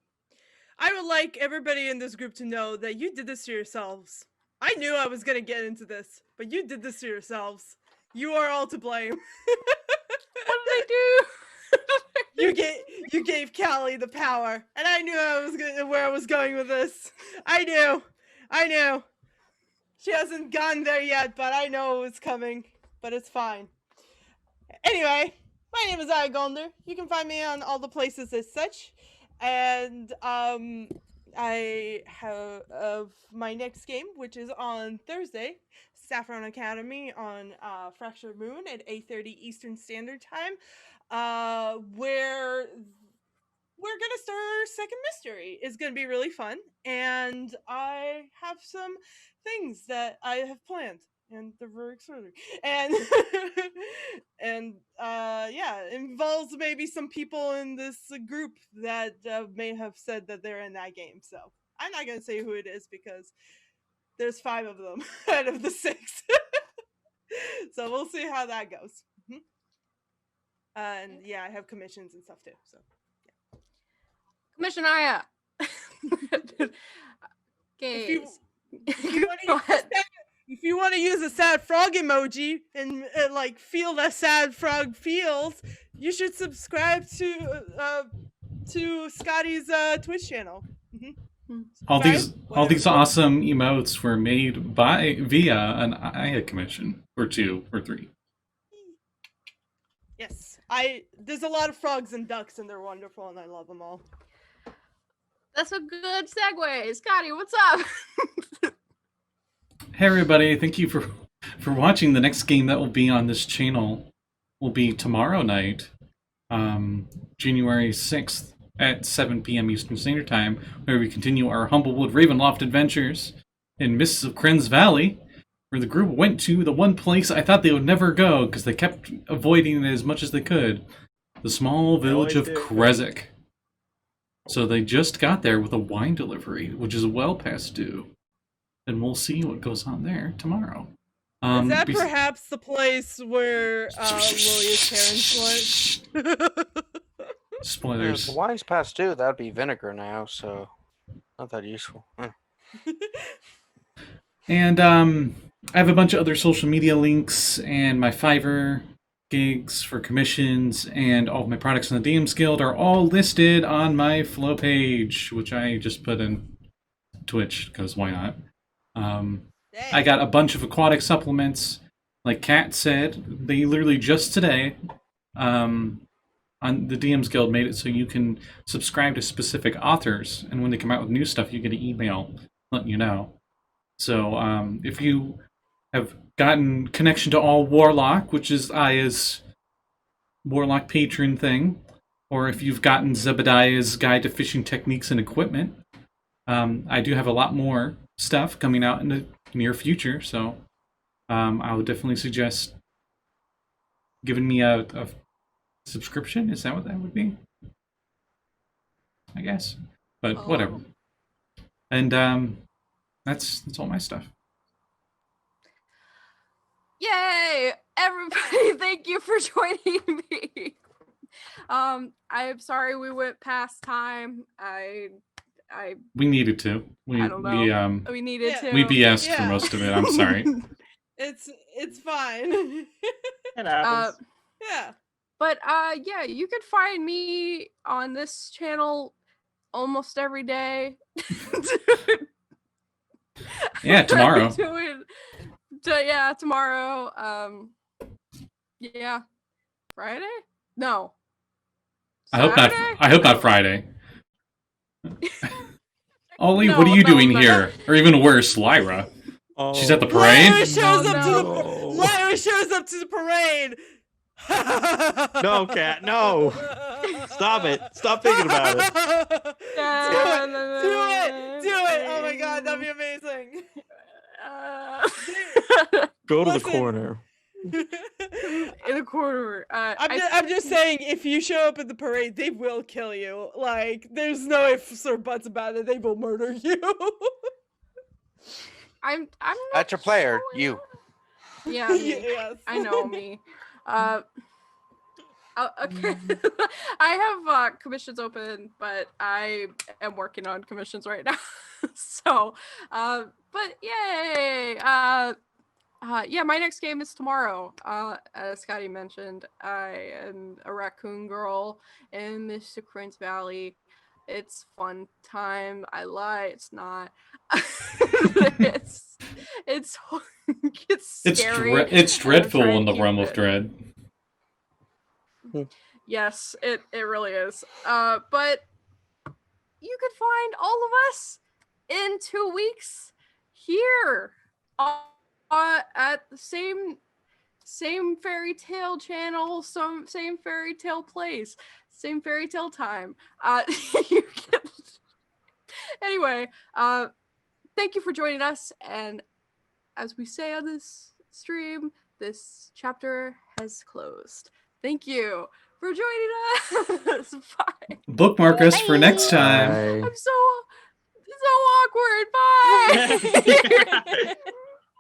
I would like everybody in this group to know that you did this to yourselves. I knew I was going to get into this, but you did this to yourselves. You are all to blame. What did I do? You gave Callie the power, and I knew where I was going with this. I knew. She hasn't gotten there yet, but I know it's coming. But it's fine. Anyway, my name is Aya Golder. You can find me on all the places as such. And I have my next game, which is on Thursday, Saffron Academy on Fractured Moon at 8:30 Eastern Standard Time, where we're gonna start our second mystery. It's gonna be really fun, and I have some things that I have planned, and they're very exciting. And yeah, it involves maybe some people in this group that may have said that they're in that game. So I'm not gonna say who it is because there's 5 of them out of the 6. So we'll see how that goes. And yeah, I have commissions and stuff too. So Commission Aya. Okay. If you want to use a sad frog emoji and like feel that sad frog feels, you should subscribe to Scotty's Twitch channel. All these awesome emotes were made via an Aya commission, or 2 or 3. Yes, there's a lot of frogs and ducks, and they're wonderful, and I love them all. That's a good segue. Scotty, what's up? Hey everybody, thank you for watching. The next game that will be on this channel will be tomorrow night, January 6th at 7 p.m. Eastern Standard Time, where we continue our Humblewood Ravenloft adventures in Mists of Kren's Valley, where the group went to the one place I thought they would never go because they kept avoiding it as much as they could, the small village of Krezek. So they just got there with a wine delivery, which is well past due. And we'll see what goes on there tomorrow. Is that perhaps the place where Lilia's parents went? Spoilers. The wine's past due. That'd be vinegar now, so not that useful. And I have a bunch of other social media links and my Fiverr gigs for commissions, and all of my products in the DMs Guild are all listed on my Flow page, which I just put in Twitch, because why not? I got a bunch of aquatic supplements. Like Kat said, they literally just today, on on the DMs Guild made it so you can subscribe to specific authors, and when they come out with new stuff, you get an email letting you know. So if you have gotten Connection to All Warlock, which is Aya's Warlock patron thing, or if you've gotten Zebediah's Guide to Fishing Techniques and Equipment, I do have a lot more stuff coming out in the near future, so I would definitely suggest giving me a subscription. Is that what that would be? I guess. But whatever. And that's all my stuff. Yay! Everybody, thank you for joining me. I'm sorry we went past time. We needed to. I don't know. We needed to. We BS'd for most of it. I'm sorry. It's fine. It happens. Yeah. But yeah, you can find me on this channel almost every day. Yeah, tomorrow. Yeah, tomorrow. Yeah. Friday? No. Saturday? I hope not Friday. Ollie, No, what are you no, doing no. here? Or even worse, Lyra. Oh, She's at the Lyra parade? shows up No. Lyra shows up to the parade. No, Cat, no. Stop it. Stop thinking about it. Do it! Oh my god, that'd be amazing. Go to Listen. the corner. In a corner. I'm just saying, if you show up at the parade, they will kill you. Like, there's no ifs or buts about it. They will murder you. I'm not That's your player, sure. you. Yeah, me. Yes. I know me. Okay. I have commissions open, but I am working on commissions right now. So, but yay! Yeah, my next game is tomorrow. As Scotty mentioned, I am a raccoon girl in Mr. Prince Valley. It's fun time. I lie, it's not. it's scary. It's dreadful trying in to the keep realm of it- dread. Yes, it really is. But you could find all of us in 2 weeks here at the same fairy tale channel, same fairy tale place, same fairy tale time. You can... Anyway, thank you for joining us, and as we say on this stream, this chapter has closed. Thank you for joining us. Bye. Bookmark us for next time. Bye. I'm so awkward. Bye.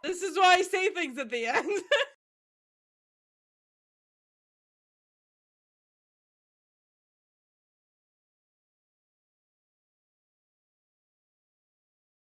This is why I say things at the end.